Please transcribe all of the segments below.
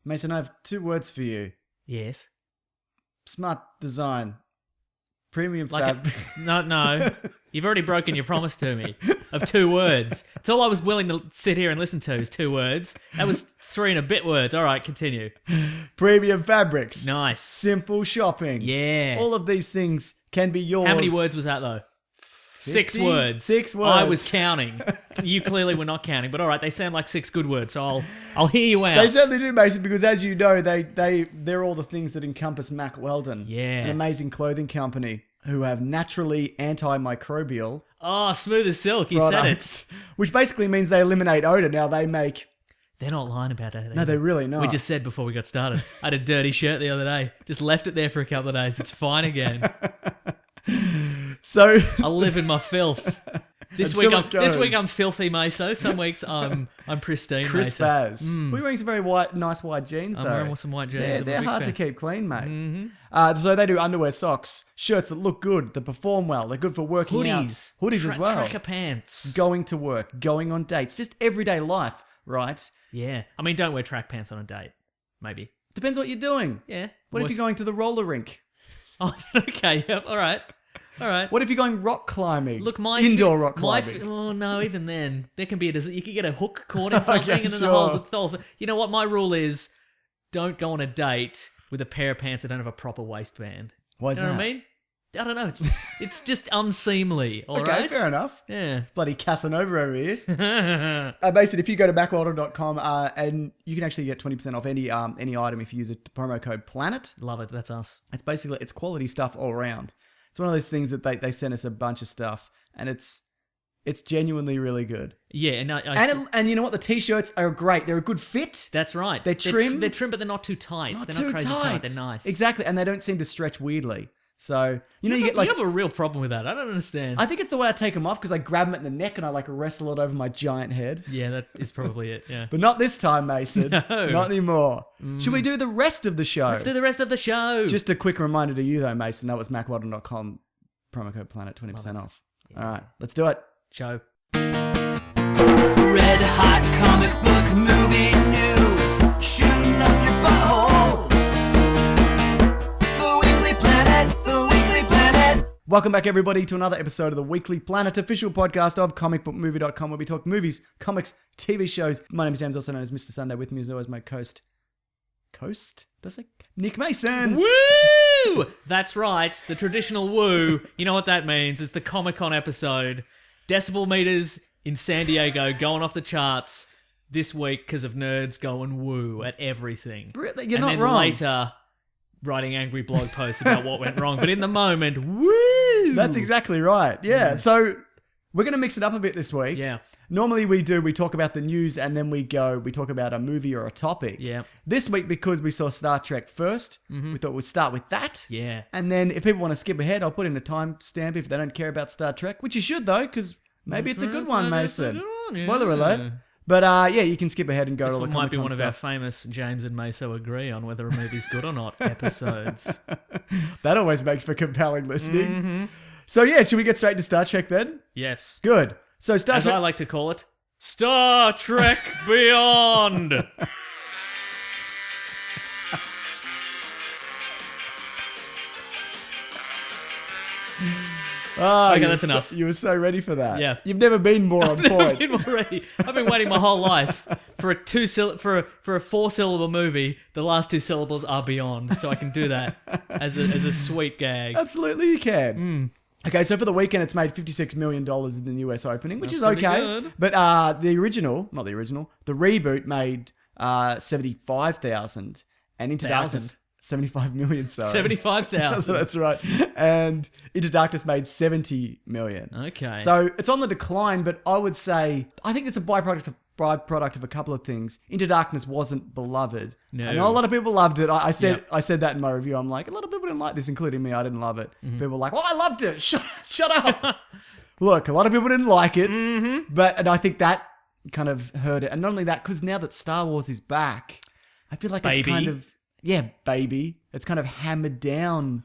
Mason, I have 2 words for you. Yes. Smart design. Premium Like fabric. No. You've already broken your promise to me of 2 words. It's all I was willing to sit here and listen to is 2 words. That was 3 and a bit words. All right, continue. Premium fabrics. Nice. Simple shopping. Yeah. All of these things can be yours. How many words was that, though? 6 words. 6 words. I was counting. You clearly were not counting, but all right, they sound like 6 good words, so I'll hear you out. They certainly do, Mason, because as you know, they're all the things that encompass Mack Weldon. Yeah. An amazing clothing company who have naturally antimicrobial Oh, smooth as silk, you products, said it. which basically means they eliminate odor. Now they make... They're not lying about it. No, they're really not. We just said before we got started. I had a dirty shirt the other day. Just left it there for a couple of days. It's fine again. So... I live in my filth. This week I'm filthy Meso. Some weeks I'm pristine Chris Meso. Faz. We're wearing some very nice white jeans, though. I'm wearing some white jeans. They're hard to keep clean, mate. So they do underwear, socks, shirts that look good, that perform well. They're good for working out. Hoodies as well. Tracker pants. Going to work, going on dates, just everyday life, right? Yeah. I mean, don't wear track pants on a date. Maybe. Depends what you're doing. Yeah. What if you're going to the roller rink? Oh, okay. Yep. All right. What if you're going rock climbing? Look, indoor rock climbing. Oh no, even then, there can be you could get a hook caught in something, Okay, and then sure. the whole. You know what? My rule is, don't go on a date with a pair of pants that don't have a proper waistband. Why is You know that? what I mean? I don't know. It's just unseemly. All right. Okay, fair enough. Yeah. Bloody Casanova over here. Basically, if you go to macworld.com and you can actually get 20% off any item if you use a promo code PLANET. Love it. That's us. It's quality stuff all around. It's one of those things that they send us a bunch of stuff, and it's genuinely really good. Yeah, and And you know what? The t-shirts are great. They're a good fit. that's right. They're trim. They're trim, but they're not too tight. Not they're too not crazy tight. They're nice. Exactly, and they don't seem to stretch weirdly. So you get you have a real problem with that. I don't understand. I think it's the way I take them off because I grab them at the neck and I like wrestle it over my giant head. Yeah, that is probably it. Yeah. But not this time, Mason. No. Not anymore. Should we do the rest of the show? Let's do the rest of the show. Just a quick reminder to you, though, Mason. That was macweldon.com. Promo code PLANET, 20% off. Yeah. All right, let's do it. Show. Red hot comic book movie news, shooting up your butthole. The Weekly Planet, the Weekly Planet. Welcome back, everybody, to another episode of the Weekly Planet, official podcast of comicbookmovie.com, where we talk movies, comics, TV shows. My name is James, also known as Mr. Sunday. With me, as always, my Coast? Does it? Nick Mason. Woo! That's right. The traditional woo. You know what that means? It's the Comic-Con episode. Decibel meters in San Diego going off the charts this week because of nerds going woo at everything. You're not then wrong. Later, writing angry blog posts about what went wrong. But in the moment, woo! That's exactly right. Yeah. So we're going to mix it up a bit this week. Yeah. Normally we talk about the news and then we talk about a movie or a topic. Yeah. This week, because we saw Star Trek first, we thought we'd start with that. Yeah. And then if people want to skip ahead, I'll put in a timestamp if they don't care about Star Trek, which you should though, because maybe it's a good one, Mason. Spoiler alert. But you can skip ahead and go This to all the might be Comic-Con one of our stuff. famous James and Meso agree on whether a movie's good or not episodes. That always makes for compelling listening. So should we get straight to Star Trek then? Yes. Good. So Star As Trek... I like to call it, Star Trek Beyond. Oh, Okay, that's enough. You were so ready for that. Yeah. You've never been more on point. I've been waiting my whole life for a for a 4-syllable movie. The last 2 syllables are beyond, so I can do that as a sweet gag. Absolutely, you can. Okay, so for the weekend, it's made $56 million in the US opening, which That's is pretty okay. good. But the reboot made 75,000, and Into Darkness 75 million. Sorry, 75,000. So that's right. And Into Darkness made 70 million. Okay. So it's on the decline, but I would say I think it's a byproduct of a couple of things. Into Darkness wasn't beloved. No. I know a lot of people loved it. I said that in my review. I'm like, a lot of people didn't like this, including me. I didn't love it. People were like, well, I loved it. Shut up. Look, a lot of people didn't like it, and I think that kind of hurt it. And not only that, because now that Star Wars is back, I feel like it's kind of... Yeah, baby. It's kind of hammered down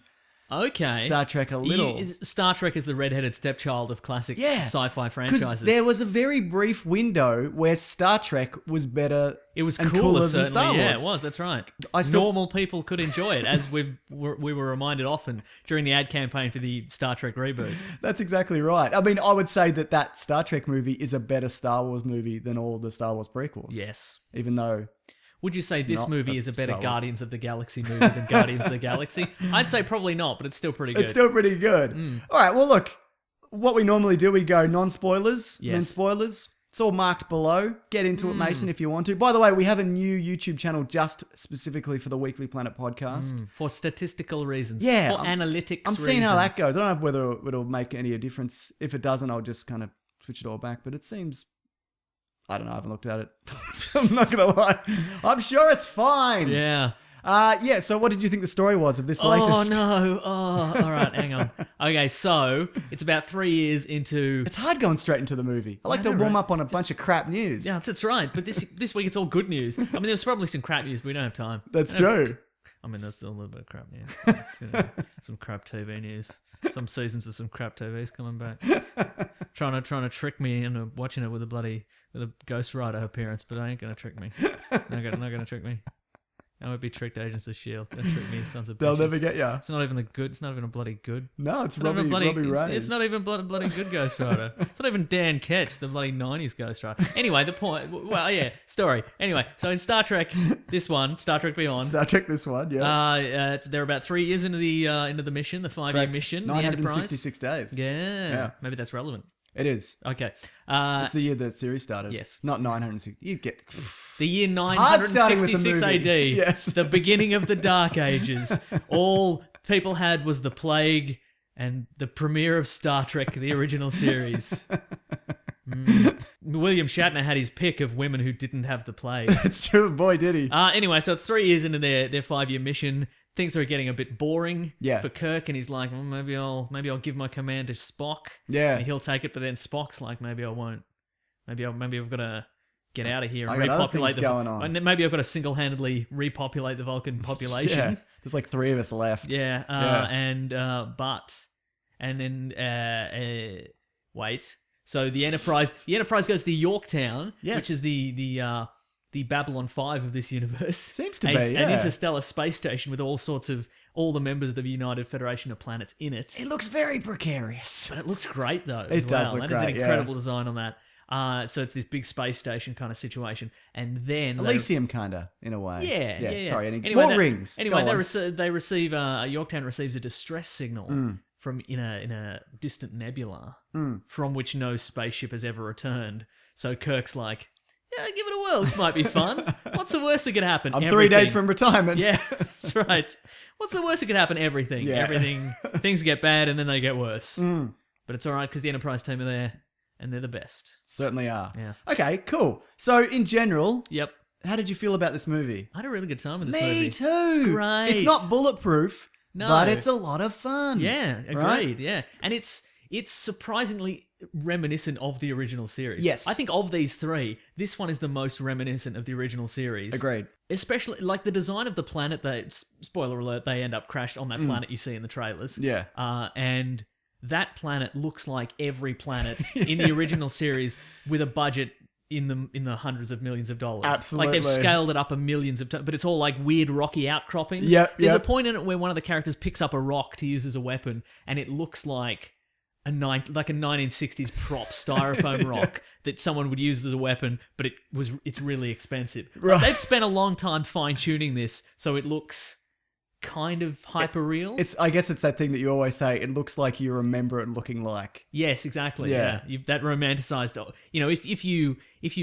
Okay. Star Trek a little. Star Trek is the redheaded stepchild of classic Yeah. sci-fi Because franchises. there was a very brief window where Star Trek was better. It was and cooler, than certainly. Star Wars. Yeah, it was. That's right. Normal people could enjoy it, as we were reminded often during the ad campaign for the Star Trek reboot. That's exactly right. I mean, I would say that Star Trek movie is a better Star Wars movie than all the Star Wars prequels. Yes. Even though... Would you say this not movie a is a better Star Wars. Guardians of the Galaxy movie than Guardians of the Galaxy? I'd say probably not, but it's still pretty good. It's still pretty good. All right, well, look, what we normally do, we go non-spoilers, then Yes. spoilers. It's all marked below. Get into it, Mason, if you want to. By the way, we have a new YouTube channel just specifically for the Weekly Planet podcast. For statistical reasons. Yeah, For analytics I'm seeing how that reasons. goes. I don't know whether it'll make any difference. If it doesn't, I'll just kind of switch it all back. But it seems... I don't know. I haven't looked at it. I'm not going to lie. I'm sure it's fine. Yeah. Yeah, so what did you think the story was of this latest? Oh, no. Oh, all right. Hang on. Okay, so it's about 3 years into... It's hard going straight into the movie. I like to know, warm right? up on a bunch of crap news. Yeah, that's right. But this week it's all good news. I mean, there's probably some crap news, but we don't have time. That's true. I mean, there's still a little bit of crap news. Some crap TV news. Some seasons of some crap TV's coming back. trying to trick me into watching it with a Ghost Rider appearance, but I ain't gonna trick me. Not gonna trick me. I won't be tricked, Agents of S.H.I.E.L.D. Don't trick me, sons of bitches. They'll never get you. It's not even the good. It's not even a bloody good. No, it's not Robbie, even bloody, Robbie Reyes. it's not even bloody good Ghost Rider. It's not even Dan Ketch, the bloody 90s Ghost Rider. Anyway, the point... Well, yeah, story. Anyway, so in Star Trek, this one, Star Trek Beyond... Star Trek this one, yeah. they're about 3 years into the mission, the 5-year Correct. mission, the Enterprise. 966 days. Yeah, maybe that's relevant. It is. Okay. It's the year the series started. yes. Not 960. You get... The year hard starting with the 966 movie. AD. Yes. The beginning of the Dark Ages. All people had was the plague and the premiere of Star Trek, the original series. William Shatner had his pick of women who didn't have the plague. It's true. Boy, did he. Anyway, so it's 3 years into their 5-year mission. Things are getting a bit boring Yeah. for Kirk, and he's like, well, maybe I'll give my command to Spock. Yeah. And he'll take it, but then Spock's like, maybe I won't. Maybe I've got to get out of here and I got other repopulate things going on. And then maybe I've got to single-handedly repopulate the Vulcan population. Yeah. There's like 3 of us left. Yeah. Yeah. Wait. So the Enterprise goes to Yorktown, Yes. which is the Babylon 5 of this universe. Seems to A- be, yeah. An interstellar space station with all the members of the United Federation of Planets in it. It looks very precarious. But it looks great though. It does look That is an great, yeah. incredible design on that. So it's this big space station kind of situation, and then Elysium, kind of, in a way. yeah. Sorry, Anyway, more that- rings. Anyway, Go they on. receive Yorktown receives a distress signal Mm. from in a distant nebula from which no spaceship has ever returned. So Kirk's like, yeah, give it a whirl. This might be fun. What's the worst that could happen? I'm 3 Everything. days from retirement. Yeah, that's right. What's the worst that could happen? Everything. Yeah. Everything. Things get bad and then they get worse. Mm. But it's all right because the Enterprise team are there and they're the best. Certainly are. Yeah. Okay, cool. So, in general, Yep. how did you feel about this movie? I had a really good time with this Me movie. too. It's great. It's not bulletproof, No. but it's a lot of fun. Yeah, agreed. Right? Yeah, and it's surprisingly reminiscent of the original series. Yes. I think of these three, this one is the most reminiscent of the original series. Agreed. Especially like the design of the planet. Spoiler alert, they end up crashed on that planet you see in the trailers. Yeah. And that planet looks like every planet in the original series with a budget in the hundreds of millions of dollars. Absolutely. Like they've scaled it up a millions of times, but it's all like weird rocky outcroppings. Yep, There's yep. a point in it where one of the characters picks up a rock to use as a weapon, and it looks like a 1960s prop styrofoam rock that someone would use as a weapon, but it's really expensive. Like, Right. they've spent a long time fine tuning this so it looks kind of hyper real. I guess it's that thing that you always say, it looks like you remember it looking like. Yes, exactly. Yeah. Yeah, that romanticized. You know, if you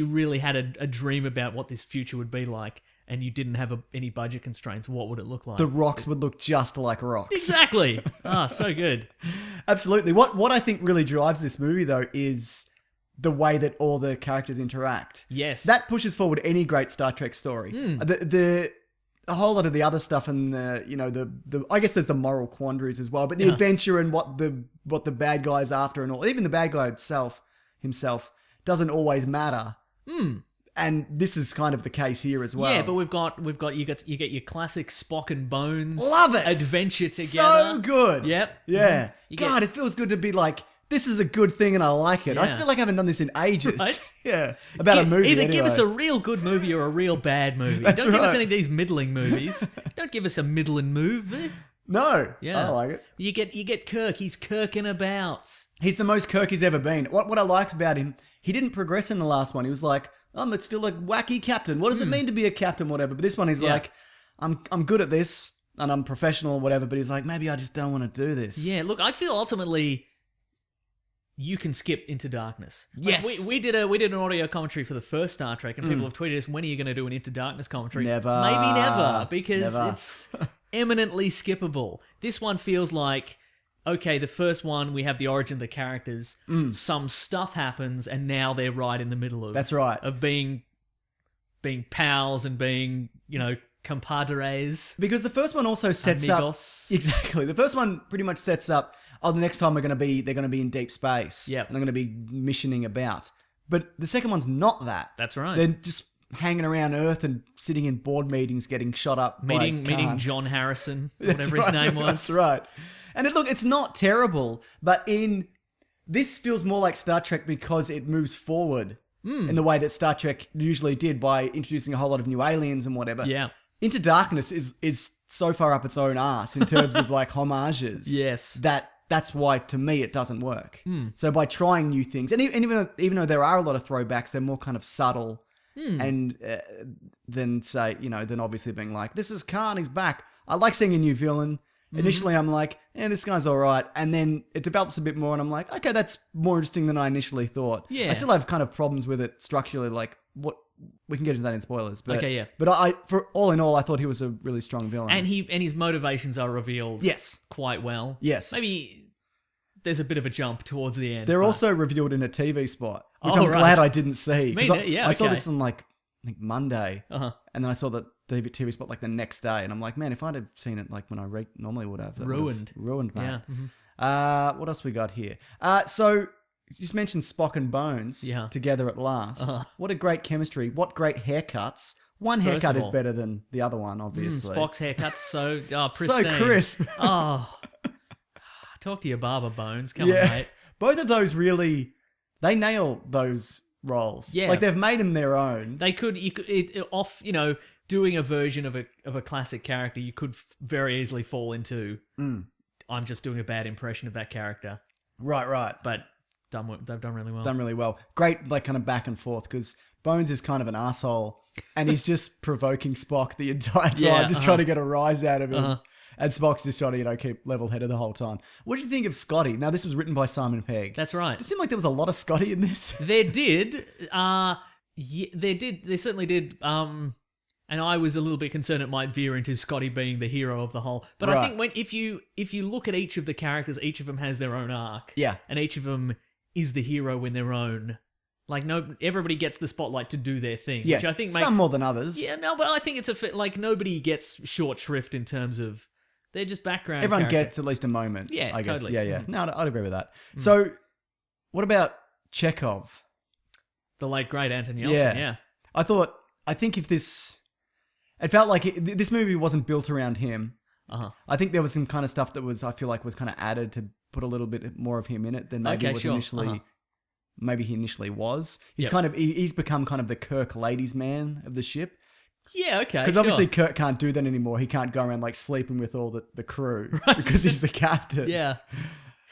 really had a dream about what this future would be like, and you didn't have any budget constraints, what would it look like? The rocks would look just like rocks. Exactly. So good. Absolutely. What I think really drives this movie, though, is the way that all the characters interact. Yes. That pushes forward any great Star Trek story. A whole lot of the other stuff and the I guess there's the moral quandaries as well, but the adventure and what the bad guy's after and all, even the bad guy himself doesn't always matter. And this is kind of the case here as well. Yeah, but you get your classic Spock and Bones Love it. adventure together. So good. Yep. Yeah. You God, it feels good to be like, this is a good thing and I like it. I Yeah. feel like I haven't done this in ages. Right? Yeah. About a movie. Either anyway. give us a real good movie or a real bad movie. That's Don't give us right. any of these middling movies. Don't give us a middling movie. No. Yeah. I like it. You get Kirk. He's kirking about. He's the most Kirk he's ever been. What I liked about him, he didn't progress in the last one. He was like, I'm still a wacky captain. What does it mean to be a captain, whatever? But this one, he's Yeah. like, I'm good at this and I'm professional, whatever. But he's like, maybe I just don't want to do this. Yeah, look, I feel ultimately you can skip Into Darkness. Like, Yes. we did an audio commentary for the first Star Trek, and people have tweeted us, when are you going to do an Into Darkness commentary? Never. Maybe never, because Never. it's eminently skippable. This one feels like, okay, the first one, we have the origin of the characters, some stuff happens, and now they're right in the middle of That's right. of being pals and being, compadres. Because the first one also sets Amigos. up exactly. The first one pretty much sets up. Oh, the next time they're going to be in deep space. Yep. and they're going to be missioning about. But the second one's not that. That's right. They're just hanging around Earth and sitting in board meetings, getting shot up. Meeting by Khan. John Harrison, That's whatever his right, name was. That's right. And it's not terrible, but this feels more like Star Trek because it moves forward in the way that Star Trek usually did by introducing a whole lot of new aliens and whatever. Yeah. Into Darkness is so far up its own ass in terms of like homages. Yes. That's why to me it doesn't work. So by trying new things, and even though there are a lot of throwbacks, they're more kind of subtle, and than than obviously being like, this is Khan, he's back. I like seeing a new villain. Initially, I'm like, this guy's all right, and then it develops a bit more, and I'm like, okay, that's more interesting than I initially thought. Yeah. I still have kind of problems with it structurally, like what. We can get into that in spoilers, but Okay, yeah. But for all in all, I thought he was a really strong villain. And his motivations are revealed Yes. quite well. Yes. Maybe there's a bit of a jump towards the end. They're but- also revealed in a TV spot, which Oh, I'm right. glad I didn't see. 'Cause I saw okay. this on like I think Monday, Uh-huh. and then I saw the TV spot like the next day, and I'm like, man, if I'd have seen it like when I normally would have, that would have ruined, mate. Yeah. What else we got here? So you just mentioned Spock and Bones Yeah. together at last. What a great chemistry! What great haircuts! One First haircut of is all. better than the other one, obviously. Spock's haircut's so so pristine. crisp. Oh. Talk to your barber, Bones. Come on, mate. Both of those really, they nail those roles. Yeah. Like they've made them their own. Doing a version of a classic character, you could very easily fall into, I'm just doing a bad impression of that character. Right. But they've done really well. Done really well. Great, like kind of back and forth because Bones is kind of an asshole and he's just provoking Spock the entire time, Yeah, trying to get a rise out of him. And Spock's just trying to, keep level-headed the whole time. What did you think of Scotty? Now, this was written by Simon Pegg. That's right. It seemed like there was a lot of Scotty in this. There did. They certainly did. And I was a little bit concerned it might veer into Scotty being the hero of the whole. But I think if you look at each of the characters, each of them has their own arc. Yeah. And each of them is the hero in their own. Like everybody gets the spotlight to do their thing. Yes, Which I think makes some more than others. Yeah, no, but I think it's nobody gets short shrift in terms of they're just background. Everyone character. gets at least a moment. Yeah, I guess. totally. Yeah. No, I'd agree with that. So, what about Chekhov? The late great Anton Yelchin. Yeah. I think if this, it felt like this movie wasn't built around him. I think there was some kind of stuff that was, I feel like, was kind of added to put a little bit more of him in it than maybe was initially. Maybe he initially was. He's he's become kind of the Kirk ladies' man of the ship. Yeah, okay. Because obviously Kirk can't do that anymore. He can't go around like sleeping with all the crew because he's the captain. Yeah.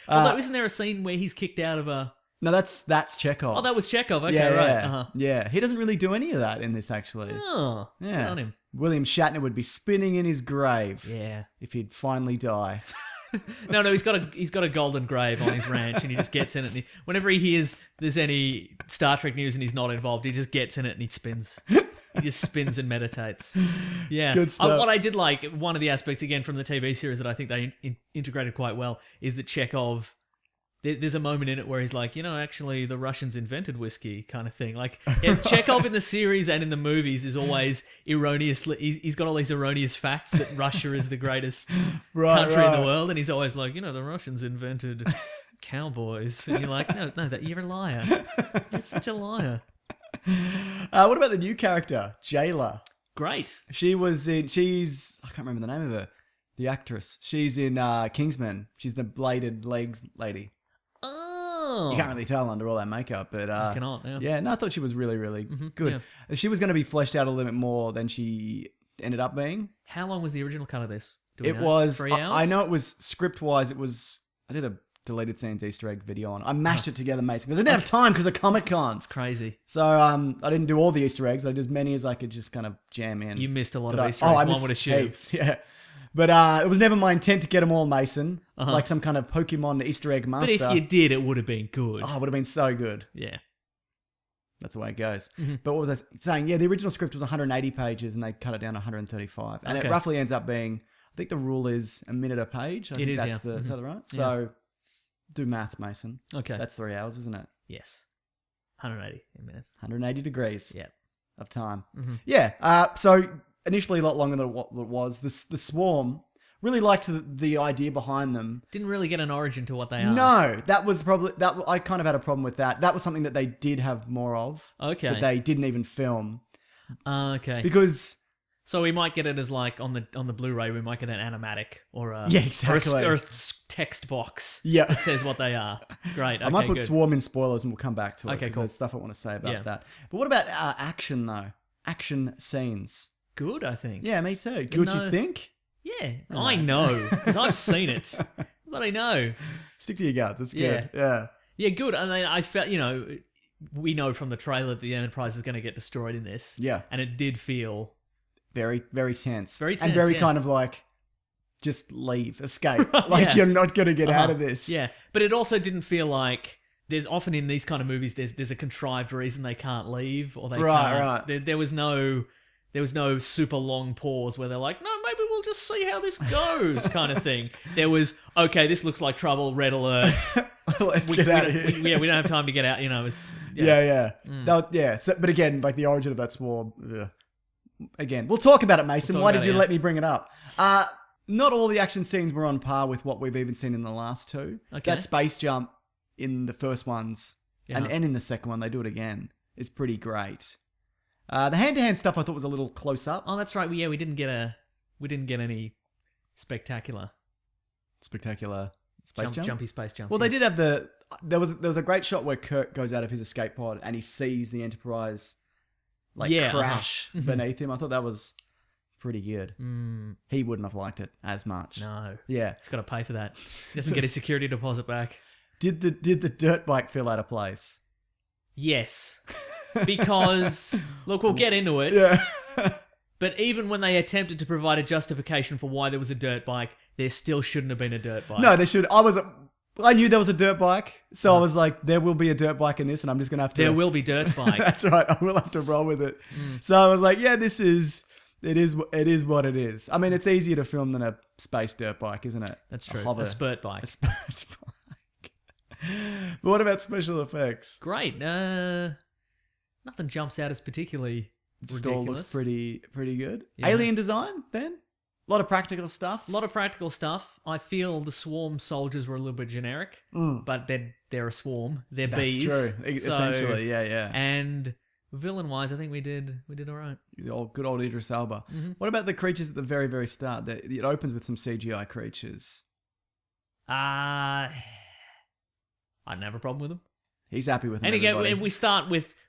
Although, isn't there a scene where he's kicked out of a... No, that's Chekhov. Oh, that was Chekhov. Okay, yeah, right. Yeah, he doesn't really do any of that in this, actually. Oh, Yeah. good on him. William Shatner would be spinning in his grave Yeah. if he'd finally die. No, he's got a golden grave on his ranch, and he just gets in it. And whenever he hears there's any Star Trek news and he's not involved, he just gets in it and he spins. He just spins and meditates. Yeah. Good stuff. What I did like, one of the aspects again from the TV series that I think they integrated quite well is that Chekhov. There's a moment in it where he's like, actually, the Russians invented whiskey, kind of thing. Like, Chekhov in the series and in the movies is always erroneously. He's got all these erroneous facts that Russia is the greatest country in the world, and he's always like, the Russians invented cowboys, and you're like, no, that you're a liar. You're such a liar. What about the new character, Jayla? Great. She's I can't remember the name of her. The actress. She's in Kingsman. She's the bladed legs lady. Oh. You can't really tell under all that makeup, but You cannot, yeah. yeah. No, I thought she was really, really good. yeah. She was going to be fleshed out a little bit more than she ended up being. How long was the original cut of this? Do we It know? was. 3 hours? I know it was script wise. It was. I did a deleted scenes Easter egg video on. I mashed it together, Mason, because I didn't have time because of Comic Cons. Crazy. So I didn't do all the Easter eggs. I did as many as I could just kind of jam in. You missed a lot But of Easter eggs, I one missed would assume. heaps, yeah. But it was never my intent to get them all, Mason. Like some kind of Pokemon Easter egg But master. if you did, it would have been good. Oh, it would have been so good. Yeah. That's the way it goes. Mm-hmm. But what was I saying? Yeah, the original script was 180 pages and they cut it down to 135. And Okay. it roughly ends up being, I think the rule is a minute a page. I think is, that's yeah. Is that right? So do math, Mason. Okay. That's 3 hours, isn't it? Yes. 180 minutes. 180 degrees Yeah. of time. Mm-hmm. Yeah. So initially a lot longer than what it was. The Swarm, really liked the idea behind them. Didn't really get an origin to what they are. No, that was probably that. I kind of had a problem with that. That was something that they did have more of. Okay. That they didn't even film Okay. because So we might get it as like on the Blu-ray, we might get an animatic or a Yeah, exactly. or a text box. Yeah. that says what they are. Great. Okay, I might put good. Swarm in spoilers and we'll come back to it. Okay, 'cause cool. There's stuff I want to say about Yeah. that. But what about action though? Action scenes. Good, I think. Yeah, me too. Good, know- you think? Yeah, I know because I've seen it. But I know. Stick to your guns. It's good. Yeah. Yeah, good. And then I felt, we know from the trailer that the Enterprise is going to get destroyed in this. Yeah. And it did feel Very, very tense. Very And tense, very yeah. kind of like, just leave, escape. Like Yeah. you're not going to get out of this. Yeah, but it also didn't feel like there's often in these kind of movies there's a contrived reason they can't leave or they Right, can't. There was no super long pause where they're like, no, maybe we'll just see how this goes kind of thing. There was, okay, this looks like trouble, red alert. Let's get out of here. We don't have time to get out. It's Yeah. Yeah. So, but again, like the origin of that Swarm. Ugh. Again, we'll talk about it, Mason. We'll talk Why about did you it, yeah. let me bring it up? Not all the action scenes were on par with what we've even seen in the last two. Okay. That space jump in the first ones and Yeah. in the second one, they do it again, is pretty great. The hand-to-hand stuff I thought was a little close up. Oh, that's right. We didn't get any spectacular Spectacular space jump. jumpy space jumps. Well, they did have there was a great shot where Kirk goes out of his escape pod and he sees the Enterprise crash beneath him. I thought that was pretty good. He wouldn't have liked it as much. No, Yeah. he's got to pay for that. He doesn't get his security deposit back. Did the dirt bike feel out of place? Yes, because look, we'll get into it. Yeah. But even when they attempted to provide a justification for why there was a dirt bike, there still shouldn't have been a dirt bike. No, they should. I knew there was a dirt bike, so I was like, there will be a dirt bike in this, and I'm just gonna have to. There will be dirt bike. That's right. I will have to roll with it. So I was like, yeah, it is what it is. I mean, it's easier to film than a space dirt bike, isn't it? That's true. hover- A spurt bike. A spurt bike. But what about special effects? Great. Nothing jumps out as particularly It just ridiculous. all looks pretty good. Yeah. Alien design, then? A lot of practical stuff. A lot of practical stuff. I feel the swarm soldiers were a little bit generic, but they're a swarm. They're That's bees. true. Essentially, yeah. And villain wise, I think we did all right. The good old Idris Elba. What about the creatures at the very, very start? It opens with some CGI creatures. I don't have a problem with them. He's happy with them. And again, everybody.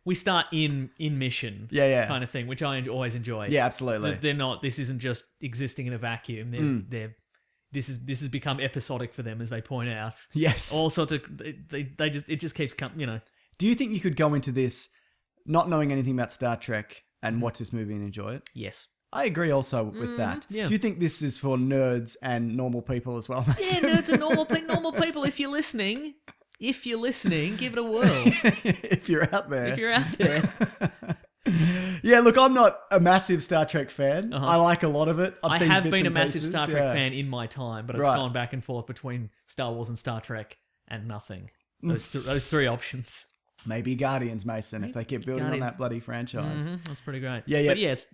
we start in mission, Yeah. kind of thing, which I always enjoy. Yeah, absolutely. They're not. This isn't just existing in a vacuum. This has become episodic for them, as they point out. Yes. All sorts of it just keeps coming. Do you think you could go into this not knowing anything about Star Trek and watch this movie and enjoy it? Yes. I agree also with that. yeah. Do you think this is for nerds and normal people as well, Yeah, Mason? nerds and normal people. If you're listening, give it a whirl. If you're out there. If you're out there. Yeah, look, I'm not a massive Star Trek fan. I like a lot of it. I seen have bits been a and massive pieces, Star Trek yeah. fan in my time, but it's Right. gone back and forth between Star Wars and Star Trek and nothing. Those three options. Maybe Guardians, Mason, if they keep building on Guardians. that bloody franchise. That's pretty great. Yeah. But yes,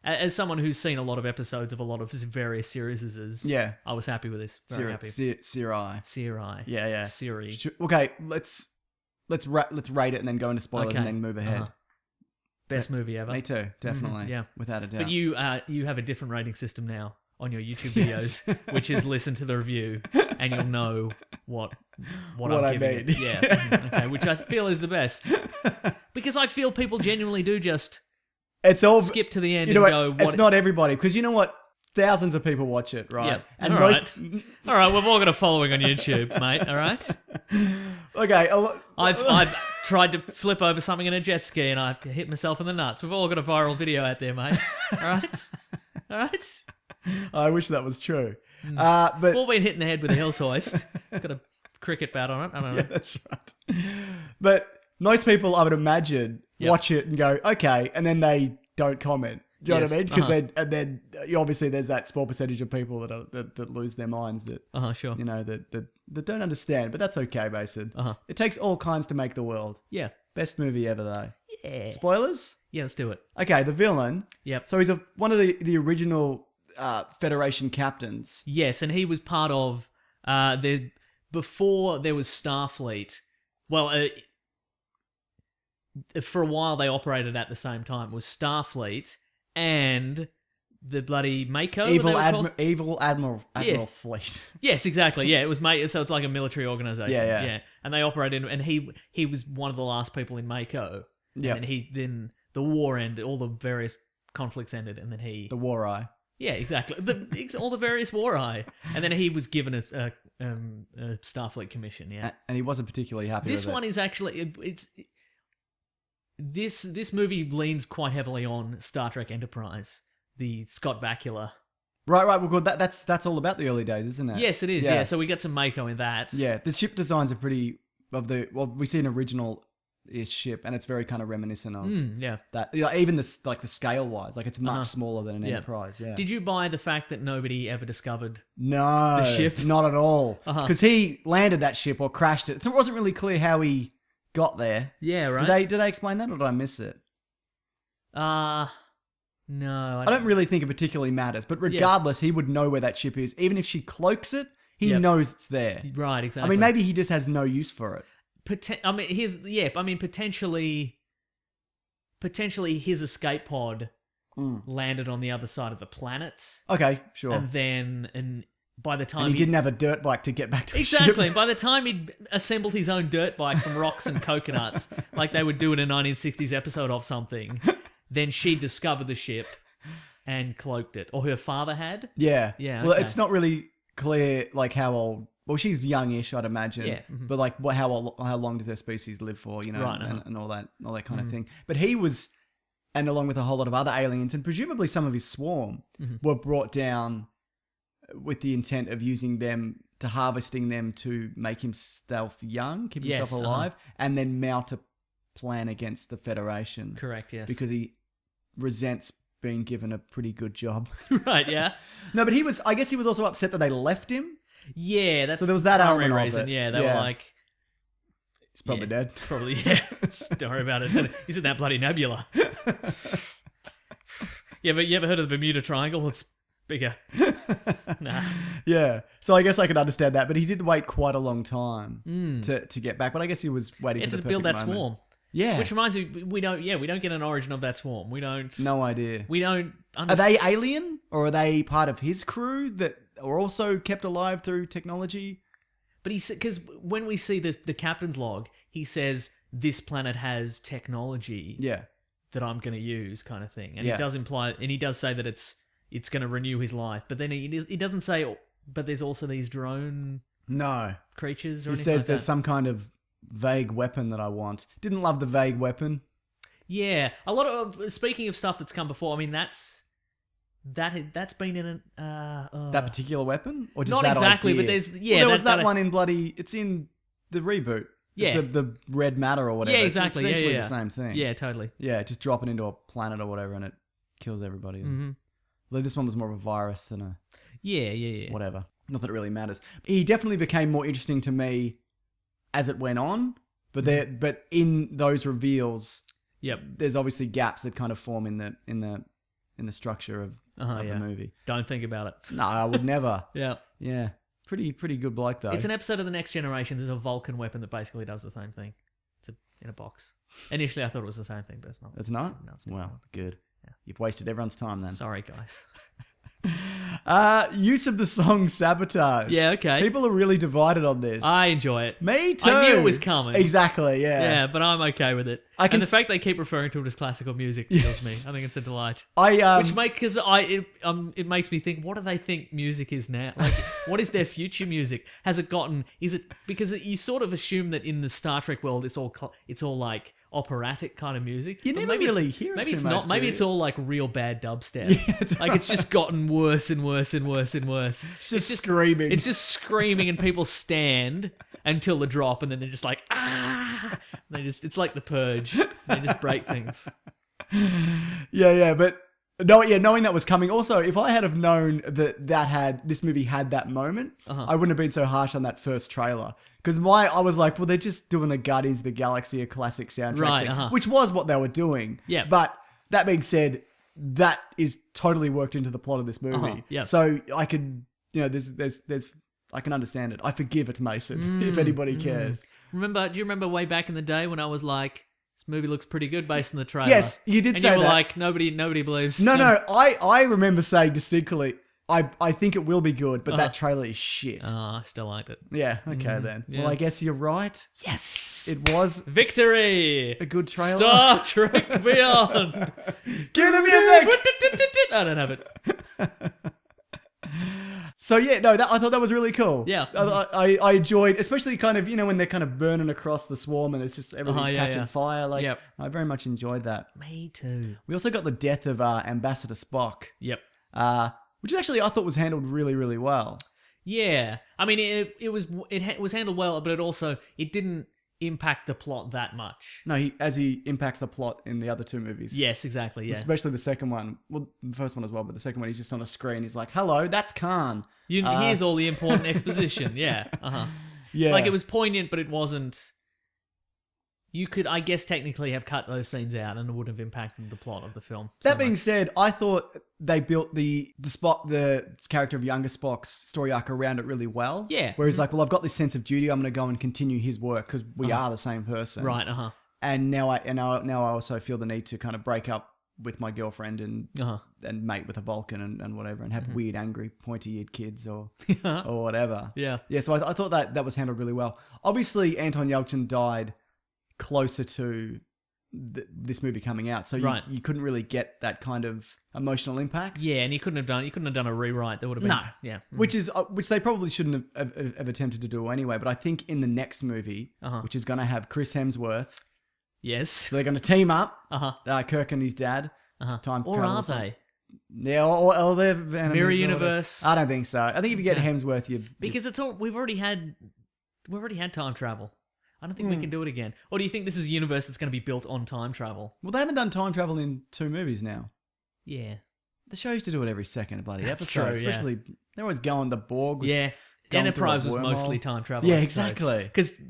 as someone who's seen a lot of episodes of a lot of various series, Yeah. I was happy with this. Very happy. Siri. Siri. Yeah. Siri. Okay, let's rate it and then go into spoilers Okay. and then move ahead. Best movie ever. Me too, definitely. Yeah. Without a doubt. But you have a different rating system now on your YouTube videos, which is listen to the review and you'll know what I'm I giving mean. it. Yeah. Okay. Which I feel is the best. Because I feel people genuinely do just it's all skip to the end you know and what? go, It's not everybody, because you know what? Thousands of people watch it, right? Yeah. And All most. All right, we've all got a following on YouTube, mate. All right. Okay. I've tried to flip over something in a jet ski and I hit myself in the nuts. We've all got a viral video out there, mate. All right. All right. I wish that was true. But We've all been hit in the head with a Hills hoist. It's got a cricket bat on it. I don't know. yeah, that's right. But most people, I would imagine, Yep. watch it and go, okay, and then they don't comment. Do you know Yes, what I mean? Because uh-huh. then obviously there's that small percentage of people that lose their minds that Sure. you know that don't understand. But that's okay, Mason. Uh-huh. It takes all kinds to make the world. Yeah. Best movie ever, though. Yeah. Spoilers? Yeah, let's do it. Okay, the villain. Yep. So he's one of the original Federation captains. Yes, and he was part of before there was Starfleet. Well, for a while they operated at the same time. It was Starfleet and the bloody Mako. Evil Admiral Yeah. Fleet. Yes, exactly. Yeah, it was Mako. So it's like a military organization. Yeah. And they operated, and he was one of the last people in Mako. Yeah. And then the war ended, all the various conflicts ended, and then he. The War Eye. Yeah, exactly. All the various war eye, and then he was given a Starfleet commission. Yeah, And he wasn't particularly happy this with one it. is actually this movie leans quite heavily on Star Trek Enterprise, the Scott Bakula. Right. Well, good. That's all about the early days, isn't it? Yes, it is. Yeah, so we get some Mako in that. Yeah, the ship designs are pretty we see an original-ish ship, and it's very kind of reminiscent of Yeah. that. You know, even the scale wise, like it's much smaller than an Enterprise. Yeah. Did you buy the fact that nobody ever discovered? No, the ship? not at all. Because he landed that ship or crashed it, so it wasn't really clear how he got there. Yeah, right. Did they explain that, or did I miss it? No, I don't really think it particularly matters, but regardless, he would know where that ship is. Even if she cloaks it, he Yep. knows it's there. Right, exactly. I mean, maybe he just has no use for it. Potentially his escape pod landed on the other side of the planet, Okay, sure. and by the time And he didn't have a dirt bike to get back to his exactly, ship. by the time he'd assembled his own dirt bike from rocks and coconuts, like they would do in a 1960s episode of something, then she discovered the ship and cloaked it, or her father had. Yeah. Yeah, Well, okay. it's not really clear, like, how old... Well, she's youngish, I'd imagine. Yeah, But, like, how long does her species live for, you know, Right, and all that kind of thing. But he was... And along with a whole lot of other aliens, and presumably some of his swarm, were brought down with the intent of using them, to harvesting them to make himself young, keep himself Yes, alive, and then mount a plan against the Federation. Correct. Yes. Because he resents being given a pretty good job. right. Yeah. No, but I guess he was also upset that they left him. Yeah. That's So there was that the primary element of reason. it. Yeah. They Yeah. were like, He's probably dead. probably. Yeah. Don't worry about it. He's in that bloody nebula. You ever heard of the Bermuda Triangle? It's bigger. Nah. Yeah. So I guess I could understand that, but he did wait quite a long time to get back. But I guess he was waiting for To the build that perfect moment. swarm. Yeah. Which reminds me, we don't get an origin of that swarm. We don't. No idea. We don't. Are they alien, or are they part of his crew that are also kept alive through technology? But because when we see the captain's log, he says this planet has technology Yeah. that I'm going to use, kind of thing. And Yeah. he does imply, and he does say that it's going to renew his life. But then he doesn't say, but there's also these drone No. creatures or He anything says like there's that. some kind of vague weapon that I want. Didn't love the vague weapon. Yeah, a lot of speaking of stuff that's come before. I mean, that's been in That particular weapon? Or just not that exactly, idea? but there's Well, there was that that one in it's in the reboot. Yeah. The red matter or whatever. Yeah, exactly. It's essentially yeah. the same thing. Yeah, totally. Yeah, just drop it into a planet or whatever and it kills everybody. Mm-hmm. Though this one was more of a virus than a Yeah. whatever. Not that it really matters. He definitely became more interesting to me as it went on. But in those reveals, Yep. there's obviously gaps that kind of form in the structure of the movie. Don't think about it. No, I would never. Yeah. Yeah. Pretty good bloke though. It's an episode of The Next Generation. There's a Vulcan weapon that basically does the same thing. in a box. Initially, I thought it was the same thing, but it's not. It's not? No, it's Well, good. You've wasted everyone's time then. Sorry, guys. Use of the song Sabotage. Yeah, okay. People are really divided on this. I enjoy it. Me too. I knew it was coming. Exactly, yeah. Yeah, but I'm okay with it. And the fact they keep referring to it as classical music kills me. I think it's a delight. It makes me think, what do they think music is now? Like, what is their future music? Has it gotten? Is it because you sort of assume that in the Star Trek world, it's all like operatic kind of music. You But never maybe really it's, hear it maybe too it's much, not. Maybe do it's you? all like real bad dubstep. Yeah, it's like it's just gotten worse and worse and worse and worse. It's just screaming. It's just screaming, and people stand until the drop, and then they're just like, ah! It's like the Purge. They just break things. Yeah, but knowing that was coming. Also, if I had have known that this movie had that moment, I wouldn't have been so harsh on that first trailer. Because I was like, well, they're just doing the Guardians of the Galaxy, a classic soundtrack thing, which was what they were doing. Yeah. But that being said, that is totally worked into the plot of this movie. Yeah. So I could, I can understand it. I forgive it, Mason, if anybody cares. Do you remember way back in the day when I was like, this movie looks pretty good based on the trailer? Yes, you did say that. And you were that. like, nobody believes. No, I remember saying distinctly, I think it will be good, but that trailer is shit. I still liked it. Yeah, okay then. yeah. Well, I guess you're right. Yes! It was Victory! a good trailer. Star Trek Beyond! Cue the music! I don't have it. So yeah, no, I thought that was really cool. Yeah. I enjoyed, especially kind of, when they're kind of burning across the swarm and it's just everything's catching fire. Like, Yep. I very much enjoyed that. Me too. We also got the death of Ambassador Spock. Yep. Which actually I thought was handled really, really well. Yeah. I mean, it was handled well, but it didn't impact the plot that much. No, he impacts the plot in the other two movies. Yes, exactly, yeah. Especially the second one. Well, the first one as well, but the second one, he's just on a screen. He's like, hello, that's Khan. Here's all the important exposition. Yeah. Yeah. Like, it was poignant, but it wasn't... You could, I guess, technically have cut those scenes out and it would have impacted the plot of the film. That being said, I thought they built the character of younger Spock's story arc around it really well. Yeah. Where he's like, well, I've got this sense of duty. I'm going to go and continue his work because we are the same person. Right, And now I also feel the need to kind of break up with my girlfriend and mate with a Vulcan and whatever and have weird, angry, pointy-eared kids or whatever. Yeah. Yeah, so I thought that was handled really well. Obviously, Anton Yelchin died closer to this movie coming out, so you couldn't really get that kind of emotional impact. Yeah, and you couldn't have done a rewrite. That would have been which they probably shouldn't have attempted to do anyway. But I think in the next movie, which is going to have Chris Hemsworth, yes, they're going to team up. Kirk and his dad. Time or are they? Yeah, or they're Mirror universe. I don't think so. I think if you get Hemsworth, because it's all we've already had time travel. I don't think we can do it again. Or do you think this is a universe that's going to be built on time travel? Well, they haven't done time travel in 2 movies now. Yeah. The show used to do it every second bloody That's episode. true, Especially, they're always going, the Borg was going Enterprise through a was wormhole. mostly time travel. Yeah, episodes. exactly. Because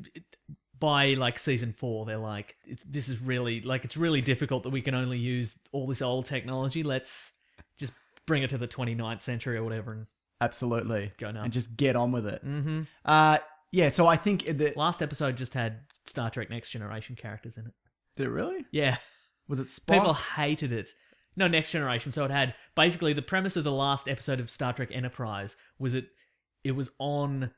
by like season 4, they're like, this is really, like, it's really difficult that we can only use all this old technology. Let's just bring it to the 29th century or whatever. And absolutely. Go nuts. And just get on with it. Yeah, so I think last episode just had Star Trek Next Generation characters in it. Did it really? Yeah. Was it Spock? People hated it. No, Next Generation. So it had basically the premise of the last episode of Star Trek Enterprise was it was on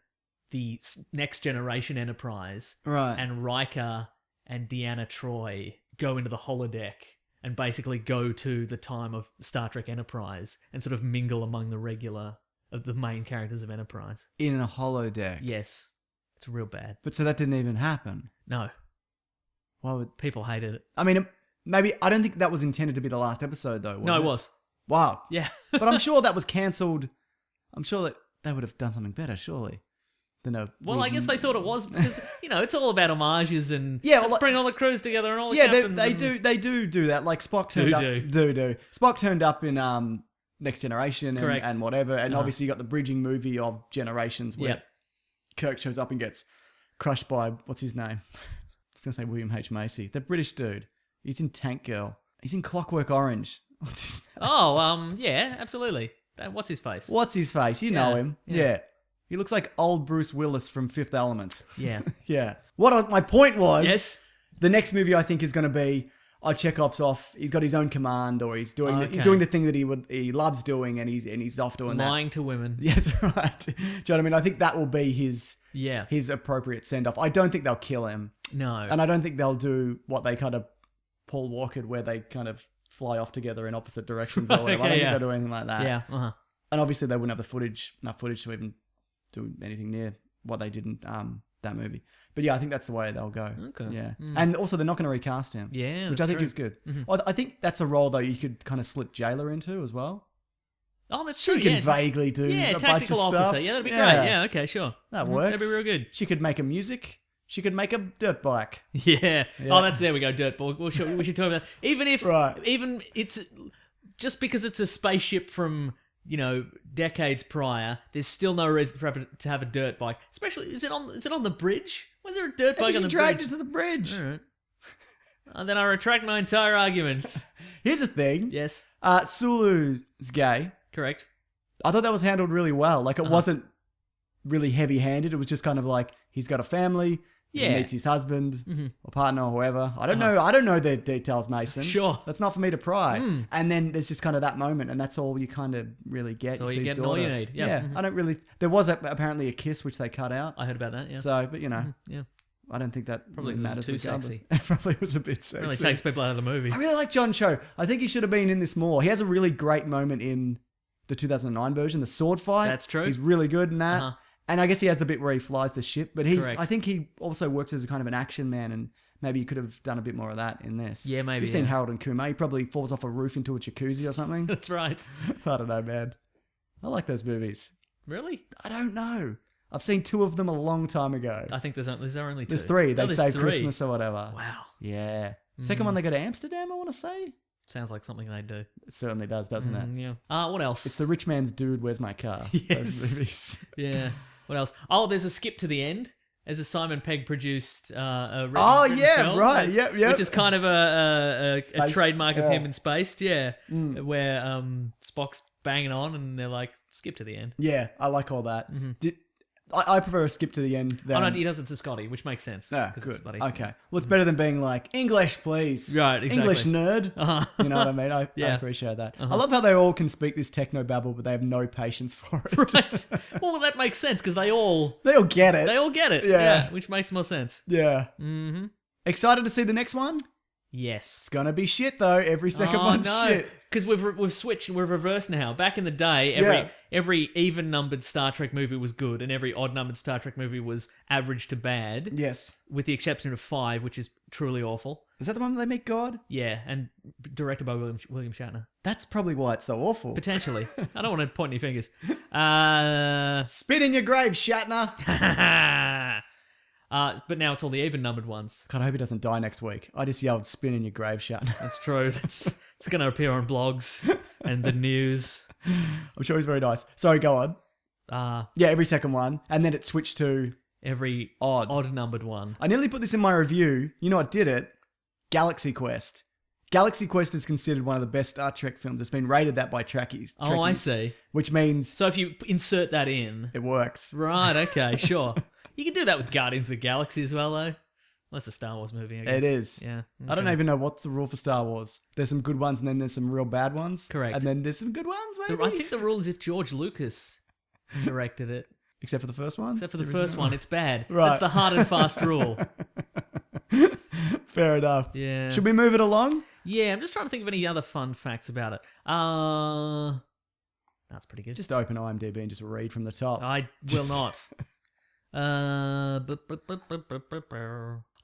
the Next Generation Enterprise, right? And Riker and Deanna Troi go into the holodeck and basically go to the time of Star Trek Enterprise and sort of mingle among the main characters of Enterprise in a holodeck. Yes. It's real bad. But so that didn't even happen. No. Why would people hated it? I mean, maybe I don't think that was intended to be the last episode though. No, it was. Wow. Yeah. But I'm sure that was cancelled. I'm sure that they would have done something better, surely. Well, I guess they thought it was because it's all about homages and let's bring all the crews together and all the captains. They do that. Like Spock turned up. Spock turned up in Next Generation and whatever, and obviously you got the bridging movie of Generations where Kirk shows up and gets crushed by what's his name? I was gonna say William H. Macy, the British dude. He's in Tank Girl. He's in Clockwork Orange. What's his name? Oh, yeah, absolutely. What's his face? What's his face? You know him. Yeah. He looks like old Bruce Willis from Fifth Element. Yeah. Yeah. My point was... Yes? The next movie I think is going to be, Chekhov's off. He's got his own command, or he's doing he's doing the thing that he loves doing, and he's off doing that. Lying to women. Yeah, that's right. Do you know what I mean? I think that will be his appropriate send off. I don't think they'll kill him. No. And I don't think they'll do what they kind of Paul Walker, where they kind of fly off together in opposite directions or whatever. I don't think they'll do anything like that. Yeah. Uh-huh. And obviously they wouldn't have enough footage to even do anything near what they did in that movie. But yeah, I think that's the way they'll go. Okay. Yeah. And also they're not going to recast him. Yeah, which I think true. is good. Well, I think that's a role though you could kind of slip Jailer into as well. Oh, that's true. She can vaguely do a bunch of tactical stuff. officer. Yeah, that'd be great. Yeah, okay, sure. That works. That'd be real good. She could make a music. She could make a dirt bike. Yeah. Oh, there we go, Dirtball. We should talk about that. Even it's just because it's a spaceship from, decades prior, there's still no reason to have a dirt bike. Especially, is it on the bridge? Was there a dirt bike on the bridge? She dragged it to the bridge. All right. Then I retract my entire argument. Here's the thing. Yes. Sulu's gay. Correct. I thought that was handled really well. Like, it wasn't really heavy-handed. It was just kind of like, he's got a family. He meets his husband or partner or whoever. I don't know. I don't know the details, Mason. Sure. That's not for me to pry. And then there's just kind of that moment, and that's all you kind of really get. That's all you get and all you need. Yep. Yeah. I don't really... There was apparently a kiss, which they cut out. I heard about that, yeah. So, but yeah. I don't think that probably really matters. It was too regardless. sexy. It probably was a bit sexy. Really takes people out of the movie. I really like John Cho. I think he should have been in this more. He has a really great moment in the 2009 version, the sword fight. That's true. He's really good in that. And I guess he has the bit where he flies the ship, but I think he also works as a kind of an action man, and maybe you could have done a bit more of that in this. Yeah, maybe. You've seen Harold and Kumar. He probably falls off a roof into a jacuzzi or something. That's right. I don't know, man. I like those movies. Really? I don't know. I've seen 2 of them a long time ago. I think there's only 2. There's 3. They say 3. Christmas or whatever. Wow. Yeah. Second one, they go to Amsterdam, I want to say. Sounds like something they do. It certainly does, doesn't it? Yeah. What else? It's the rich man's dude, where's my car? Yes. Those movies. Yeah. What else? Oh, there's a skip to the end. As a Simon Pegg produced written film, right. Yep. Which is kind of a trademark of him in Spaced, where Spock's banging on and they're like, skip to the end. Yeah, I like all that. I prefer a skip to the end than... Oh, no, he does it to Scotty, which makes sense. Yeah, good. It's buddy. Okay. Well, it's better than being like, English, please. Right, exactly. English nerd. You know what I mean? I appreciate that. I love how they all can speak this techno babble, but they have no patience for it. Right. Well, that makes sense, because they all get it. They all get it. Yeah. Which makes more sense. Yeah. Mm-hmm. Excited to see the next one? Yes. It's gonna be shit though. Every second one's shit. Because we've switched, we're reversed now. Back in the day, every even-numbered Star Trek movie was good, and every odd-numbered Star Trek movie was average to bad. Yes. With the exception of 5, which is truly awful. Is that the one where they meet God? Yeah, and directed by William Shatner. That's probably why it's so awful. Potentially. I don't want to point any fingers. Spit in your grave, Shatner. But now it's all the even-numbered ones. God, I hope he doesn't die next week. I just yelled, spin in your grave, Shatner. That's true. It's going to appear on blogs and the news. I'm sure he's very nice. Sorry, go on. Yeah, every second one. And then it switched to... Every odd-numbered one. I nearly put this in my review. You know what did it? Galaxy Quest. Galaxy Quest is considered one of the best Star Trek films. It's been rated that by Trekkies. Oh, I see. Which means... So if you insert that in... It works. Right, okay, sure. You can do that with Guardians of the Galaxy as well, though. Well, that's a Star Wars movie, I guess. It is. Yeah. Okay. I don't even know what's the rule for Star Wars. There's some good ones and then there's some real bad ones. Correct. And then there's some good ones, maybe? I think the rule is if George Lucas directed it. Except for the first one? Except for the first one, it's bad. Right. That's the hard and fast rule. Fair enough. Yeah. Should we move it along? Yeah, I'm just trying to think of any other fun facts about it. That's pretty good. Just open IMDb and just read from the top. I will not. Oh,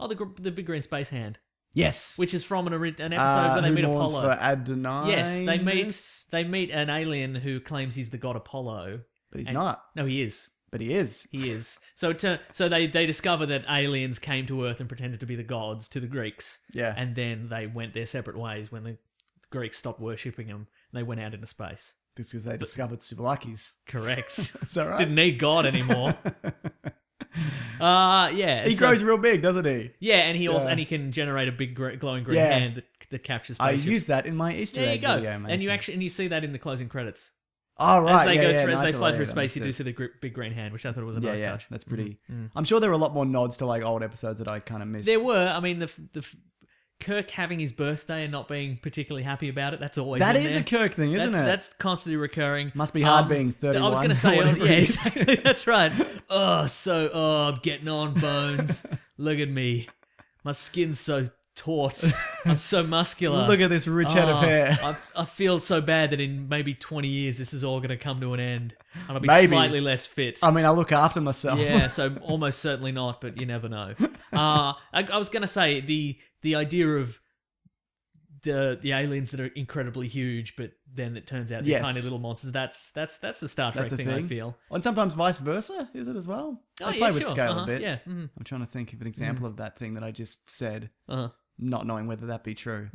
the Big Green Space Hand. Yes. Which is from an episode where they meet Apollo. For Adonai. Yes, they meet an alien who claims he's the god Apollo. But he's not. No, he is. But he is. He is. So they discover that aliens came to Earth and pretended to be the gods to the Greeks. Yeah. And then they went their separate ways when the Greeks stopped worshipping them. And they went out into space. It's because they discovered Souvlakis. Correct. Is that right? Didn't need God anymore. Yeah. He grows real big, doesn't he? Yeah, and he also can generate a big glowing green hand that captures spaceships. I used that in my Easter egg video, Mason. And you see that in the closing credits. Oh, right. As they yeah, go yeah, through, as they Nigel, fly yeah, through space, you do understood. see the big green hand, which I thought was a Yeah, nice yeah, touch. that's pretty. I'm sure there were a lot more nods to like old episodes that I kind of missed. There were. I mean, the Kirk having his birthday and not being particularly happy about it. That's always That in is there. a Kirk thing, isn't it? That's constantly recurring. Must be hard being 31. I was going to say, or whatever yeah, it is. exactly. That's right. I'm getting on, Bones. Look at me. My skin's so taut. I'm so muscular. Look at this rich head of hair. I feel so bad that in maybe 20 years, this is all going to come to an end. And I'll be Maybe. slightly less fit. I mean, I look after myself. Yeah, so almost certainly not, but you never know. I was going to say the idea of the aliens that are incredibly huge, but then it turns out they're Yes. tiny little monsters. That's a Star Trek That's a thing, thing. I feel. And sometimes vice versa, is it as well? Oh, I yeah, play with sure. scale a bit. Yeah. mhm. I'm trying to think of an example of that thing that I just said, Uh-huh. not knowing whether that be true.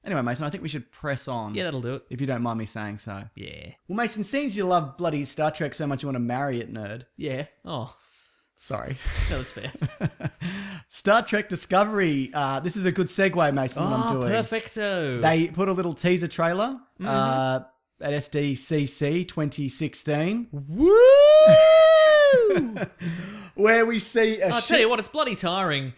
Anyway, Mason, I think we should press on. Yeah, that'll do it. If you don't mind me saying so. Yeah. Well, Mason, seems you love bloody Star Trek so much you want to marry it, nerd. Yeah. Oh, Sorry. no, that's fair. Star Trek Discovery. This is a good segue, Mason, that I'm doing. Perfecto. They put a little teaser trailer at SDCC 2016 Woo! where we see a I'll ship. tell you what, it's bloody tiring.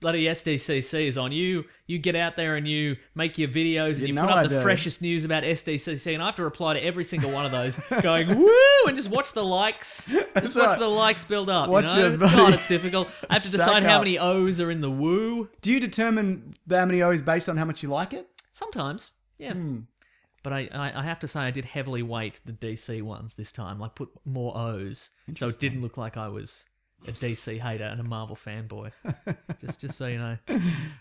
Bloody SDCC is on. You get out there and you make your videos and You you know put up I the do. freshest news about SDCC, and I have to reply to every single one of those, going woo, and just watch the likes. Just watch right. the likes build up. Watch you know? your bloody- God, it's difficult. I have to Stack decide how up. many O's are in the woo. Do you determine how many O's based on how much you like it? Sometimes, yeah. But I have to say I did heavily weight the DC ones this time. Like put more O's, so it didn't look like I was a DC hater and a Marvel fanboy. just so you know.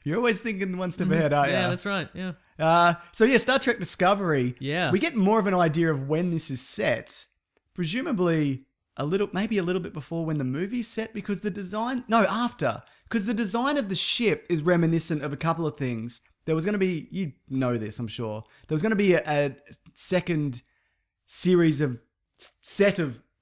You're always thinking one step ahead, aren't you? Yeah, that's right. Yeah. So yeah, Star Trek Discovery. Yeah. We get more of an idea of when this is set. Presumably maybe a little bit before when the movie's set, because the design, after, because the design of the ship is reminiscent of a couple of things. There was going to be, you know this, I'm sure. There was going to be a second series of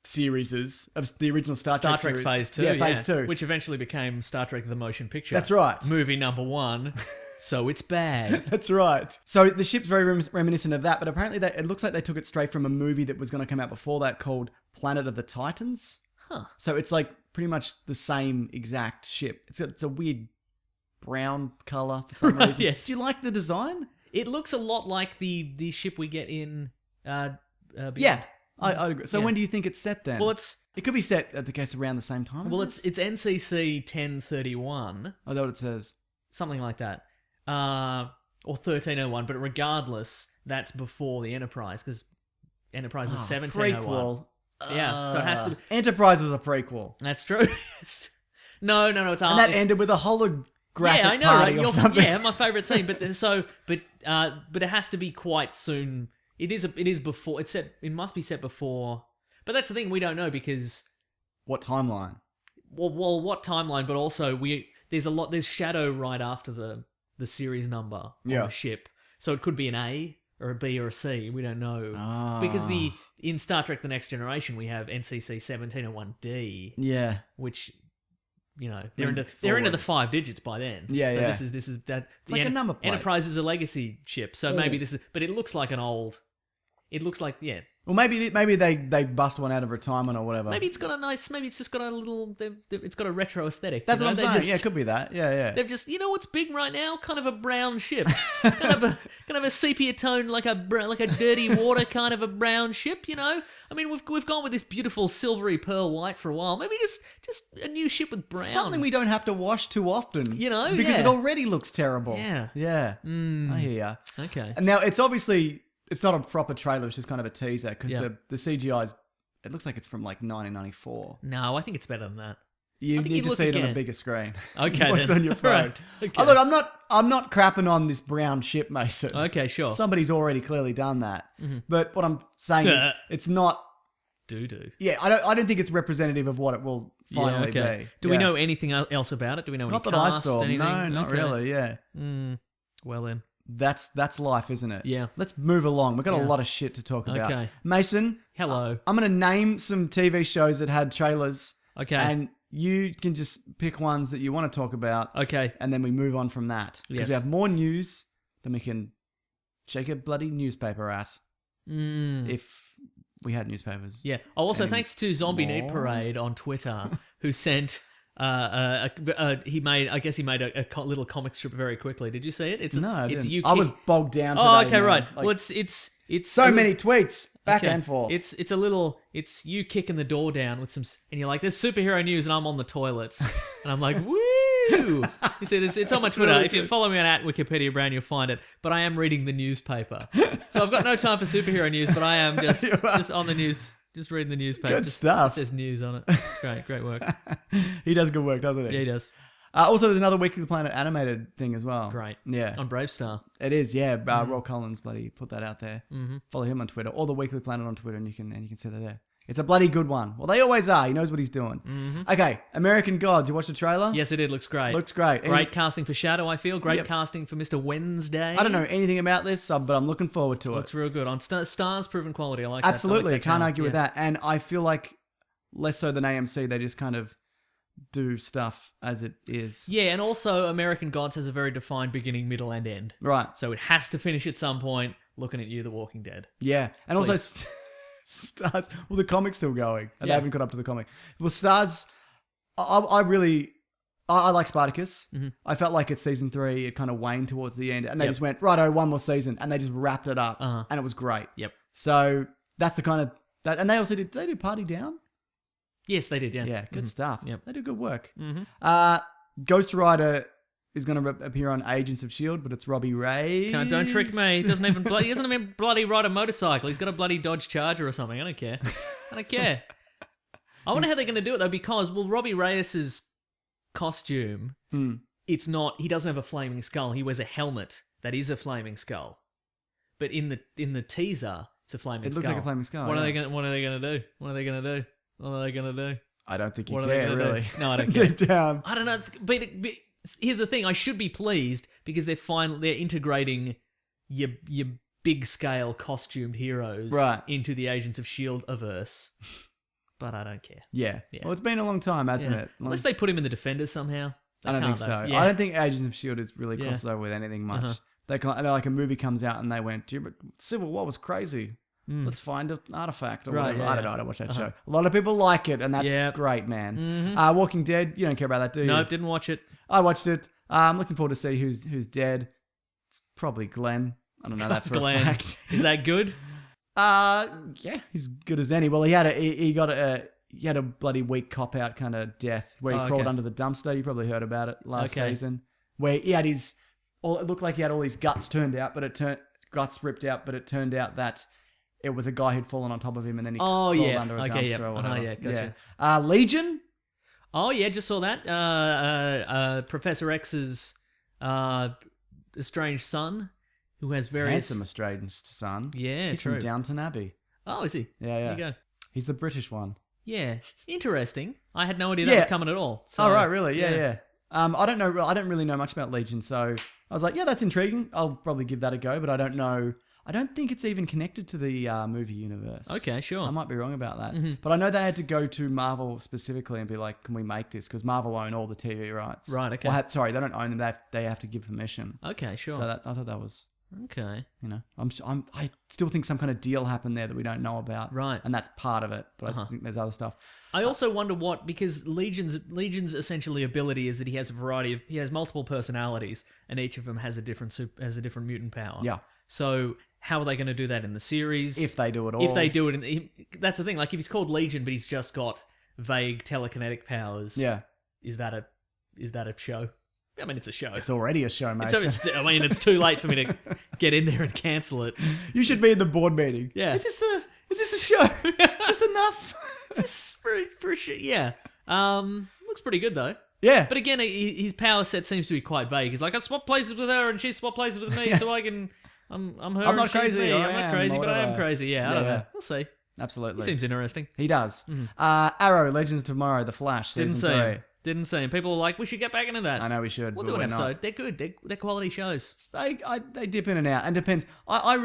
series of the original Star Star Trek Trek series. Phase 2. Yeah, Phase 2. Which eventually became Star Trek The Motion Picture. That's right. Movie number 1. So it's bad. That's right. So the ship's very reminiscent of that, but apparently it looks like they took it straight from a movie that was going to come out before that called Planet of the Titans. Huh. So it's like pretty much the same exact ship. It's a weird brown color for some Right, reason. yes. Do you like the design? It looks a lot like the ship we get in Beyond. Yeah, I agree. So Yeah. when do you think it's set then? Well, it could be set at the case around the same time. it's NCC 1031, Oh, that's what it says. something like that. Or 1301, but regardless, that's before the Enterprise, because Enterprise is 1701. Prequel. Yeah, so it has to. Enterprise was a prequel, That's true. No, it's and that ended with a holographic yeah, I know, party right? or something. Yeah, my favorite scene. But it has to be quite soon. It is before. It's set. It must be set before. But that's the thing, we don't know because What timeline? well, what timeline? But also there's shadow right after the series number on Yeah. the ship, so it could be an A or a B or a C. We don't know because in Star Trek: The Next Generation we have NCC 1701D, Yeah. which. You know, Means they're into forward. the 5 digits by then. Yeah, so yeah. this is that. It's like a number plate. Enterprise is a legacy ship, so maybe this is. But it looks like an old. It looks like Well, maybe they bust one out of retirement or whatever. Maybe it's got a nice. Maybe it's just got a little. It's got a retro aesthetic. That's you what know? I'm saying. They Yeah, it just- could be that. Yeah. They've just, what's big right now? Kind of a brown ship, kind of a sepia tone, like a dirty water kind of a brown ship. I mean, we've gone with this beautiful silvery pearl white for a while. Maybe just a new ship with brown. Something we don't have to wash too often. You know, because yeah. it already looks terrible. Yeah. Yeah. I hear ya. Okay. And now it's obviously it's not a proper trailer. It's just kind of a teaser because Yeah. the CGI's. It looks like it's from like 1994. No, I think it's better than that. You think need you to look see it on a again. bigger screen. Okay, Watch it then. on your phone. Right, okay. Oh, look, I'm not crapping on this brown ship, Mason. Okay, sure. Somebody's already clearly done that. But what I'm saying is, it's not. Do. Yeah, I don't think it's representative of what it will finally be. Do we know anything else about it? Do we know Not any that I cast, saw. anything? No, not Okay. really. Yeah, Well then. that's life, isn't it? Yeah. Let's move along. We've got Yeah. a lot of shit to talk about. Okay. Mason, Hello. I'm going to name some TV shows that had trailers. Okay. And you can just pick ones that you want to talk about. Okay. And then we move on from that. Because Yes. we have more news than we can shake a bloody newspaper at. If we had newspapers. Yeah. Oh, also Any thanks to Zombie Neat more? Parade on Twitter, who sent. He made a little comic strip very quickly. Did you see it? It's No, I it's didn't. you. I was bogged down today. Oh, okay, man. right. Like, Well, it's so a many tweets back okay. and forth. It's you kicking the door down with some, and you're like, "There's superhero news," and I'm on the toilet, and I'm like, "Woo!" You see this? It's on my Twitter. really If you good. follow me on @Wikipedia Brown, you'll find it. But I am reading the newspaper, so I've got no time for superhero news. But I am just on the news. Just reading the newspaper. Good Just- stuff. It says news on it. It's great work. He does good work, doesn't he? Yeah, he does. Also, there's another Weekly Planet animated thing as well. Great. Yeah. On Brave Star. It is, yeah. Roll Collins bloody put that out there. Mm-hmm. Follow him on Twitter, or the Weekly Planet on Twitter, and you can see that there. It's a bloody good one. Well, they always are. He knows what he's doing. Mm-hmm. Okay, American Gods. You watched the trailer? Yes, it did. Looks great. Looks great. Great casting for Shadow, I feel. Great Yep. casting for Mr. Wednesday. I don't know anything about this, but I'm looking forward to it. Looks real good. On Stars proven quality. I like Absolutely, that. I can't argue with that. And I feel like less so than AMC, they just kind of do stuff as it is. Yeah, and also American Gods has a very defined beginning, middle, and end. Right. So it has to finish at some point. Looking at you, The Walking Dead. Yeah. And also Please. Stars. Well, the comic's still going, and they Yeah. haven't caught up to the comic. Well, Stars. I really. I like Spartacus. Mm-hmm. I felt like it's season 3, it kind of waned towards the end, and they Yep. just went, righto, one more season, and they just wrapped it up, Uh-huh. and it was great. Yep. So that's the kind of that, and they also did. They did Party Down. Yes, they did. Yeah. Yeah, good stuff. Yep. They do good work. Mhm. Ghost Rider is going to appear on Agents of S.H.I.E.L.D., but it's Robbie Ray. Don't trick me. He doesn't even bloody ride a motorcycle. He's got a bloody Dodge Charger or something. I don't care. I wonder how they're going to do it though, because Robbie Reyes's costume, it's not. He doesn't have a flaming skull. He wears a helmet that is a flaming skull. But in the teaser, it's a flaming It skull. looks like a flaming skull. What are yeah. they going? What are they going to do? What are they going to do? What are they going to do? I don't think you What are they care, gonna do? really. No, I don't care. Deep down. I don't know, but here's the thing: I should be pleased because they're integrating your big scale costumed heroes Right. into the Agents of S.H.I.E.L.D. averse. But I don't care. Yeah. Yeah. Well, it's been a long time, hasn't Yeah. it? Unless they put him in the Defenders somehow. They I don't think can't, so. though. Yeah. I don't think Agents of S.H.I.E.L.D. is really Yeah. crosses over with anything much. Uh-huh. They like a movie comes out and they went, Civil War was crazy. Let's find an artifact or Right, whatever. yeah, I don't know. yeah. I don't watch that show. A lot of people like it, and that's Yep. great, man. Walking Dead, you don't care about that, do you? Nope, didn't watch it. I watched it. I'm looking forward to see who's dead. It's probably Glenn. I don't know that for Glenn. a fact. Is that good? Yeah, he's good as any. Well, he had a bloody weak cop out kind of death where he Oh, crawled okay. under the dumpster. You probably heard about it last Okay. season, where he had it looked like he had all his guts ripped out, but it turned out that it was a guy who'd fallen on top of him and then he crawled under a dumpster or whatever. yeah, gotcha. Legion. Oh yeah, just saw that. Professor X's estranged son, who has various. Handsome estranged son. Yeah, he's true. from Downton Abbey. Oh, is he? Yeah, There you go. He's the British one. Yeah, interesting. I had no idea that Yeah. was coming at all. So, Oh, right, really? Yeah. I don't know. I don't really know much about Legion, so I was like, yeah, that's intriguing. I'll probably give that a go, but I don't know. I don't think it's even connected to the movie universe. Okay, sure. I might be wrong about that. But I know they had to go to Marvel specifically and be like, can we make this? Because Marvel own all the TV rights. Right, okay. Well, sorry, they don't own them. They have to give permission. Okay, sure. So I thought that was, Okay. I still think some kind of deal happened there that we don't know about. Right. And that's part of it. But I think there's other stuff. I also wonder because Legion's essentially ability is that he has multiple personalities, and each of them has a different mutant power. Yeah. So how are they going to do that in the series? If they do it all. If they do it, that's the thing. Like if he's called Legion, but he's just got vague telekinetic powers. Yeah. Is that a show? I mean, it's a show. It's already a show, mate. It's too late for me to get in there and cancel it. You should be in the board meeting. Yeah. Is this a show? Is this enough? Is this for a show? Yeah. Looks pretty good though. Yeah. But again, his power set seems to be quite vague. He's like, I swap places with her and she swap places with me, so I can. I'm her. I'm not and she's crazy, me. or I'm I not am, crazy, or but I am whatever. crazy. Yeah, I don't Yeah. know. We'll see. Absolutely. He seems interesting. He does. Arrow, Legends of Tomorrow, The Flash, Didn't season see 3. him. Didn't see him. People are like, we should get back into that. I know we should. We'll but do an we're episode. not. They're good. They're quality shows. They dip in and out, and depends. I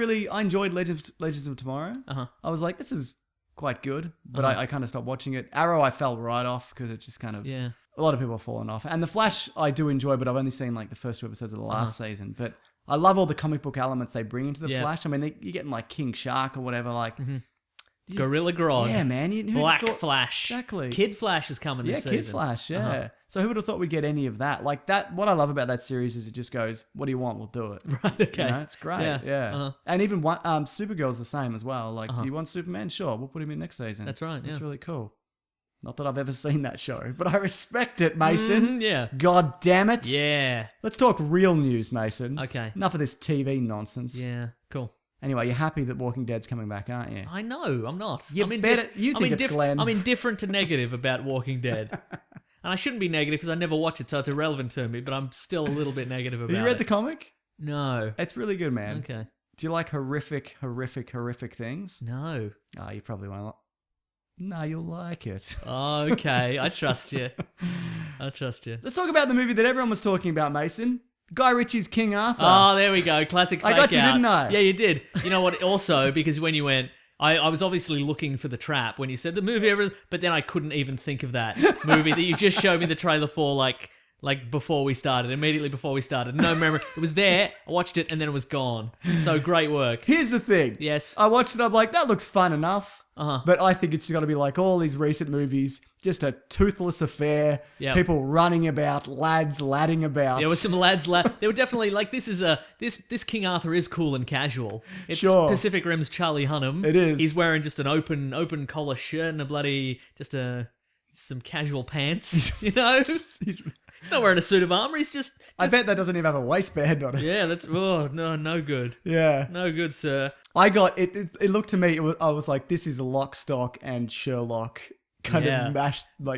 enjoyed Legends of Tomorrow. I was like, this is quite good, but I kind of stopped watching it. Arrow, I fell right off because it just kind of Yeah. a lot of people have fallen off. And The Flash, I do enjoy, but I've only seen like the first 2 episodes of the last season. But I love all the comic book elements they bring into the Yeah. Flash. I mean, you're getting like King Shark or whatever. Like, Gorilla Grodd. Yeah, man. Who'd Black have thought- Flash. Exactly. Kid Flash is coming this Yeah, season. Kid Flash, yeah. Uh-huh. So who would have thought we'd get any of that? Like that, what I love about that series is it just goes, what do you want? We'll do it. Right, okay. You know, it's great. Yeah. Yeah. Uh-huh. And even one, Supergirl's the same as well. Like, you want Superman? Sure, we'll put him in next season. That's right, That's yeah. really cool. Not that I've ever seen that show, but I respect it, Mason. Yeah. God damn it. Yeah. Let's talk real news, Mason. Okay. Enough of this TV nonsense. Yeah. Cool. Anyway, you're happy that Walking Dead's coming back, aren't you? I know. I'm not. You I'm better- you think it's Glenn. I'm indifferent to negative about Walking Dead. And I shouldn't be negative because I never watch it, so it's irrelevant to me, but I'm still a little bit negative about it. Have you read the comic? No. It's really good, man. Okay. Do you like horrific things? No. Oh, you probably won't. No, you'll like it. Okay. I trust you. I trust you. Let's talk about the movie that everyone was talking about, Mason. Guy Ritchie's King Arthur. Oh, there we go. Classic fake I got you, out. didn't I? Yeah, you did. You know what? Also, because when you went, I was obviously looking for the trap when you said the movie, but then I couldn't even think of that movie that you just showed me the trailer for, like before we started, immediately before we started. No memory. It was there. I watched it and then it was gone. So great work. Here's the thing. Yes. I watched it. I'm like, that looks fun enough. Uh-huh. But I think it's got to be like all these recent movies, just a toothless affair. Yep. People running about, lads ladding about. There were some lads. They were definitely like, this King Arthur is cool and casual. It's Sure. Pacific Rim's Charlie Hunnam. It is. He's wearing just an open collar shirt and a bloody some casual pants. You know, He's- he's not wearing a suit of armor. He's just. I bet that doesn't even have a waistband on it. Yeah, that's no good. Yeah. No good, sir. I got it. It looked to me. I was like, this is Lock, Stock, and Sherlock kind Yeah. of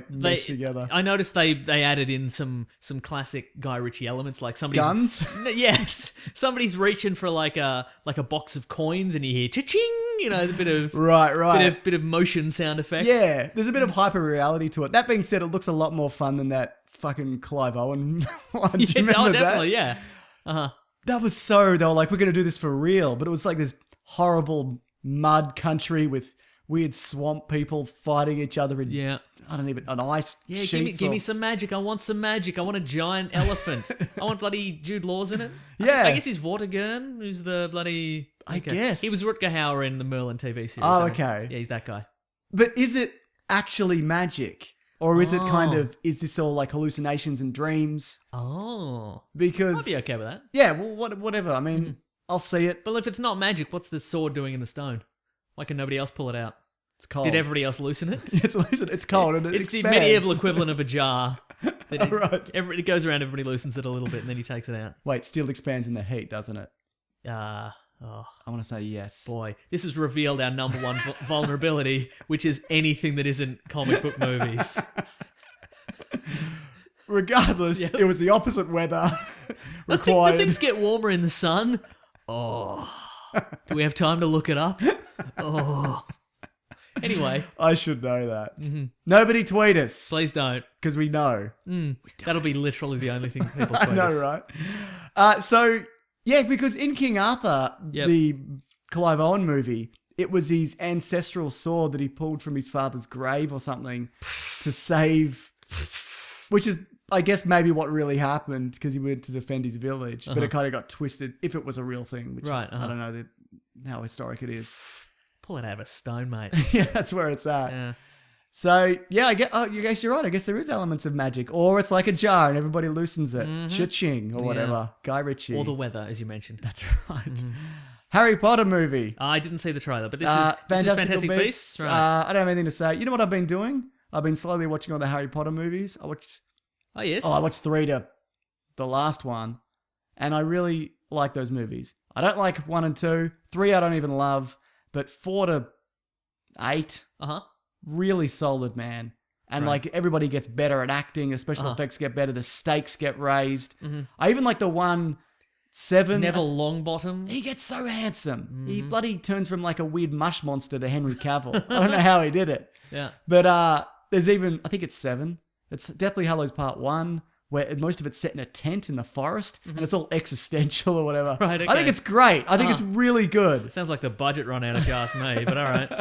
meshed together. I noticed they added in some classic Guy Ritchie elements, like somebody's Guns. Yes, somebody's reaching for like a box of coins, and you hear cha-ching. You know, a bit of Right. bit of motion sound effect. Yeah, there's a bit of hyper reality to it. That being said, it looks a lot more fun than that fucking Clive Owen one. Do you remember definitely, that? yeah. That was so. They were like, we're going to do this for real, but it was like this horrible mud country with weird swamp people fighting each other in. Yeah. I don't even an ice. Yeah, sheets give or- me some magic. I want some magic. I want a giant elephant. I want bloody Jude Law's in it. Yeah. I guess he's Vortigern, who's the bloody... I guess. He was Rutger Hauer in the Merlin TV series. Oh, I think. okay. Yeah, he's that guy. But is it actually magic? Or is it kind Oh. of, is this all like hallucinations and dreams? Oh. Because, I'd be okay with that. yeah, well, whatever. I mean, I'll see it. But if it's not magic, what's the sword doing in the stone? Why can nobody else pull it out? It's cold. Did everybody else loosen it? It's cold and it It's the expands. medieval equivalent of a jar. That it, Right. it goes around, everybody loosens it a little bit, and then he takes it out. Wait, steel expands in the heat, doesn't it? Oh, I want to say yes. boy. This has revealed our number one vulnerability, which is anything that isn't comic book movies. Regardless, it was the opposite weather The required. things get warmer in the sun. Oh. Do we have time to look it up? Oh. Anyway, I should know that. Nobody tweet us please don't. because we know. That'll be literally the only thing people tweet I know, us. right? So, yeah, because in King Arthur, Yep. the Clive Owen movie, it was his ancestral sword that he pulled from his father's grave or something to save, which is, I guess, maybe what really happened because he went to defend his village, but it kind of got twisted if it was a real thing, which Right, I don't know how historic it is. Pull it out of a stone, mate. Yeah, that's where it's at. Yeah. So, yeah, I guess you're right. I guess there is elements of magic. Or it's like a jar and everybody loosens it. Cha-ching or whatever. Guy Ritchie. Or the weather, as you mentioned. That's right. Harry Potter movie. I didn't see the trailer, but this is Fantastic Beasts. Right. I don't have anything to say. You know what I've been doing? I've been slowly watching all the Harry Potter movies. I watched 3 to the last one. And I really like those movies. I don't like 1 and 2. 3 I don't even love. But 4 to 8... Uh-huh. really solid, man. And Right. like everybody gets better at acting, the special effects get better, the stakes get raised. I even like the 1-7. Neville Longbottom. He gets so handsome. He bloody turns from like a weird mush monster to Henry Cavill. I don't know how he did it. Yeah. But there's even, I think it's 7. It's Deathly Hallows Part 1, where most of it's set in a tent in the forest, and it's all existential or whatever. Right, I okay. think it's great. I think it's really good. Sounds like the budget run out if you ask me, but all right.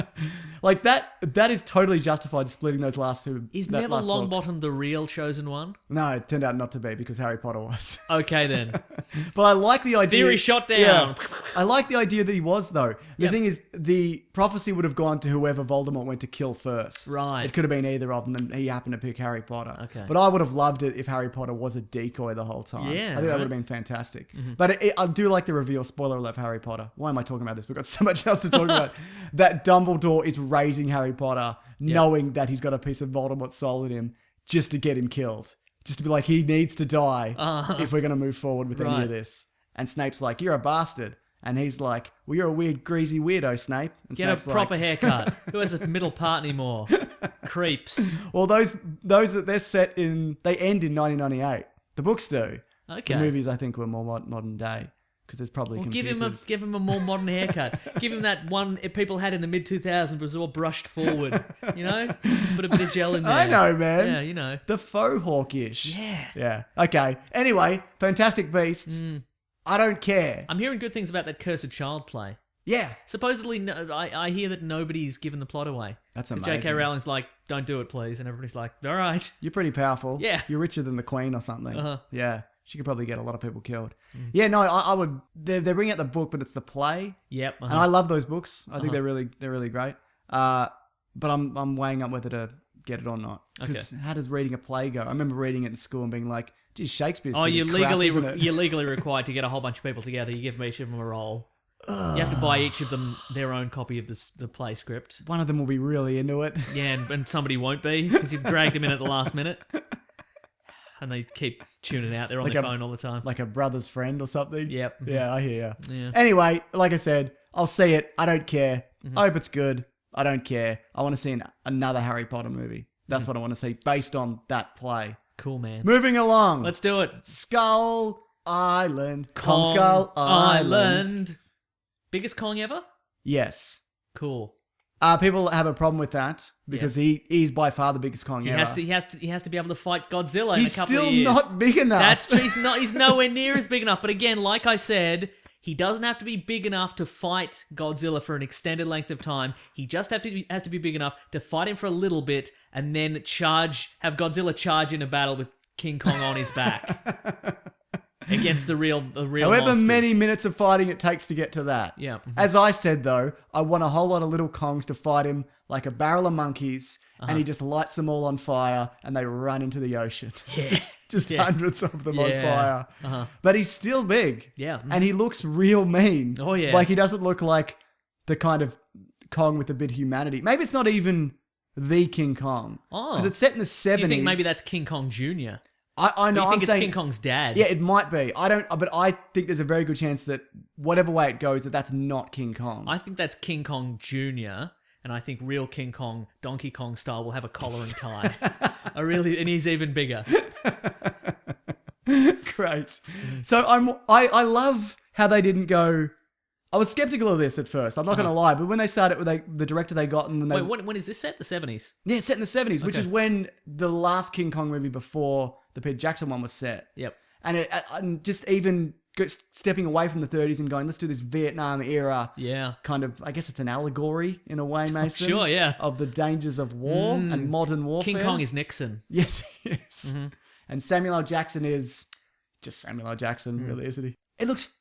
Like that that is totally justified splitting those last two. Is that Neville last book. Longbottom the real chosen one? No, it turned out not to be because Harry Potter was. Okay then. But I like the idea. Theory shot down. Yeah. I like the idea that he was, though. The Yep. thing is, the prophecy would have gone to whoever Voldemort went to kill first. Right. It could have been either of them, and he happened to pick Harry Potter. Okay. But I would have loved it if Harry Potter was a decoy the whole time. Yeah, I think that right. would have been fantastic. But I do like the reveal. Spoiler alert for Harry Potter. Why am I talking about this? We've got so much else to talk about. That Dumbledore is raising Harry Potter, knowing that he's got a piece of Voldemort's soul in him, just to get him killed. Just to be like, he needs to die if we're going to move forward with any Right. of this. And Snape's like, you're a bastard. And he's like, well, you're a weird, greasy weirdo, Snape. And Get Snape's a proper like, haircut. Who has a middle part anymore? Creeps. well, those that they're set in, they end in 1998. The books do. Okay. The movies, I think, were more modern day because there's probably Well, computers. give him a more modern haircut. Give him that one people had in the mid 2000s, was all brushed forward. You know, put a bit of gel in there. I know, man. Yeah, you know. The faux hawkish. Yeah. Yeah. Okay. Anyway, Fantastic Beasts. I don't care. I'm hearing good things about that Cursed Child play. Yeah. Supposedly, I hear that nobody's given the plot away. That's 'Cause amazing. J.K. Rowling's like, don't do it, please. And everybody's like, all right. You're pretty powerful. Yeah. You're richer than the Queen or something. Uh-huh. Yeah. She could probably get a lot of people killed. Yeah, no, I would. They're bringing out the book, but it's the play. Yep. And I love those books. I think they're really great. But I'm weighing up whether to get it or not. Because how does reading a play go? I remember reading it in school and being like, geez, Shakespeare's pretty you're crap, legally isn't it? you're legally required to get a whole bunch of people together. You give each of them a role. You have to buy each of them their own copy of the play script. One of them will be really into it. Yeah, and somebody won't be because you've dragged them in at the last minute. And they keep tuning out. They're on their phone all the time. Like a brother's friend or something. Yep. Yeah, I hear you. Yeah. Anyway, like I said, I'll see it. I don't care. I hope it's good. I don't care. I want to see another Harry Potter movie. That's what I want to see based on that play. Cool, man. Moving along. Let's do it. Skull Island. Kong Skull Island. Biggest Kong ever? Yes. Cool. People have a problem with that because he's by far the biggest Kong He ever. has to be able to fight Godzilla in He's a couple still of years. not big enough. That's true. He's nowhere near as big enough. But again, like I said, he doesn't have to be big enough to fight Godzilla for an extended length of time. He just has to be big enough to fight him for a little bit and then have Godzilla charge in a battle with King Kong on his back against the real However monsters. many minutes of fighting it takes to get to that. Yeah. As I said, though, I want a whole lot of little Kongs to fight him like a barrel of monkeys, and he just lights them all on fire, and they run into the ocean. Yeah. just Yeah. hundreds of them Yeah. on fire. But he's still big. Yeah. And he looks real mean. Oh, yeah. Like, he doesn't look like the kind of Kong with a bit of humanity. Maybe it's not even the King Kong. Oh. Because it's set in the 70s. Do you think maybe that's King Kong Jr.? I know. You I'm think it's saying King Kong's dad? yeah, it might be. But I think there's a very good chance that whatever way it goes, that's not King Kong. I think that's King Kong Jr., and I think real King Kong, Donkey Kong style, will have a collar and tie. And he's even bigger. Great. So I love how they didn't go. I was skeptical of this at first. I'm not going to lie, but when they started with the director they got, and then they Wait, when is this set? The 70s? yeah, it's set in the 70s, which Okay. is when the last King Kong movie before the Peter Jackson one was set. Yep. And just even stepping away from the 30s and going, let's do this Vietnam era. Yeah. Kind of, I guess it's an allegory in a way, Mason. Sure, yeah. Of the dangers of war and modern warfare. King Kong is Nixon. Yes, yes. And Samuel L. Jackson is just Samuel L. Jackson, really, isn't he? It looks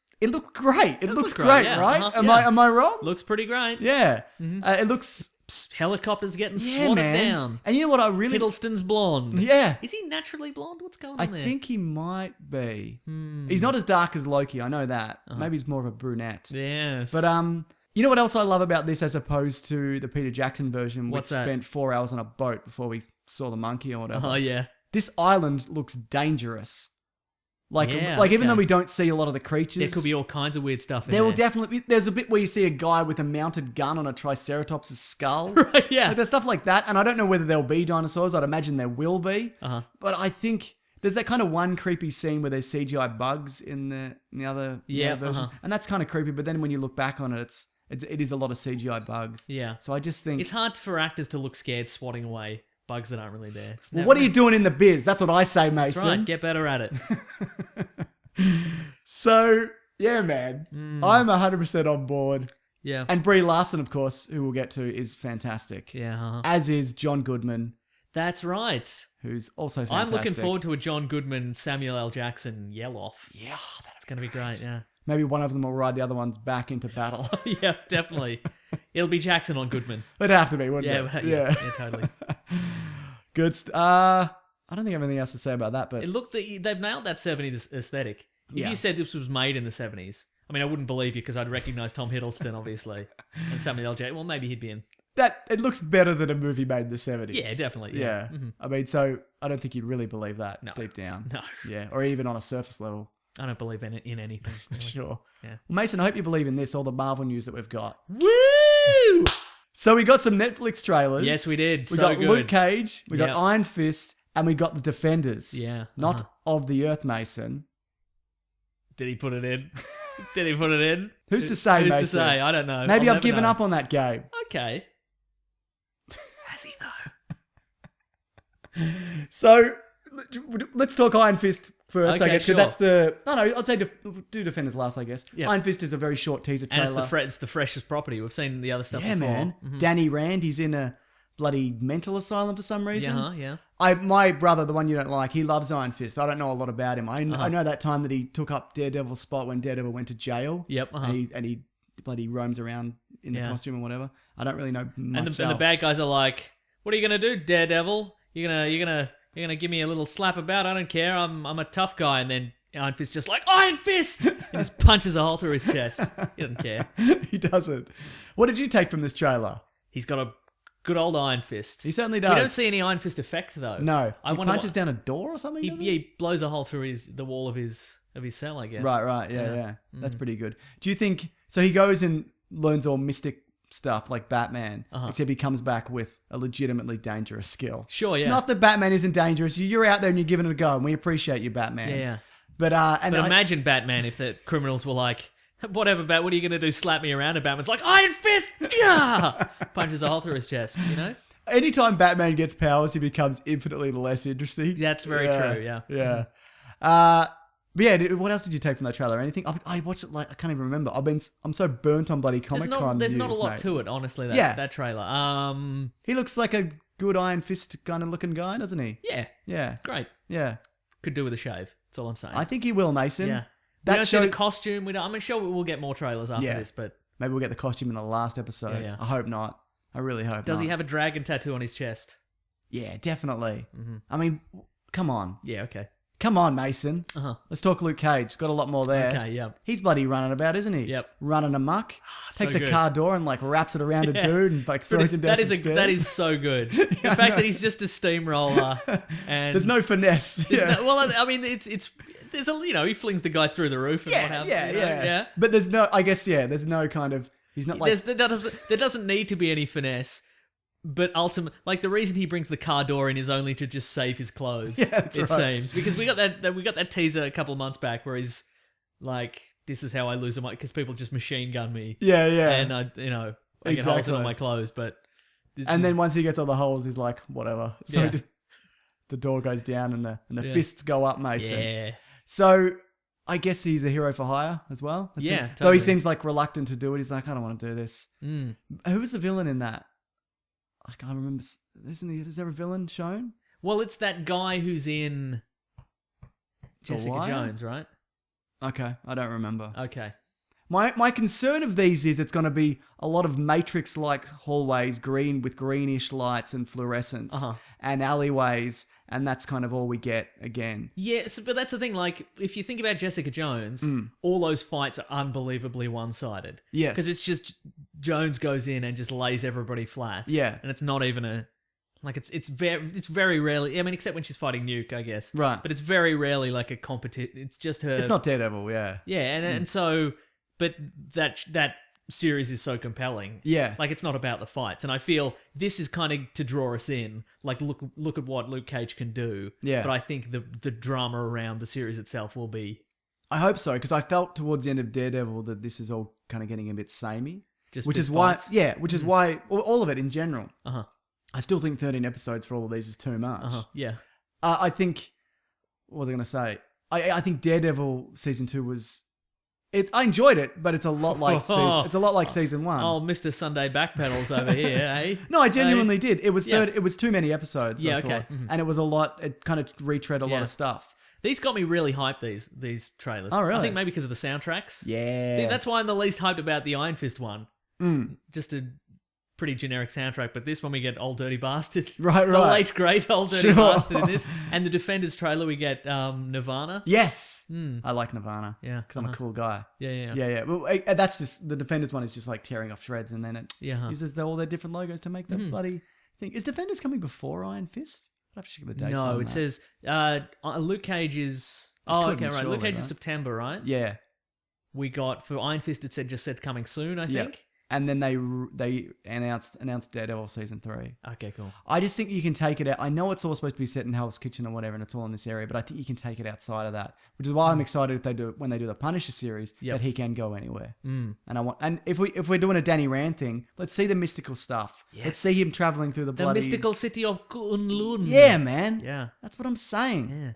great. It looks look great, great, yeah. right? Uh-huh, Am yeah. I wrong? Looks pretty great. Yeah. It looks Psst, helicopters getting yeah, swatted man. down. And you know what I really Hiddleston's blonde. yeah. Is he naturally blonde? What's going on I there? think he might be. He's not as dark as Loki. I know that. Maybe he's more of a brunette. Yes. But you know what else I love about this as opposed to the Peter Jackson version, What's which that? spent 4 hours on a boat before we saw the monkey or whatever. Oh, yeah. This island looks dangerous. Like, Yeah, even okay. though we don't see a lot of the creatures, There could be all kinds of weird stuff in there there. will definitely be. There's a bit where you see a guy with a mounted gun on a Triceratops' skull. Right, yeah. Like, there's stuff like that, and I don't know whether there'll be dinosaurs. I'd imagine there will be. Uh-huh. But I think there's that kind of one creepy scene where there's CGI bugs in the other version, uh-huh. and that's kind of creepy. But then when you look back on it, it is a lot of CGI bugs. Yeah. So I just think It's hard for actors to look scared swatting away bugs that aren't really there. It's well, never- what are you doing in the biz? That's what I say, That's Mason. right. Get better at it. So yeah, man, I'm 100% on board. Yeah. And Brie Larson, of course, who we'll get to, is fantastic. Yeah. Uh-huh. As is John Goodman, That's right. who's also fantastic. I'm looking forward to a John Goodman, Samuel L. Jackson yell-off. Yeah, It's going to be great, yeah. maybe one of them will ride the other ones back into battle. Yeah, definitely. It'll be Jackson on Goodman. It'd have to be, wouldn't it? Yeah, totally. Good. I don't think I have anything else to say about that, but It looked they've nailed that 70s aesthetic. If Yeah. you said this was made in the 70s, I mean, I wouldn't believe you because I'd recognise Tom Hiddleston, obviously, and Samuel L. Jackson. Well, maybe he'd be in. it looks better than a movie made in the 70s. Yeah, definitely. Yeah. Mm-hmm. I mean, so I don't think you'd really believe that deep down. No. Yeah, or even on a surface level. I don't believe in anything. Really. Sure. Yeah. Well, Mason, I hope you believe in this, all the Marvel news that we've got. Woo! So we got some Netflix trailers. Yes, we did. We So got good. Luke Cage, we got Yep. Iron Fist, and we got the Defenders. Yeah, Not of the Earth, Mason. Did he put it in? Did he put it in? Who's to say, Who's Mason? to say? I don't know. Maybe I'll I've never given know. up on that game. Okay. Has he though? So let's talk Iron Fist first, I Okay, guess, because sure. that's the... No, I'd say do Defenders last, I guess. Yeah. Iron Fist is a very short teaser And trailer. it's the freshest property. We've seen the other stuff Yeah, before. man. Danny Rand, he's in a bloody mental asylum for some reason. Yeah. My brother, the one you don't like, he loves Iron Fist. I don't know a lot about him. I know that time that he took up Daredevil's spot when Daredevil went to jail. Yep. And he bloody roams around in the Yeah. costume and whatever. I don't really know much And else. the bad guys are like, "What are you gonna do, Daredevil? You're gonna give me a little slap about? I don't care. I'm a tough guy." And then Iron Fist just like Iron Fist, he just punches a hole through his chest. He doesn't care. He doesn't. What did you take from this trailer? He's got a good old Iron Fist. He certainly We does. don't see any Iron Fist effect though. No. I He wonder punches down a door or something, doesn't he? he blows a hole through the wall of his cell, I guess. Right. Yeah. That's pretty good. Do you think... So he goes and learns all mystic stuff like Batman, except he comes back with a legitimately dangerous skill. Sure, yeah. Not that Batman isn't dangerous. You're out there and you're giving it a go, and we appreciate you, Batman. Yeah. But Imagine Batman if the criminals were like, "Whatever, Bat, what are you going to do? Slap me around?" And Batman's like, "Iron Fist!" Yeah! Punches a hole through his chest, you know? anytime Batman gets powers, he becomes infinitely less interesting. That's very true, yeah. Yeah. But yeah, what else did you take from that trailer? Anything? I watched it like I can't even remember. I'm so burnt on bloody Comic Con. There's not a lot to it, honestly, that trailer. He looks like a good Iron Fist kind of looking guy, doesn't he? Yeah. Yeah. Great. Yeah. Could do with a shave. That's all I'm saying. I think he will, Mason. Yeah. That We don't see the shows. costume. I'm sure we'll get more trailers after Yeah. this, but Maybe we'll get the costume in the last episode. Yeah. I hope not. I really hope not. does he have a dragon tattoo on his chest? Yeah, definitely. I mean, come on. Yeah, okay. Come on, Mason. Uh-huh. Let's talk Luke Cage. Got a lot more there. Okay, yeah. He's bloody running about, isn't he? Yep. Running amok. Takes a good. car door and like wraps it around a dude and like throws him down That some stairs. that is so good. The fact that he's just a steamroller and There's no finesse. there's Yeah. no- well, I mean, it's there's a he flings the guy through the roof and what happens. Yeah. But there's no, I guess, there's no kind of, he's not like, There doesn't need to be any finesse. But ultimately, like the reason he brings the car door in is only to just save his clothes. Yeah, that's it right. seems because we got that teaser a couple of months back where he's like, "This is how I lose my because people just machine gun me." yeah. And I get holes in Exactly. all my clothes. But And then once he gets all the holes, he's like, whatever. So Yeah. just, the door goes down and the fists go up, Mason. yeah, So I guess he's a hero for hire as well. That's Yeah, it. Though totally. he seems like reluctant to do it. He's like, I don't want to do this. Who was the villain in that? I can't remember. Is there a villain shown? well, it's that guy who's in Jessica Wire? Jones, right? Okay, I don't remember. Okay, My concern of these is it's going to be a lot of Matrix-like hallways, green with greenish lights and fluorescence, and alleyways, and that's kind of all we get again. yes, but that's the thing. Like, if you think about Jessica Jones, all those fights are unbelievably one-sided. Yes. because it's just Jones goes in and just lays everybody flat. Yeah. and it's not even a like it's very rarely. I mean, except when she's fighting Nuke, I guess. Right. but it's very rarely like a competition. It's just her. It's not Daredevil, yeah. Yeah, and so, but that series is so compelling. Yeah. Like it's not about the fights, and I feel this is kind of to draw us in. Like look at what Luke Cage can do. Yeah. But I think the drama around the series itself will be I hope so, because I felt towards the end of Daredevil that this is all kind of getting a bit samey. just Which fist is why, fights. which is why, all of it in general. Uh-huh. I still think 13 episodes for all of these is too much. Yeah. I think, what was I going to say? I think Daredevil season 2 was, I enjoyed it, but it's a lot like season 1. Oh, Mr. Sunday Backpedals over here, eh? No, I genuinely did. It was it was too many episodes. Yeah, I thought. okay. Mm-hmm. And it was a lot. It kind of retread a lot of stuff. These got me really hyped, these trailers. Oh, really? I think maybe because of the soundtracks. Yeah. See, that's why I'm the least hyped about the Iron Fist one. Just a pretty generic soundtrack, but this one we get Old Dirty Bastard. Right. The late, great Old Dirty Sure. Bastard in this. And the Defenders trailer we get Nirvana. Yes. I like Nirvana. Yeah, Because I'm a cool guy. Yeah. Yeah. Well, that's just the Defenders one is just like tearing off shreds, and then it uses all their different logos to make the bloody thing. Is Defenders coming before Iron Fist? I'll have to check the dates. No, on it that. says Luke Cage is. Oh, okay, right. surely, Luke Cage right? is September, right? Yeah. We got for Iron Fist. It just said coming soon. I Yep. think. And then they announced Daredevil season 3. Okay, cool. I just think you can take it out. I know it's all supposed to be set in Hell's Kitchen or whatever, and it's all in this area, but I think you can take it outside of that, which is why I'm excited when they do the Punisher series that he can go anywhere. And if we're doing a Danny Rand thing, let's see the mystical stuff. Yes. Let's see him traveling through the The bloody mystical city of Kunlun. Yeah, man. Yeah. That's what I'm saying. Yeah.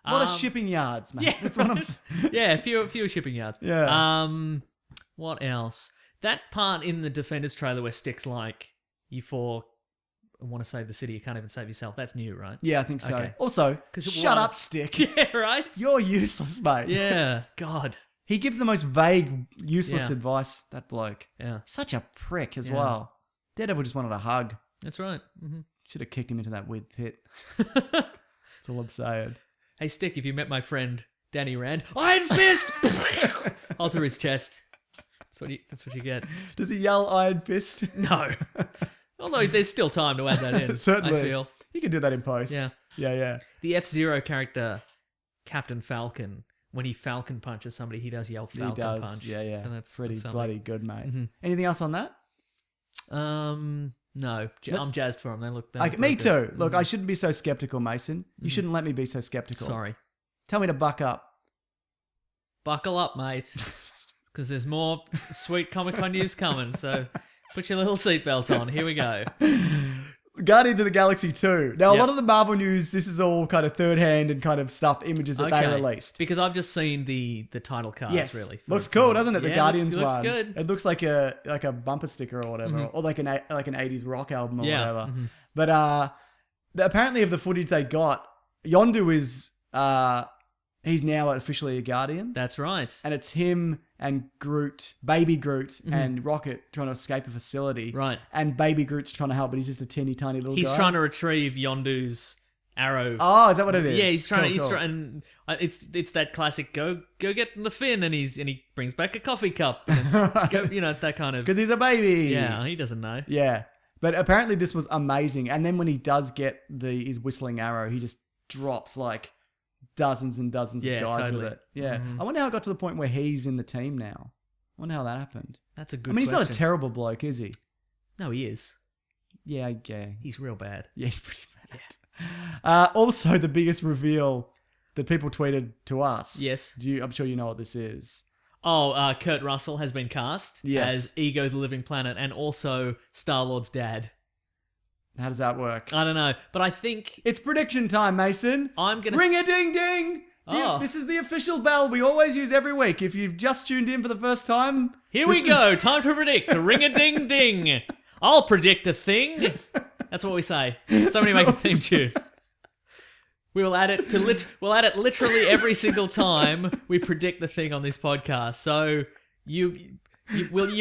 A lot of shipping yards, man. Yeah, That's what I'm saying. Yeah, fewer shipping yards. Yeah. What else? That part in the Defenders trailer where Stick's like, you want to save the city, you can't even save yourself. That's new, right? Yeah, I think so. Okay. Also, 'Cause shut up, Stick. Yeah, right? You're useless, mate. Yeah. God. He gives the most vague, useless Yeah. advice, that bloke. Yeah. Such a prick as well. Daredevil just wanted a hug. That's right. Mm-hmm. Should have kicked him into that weird pit. That's all I'm saying. Hey, Stick, if you met my friend Danny Rand, Iron Fist! All through his chest. That's what you get. Does he yell Iron Fist? No. Although there's still time to add that in. Certainly. I feel. You can do that in post. Yeah. Yeah. The F-Zero character, Captain Falcon, when he Falcon punches somebody, he does yell Falcon He does. punch. Yeah. So that's pretty something. bloody good, mate. Mm-hmm. Anything else on that? No. I'm jazzed for them. They look Me very too. good. Look, I shouldn't be so skeptical, Mason. You shouldn't let me be so skeptical. Sorry. Tell me to buck up. Buckle up, mate. Because there's more sweet Comic-Con news coming, so put your little seatbelt on. Here we go. Guardians of the Galaxy 2. Now, a Yep. lot of the Marvel news, this is all kind of third-hand and kind of stuff, images that they released. Because I've just seen the title cards, Yes, really. looks cool, doesn't it? The Yeah, Guardians looks one. good. It looks like a bumper sticker or whatever, or like an 80s rock album or Yeah, whatever. But apparently, of the footage they got, Yondu is he's now officially a Guardian, That's right. and it's him and Groot, baby Groot, and Rocket trying to escape a facility. Right. And baby Groot's trying to help, but he's just a teeny tiny little He's guy. trying to retrieve Yondu's arrow. Oh, is that what it is? Yeah, he's trying. Cool, He's cool. trying. It's that classic. Go get the fin, and he brings back a coffee cup. And it's, it's that kind of. Because he's a baby. Yeah, he doesn't know. Yeah. But apparently this was amazing. And then when he does get his whistling arrow, he just drops like dozens and dozens of guys totally. with it. Yeah. I wonder how it got to the point where he's in the team now. I wonder how that happened. That's a good. I mean, he's not a question. terrible bloke, is he? No, he is. Yeah. He's real bad. Yeah, he's pretty bad. Also, the biggest reveal that people tweeted to us. Yes. I'm sure you know what this is. Oh, Kurt Russell has been cast Yes. as Ego the Living Planet and also Star-Lord's dad. How does that work? I don't know, but I think It's prediction time, Mason. I'm going to... Ring a ding ding. Oh. This is the official bell we always use every week. If you've just tuned in for the first time, Here this we go. Time to predict. Ring-a-ding-ding. I'll predict a thing. That's what we say. Somebody make a theme tune. We will add it to we'll add it literally every single time we predict the thing on this podcast. So you'll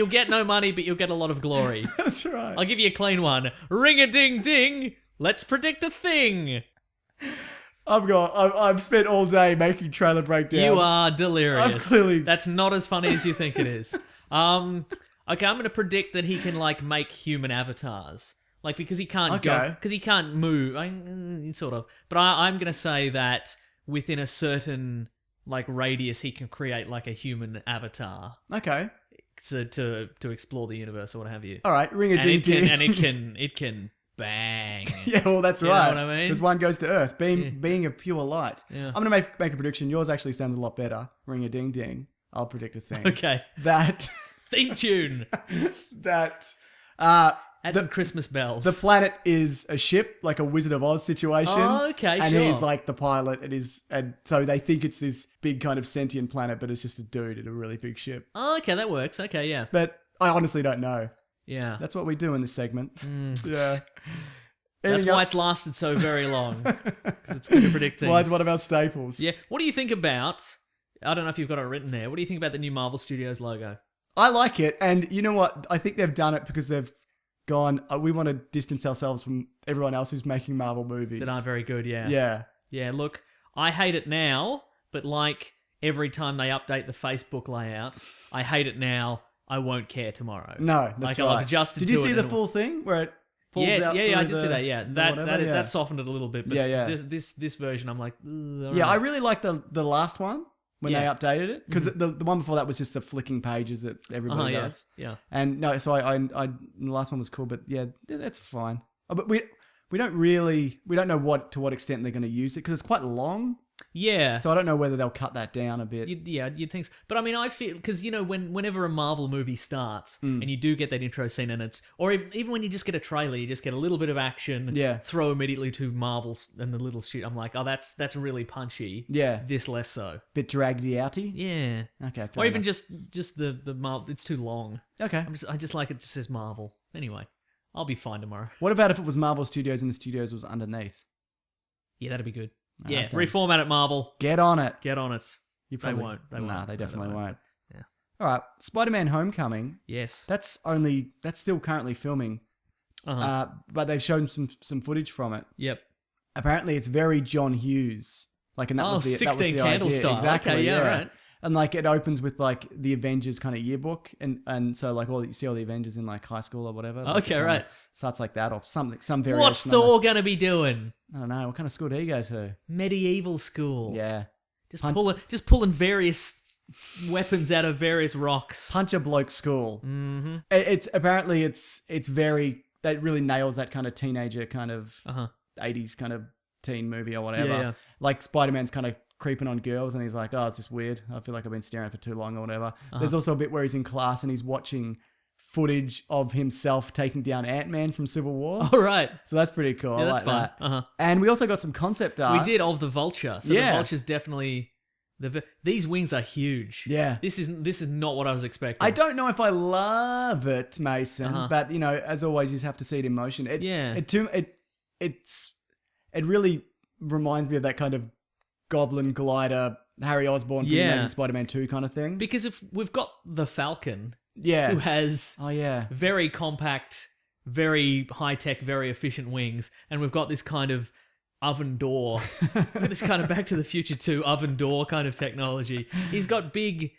get no money, but you'll get a lot of glory. That's right. I'll give you a clean one. Ring-a-ding-ding. Let's predict a thing. I've spent all day making trailer breakdowns. You are delirious. I've clearly- That's not as funny as you think it is. Okay, I'm going to predict that he can make human avatars. Because he can't because he can't move, sort of. But I'm going to say that within a certain radius, he can create a human avatar. Okay. To explore the universe or what have you. All right. Ring a ding ding. And it can bang. Yeah, well, that's You know right. what I mean? Because one goes to Earth, being a pure light. Yeah. I'm going to make a prediction. Yours actually sounds a lot better. Ring a ding ding. I'll predict a thing. Okay. That Theme tune. that Add some Christmas bells. The planet is a ship, like a Wizard of Oz situation. Oh, okay, and sure. he's like the pilot, and so they think it's this big kind of sentient planet, but it's just a dude in a really big ship. Oh, okay, that works. Okay, yeah. But I honestly don't know. Yeah. That's what we do in this segment. Yeah. That's Anything why else? it's lasted so very long. Because it's good at predicting. Why is one of our staples? Yeah. What do you think about... I don't know if you've got it written there. What do you think about the new Marvel Studios logo? I like it. And you know what? I think they've done it because they've gone, we want to distance ourselves from everyone else who's making Marvel movies. That aren't very good, yeah. Yeah. Yeah, look, I hate it now, but like every time they update the Facebook layout, I hate it now, I won't care tomorrow. No, that's like, right. I've adjusted Did to you it see the and- full thing where it pulls out yeah, I through did see that, yeah. That softened it a little bit, but Yeah. just this version, I'm like, ugh, all Yeah, right. I really like the last one when they Yeah. updated it, because the one before that was just the flicking pages that everybody yeah, does. yeah. And no, so I the last one was cool, but yeah, that's fine. Oh, but we don't know to what extent they're going to use it, because it's quite long. Yeah. So I don't know whether they'll cut that down a bit. You'd think so. But I mean, I feel, because, you know, whenever a Marvel movie starts and you do get that intro scene and it's, or even when you just get a trailer, you just get a little bit of action, Yeah. throw immediately to Marvel and the little shit. I'm like, oh, that's really punchy. Yeah. This less so. Bit dragged outy. Yeah. Okay. Or even just the Marvel, it's too long. Okay. I just like it just says Marvel. Anyway, I'll be fine tomorrow. What about if it was Marvel Studios and the studios was underneath? Yeah, that'd be good. Yeah, Okay. reformat it, Marvel. Get on it. Get on it. You They won't. They Nah, won't. they definitely They won't. Yeah. All right. Spider-Man: Homecoming. Yes. That's still currently filming. Uh-huh. But they've shown some footage from it. Yep. Apparently, it's very John Hughes. Like, and that was the 16 that was the candle idea. style. Exactly. Okay, yeah, yeah. right. And like it opens with like the Avengers kind of yearbook, and so like you see all the Avengers in like high school or whatever. Like, Okay, right. Starts like that or something. Some variation. What's on Thor gonna be doing? I don't know. What kind of school do you go to? Medieval school. Yeah. Just pulling various weapons out of various rocks. Punch a bloke school. Mm-hmm. It's apparently it's very, that really nails that kind of teenager kind of 80s kind of teen movie or whatever. Yeah. Like Spider-Man's kind of creeping on girls and he's like, oh, is this weird? I feel like I've been staring for too long or whatever. There's also a bit where he's in class and he's watching footage of himself taking down Ant-Man from Civil War. All right. So that's pretty cool. Yeah, I that's like fun. that. And we also got some concept art. We did of the vulture. So Yeah. the vulture's definitely these wings are huge. Yeah. This is not what I was expecting. I don't know if I love it, Mason, but you know, as always, you just have to see it in motion. It really reminds me of that kind of Goblin glider, Harry Osborn, from Amazing Spider-Man 2 kind of thing. Because if we've got the Falcon, Yeah. who has Oh yeah. very compact, very high-tech, very efficient wings, and we've got this kind of oven door, this kind of Back to the Future 2 oven door kind of technology. He's got big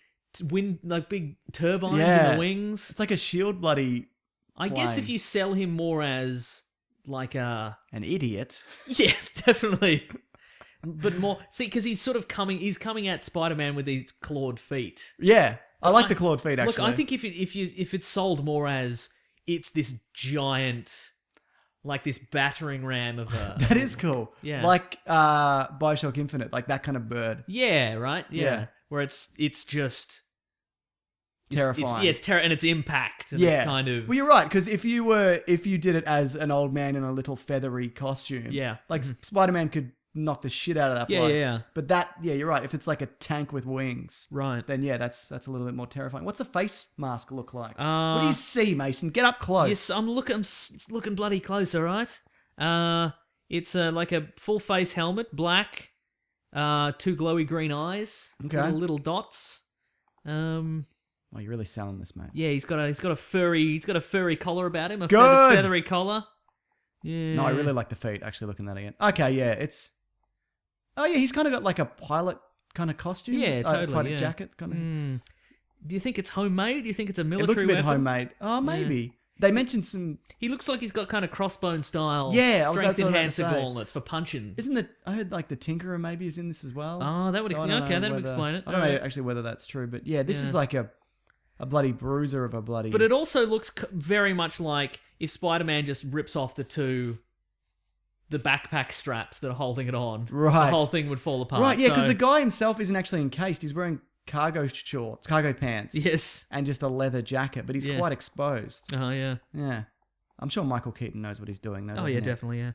big turbines in the wings. It's like a shield bloody I guess plane. if you sell him more as like a... an idiot. Yeah, definitely. But more... See, because he's coming at Spider-Man with these clawed feet. Yeah. I like the clawed feet, actually. Look, I think if it's sold more as it's this giant, like this battering ram of a... that is cool. Yeah. Like Bioshock Infinite, like that kind of bird. Yeah, right? Yeah. Yeah. Where it's just... Terrifying. And it's impact. And Yeah. it's kind of... Well, you're right, because if you did it as an old man in a little feathery costume, Yeah. like Spider-Man could knock the shit out of that Yeah, bloke. yeah. But that, you're right. If it's like a tank with wings, Right. then that's a little bit more terrifying. What's the face mask look like? What do you see, Mason? Get up close. Yes, I'm looking bloody close, all right? It's like a full face helmet, black, two glowy green eyes, Okay. little dots. Oh, you're really selling this, mate. Yeah, he's got a furry collar about him, a Good. feathery collar. Yeah. No, I really like the feet. Actually, looking at that again. Okay, yeah, it's. Oh yeah, he's kind of got like a pilot kind of costume. Yeah, totally. Pilot yeah. jacket kind of. Do you think it's homemade? Do you think it's a It military looks a bit weapon? homemade. Oh, maybe. They mentioned some. He looks like he's got kind of crossbone style. Yeah, strength that's what I was about to enhancer say. gauntlets for punching. I heard like the Tinkerer maybe is in this as well. Oh, that would I explain. don't Okay, know that would whether- explain it. I don't know Alright. actually whether that's true, but yeah, this Yeah. is like a bloody bruiser of a bloody. But it also looks very much like if Spider-Man just rips off the backpack straps that are holding it on. Right. The whole thing would fall apart. right, yeah, because So- the guy himself isn't actually encased. He's wearing cargo pants. Yes. And just a leather jacket, but he's Yeah. quite exposed. Oh, yeah. Yeah. I'm sure Michael Keaton knows what he's doing. Though, Oh doesn't yeah, he? definitely, yeah.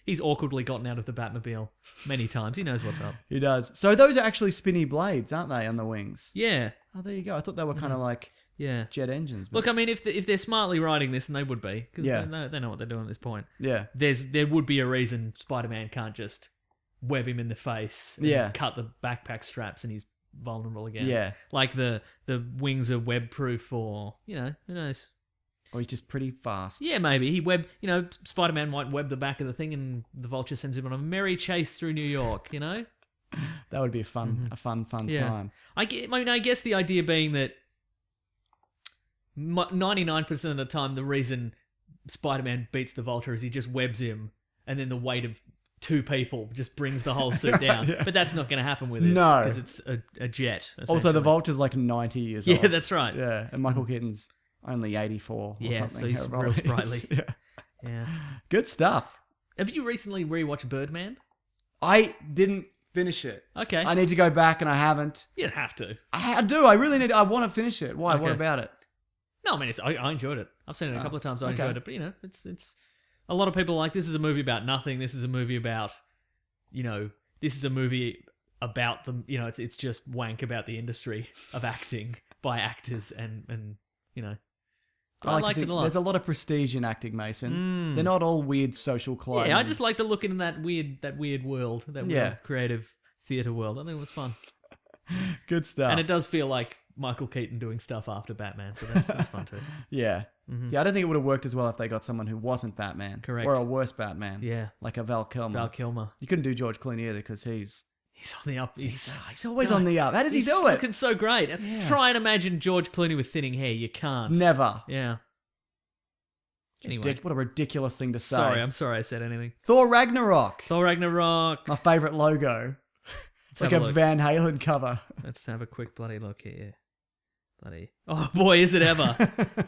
He's awkwardly gotten out of the Batmobile many times. He knows what's up. He does. So those are actually spinny blades, aren't they, on the wings? Yeah, Oh, there you go. I thought they were kind of like yeah. jet engines. But Look, I mean, if they're smartly writing this, and they would be, because Yeah. they know what they're doing at this point. yeah. There would be a reason Spider-Man can't just web him in the face and Yeah. cut the backpack straps and he's vulnerable again. Yeah. Like the wings are web proof, or who knows. Or he's just pretty fast. Yeah, maybe Spider-Man might web the back of the thing and the Vulture sends him on a merry chase through New York, That would be a fun Yeah. time. I guess the idea being that 99% of the time the reason Spider-Man beats the Vulture is he just webs him, and then the weight of two people just brings the whole suit down. But that's not going to happen with this. No. Because it's a jet. Also, the essentially. Vulture's like 90 years old. Yeah, that's right. Yeah, and Michael Keaton's only 84 or Yeah, something. so he's however real old he is. sprightly. Yeah. Yeah. Good stuff. Have you recently rewatched Birdman? I didn't finish it. Okay. I need to go back and I haven't. You don't have to. I do. I really need. I want to finish it. Why? What Okay. about it? No, I mean, I enjoyed it. I've seen it a couple of times. I okay. enjoyed it. But, it's a lot of people are like, this is a movie about nothing. This is a movie about, this is a movie about them. It's just wank about the industry of acting by actors and. But I to liked think it a lot. There's a lot of prestige in acting, Mason. They're not all weird social clubs. Yeah, I just like to look in that weird world, that weird creative theatre world. I think it was fun. Good stuff. And it does feel like Michael Keaton doing stuff after Batman, so that's fun too. Yeah. Yeah, I don't think it would have worked as well if they got someone who wasn't Batman. Correct. Or a worse Batman. Yeah. Like a Val Kilmer. Val Kilmer. You couldn't do George Clooney either because he's on the up. He's always on the up. How does he he's do it? looking so great. Try and imagine George Clooney with thinning hair. You can't. Never. Yeah. Anyway. What a ridiculous thing to say. I'm sorry I said anything. Thor Ragnarok. Thor Ragnarok. My favourite logo. It's like a Van Halen cover. Let's have a quick bloody look here. Oh boy, is it ever.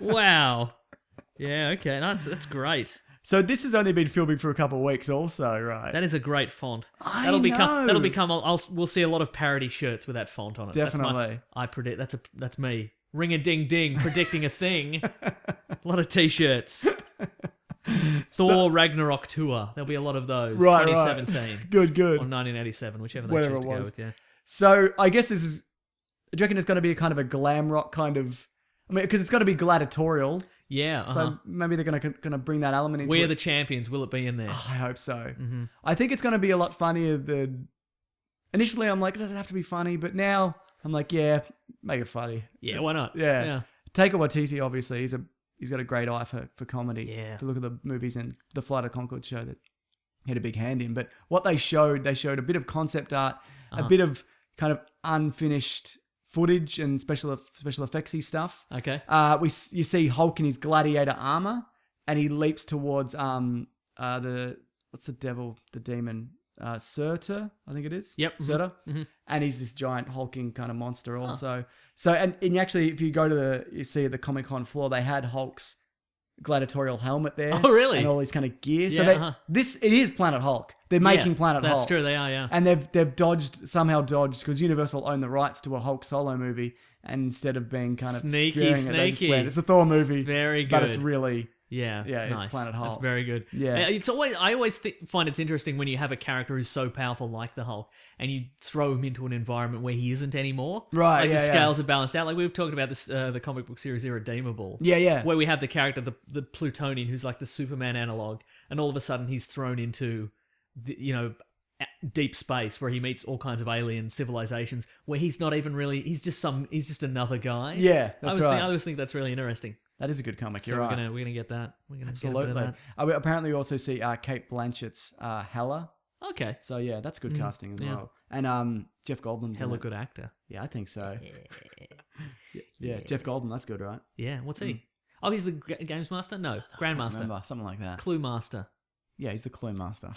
Wow. Yeah, okay. That's great. So this has only been filming for a couple of weeks also, right? That is a great font. I That'll know. become we'll see a lot of parody shirts with that font on it. Definitely. I predict that's me. Ring a ding ding, predicting a thing. A lot of t-shirts. Thor Ragnarok tour. There'll be a lot of those. Right, 2017. Good. Or 1987, whichever they Whatever choose to it go was. with, yeah. So I guess this is... Do you reckon it's going to be a kind of a glam rock kind of... I mean, because it's got to be gladiatorial. Yeah, So maybe they're going to bring that element into We're it. the champions. Will it be in there? I hope so. Mm-hmm. I think it's going to be a lot funnier than... Initially, I'm like, does it have to be funny? But now, I'm like, yeah, make it funny. Yeah, why not? Yeah. Taika Waititi, obviously, he's got a great eye for comedy. Yeah. If you look at the movies and the Flight of Conchords show that he had a big hand in. But what they showed a bit of concept art, a bit of kind of unfinished footage and special effectsy stuff. Okay. You see Hulk in his gladiator armor, and he leaps towards the demon. Surtur, I think it is. Yep. Surtur. Mm-hmm. And he's this giant hulking kind of monster also. So, and you actually, if you go to you see at the Comic-Con floor, they had Hulk's gladiatorial helmet there. Oh, really? And all these kind of gear. Yeah, So it is Planet Hulk. They're making Planet Hulk. That's true, they are, yeah. And they've somehow dodged, because Universal own the rights to a Hulk solo movie, and instead of being kind of Sneaky. it's a Thor movie. Very good. But it's really... Yeah, it's Planet Hulk. That's very good. Yeah. I always find it's interesting when you have a character who's so powerful like the Hulk, and you throw him into an environment where he isn't anymore. Right, Like yeah, the scales are balanced out. Like we've talked about this, the comic book series Irredeemable. Yeah. Where we have the character, the Plutonian, who's like the Superman analog, and all of a sudden he's thrown into, deep space where he meets all kinds of alien civilizations where he's not even really. He's just another guy. Yeah, that's right. I always think that's really interesting. That is a good comic. So You're right. we're gonna get that. We're gonna Absolutely. Get a bit of Apparently, we also see Kate Blanchett's Hela. that. Okay. So yeah, that's good casting as well. And Jeff Goldblum's in Hella it. good actor. Yeah, I think so. Yeah, Jeff Goldblum. That's good, right? Yeah. What's he? Oh, he's the games master? No, grandmaster. Remember something like that. Clue master. Yeah, he's the clue master.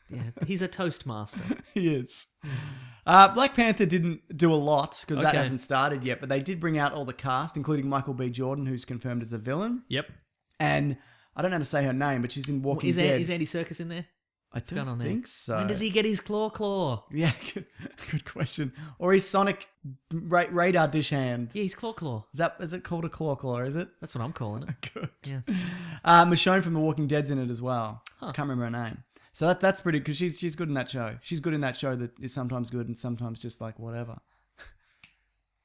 Yeah, he's a toast master. He is. Black Panther didn't do a lot because that Okay. hasn't started yet, but they did bring out all the cast, including Michael B. Jordan, who's confirmed as the villain. Yep. And I don't know how to say her name, but she's in Walking Dead. Is Andy Serkis in there? I What's going on don't there? think so. When does he get his claw? Yeah, good question. Or his sonic radar dish hand. Yeah, he's claw. Is it called a claw? Is it? That's what I'm calling it. Good. Yeah. Michonne from The Walking Dead's in it as well. Huh. Can't remember her name. So that's pretty, because she's good in that show. She's good in that show that is sometimes good and sometimes just like whatever.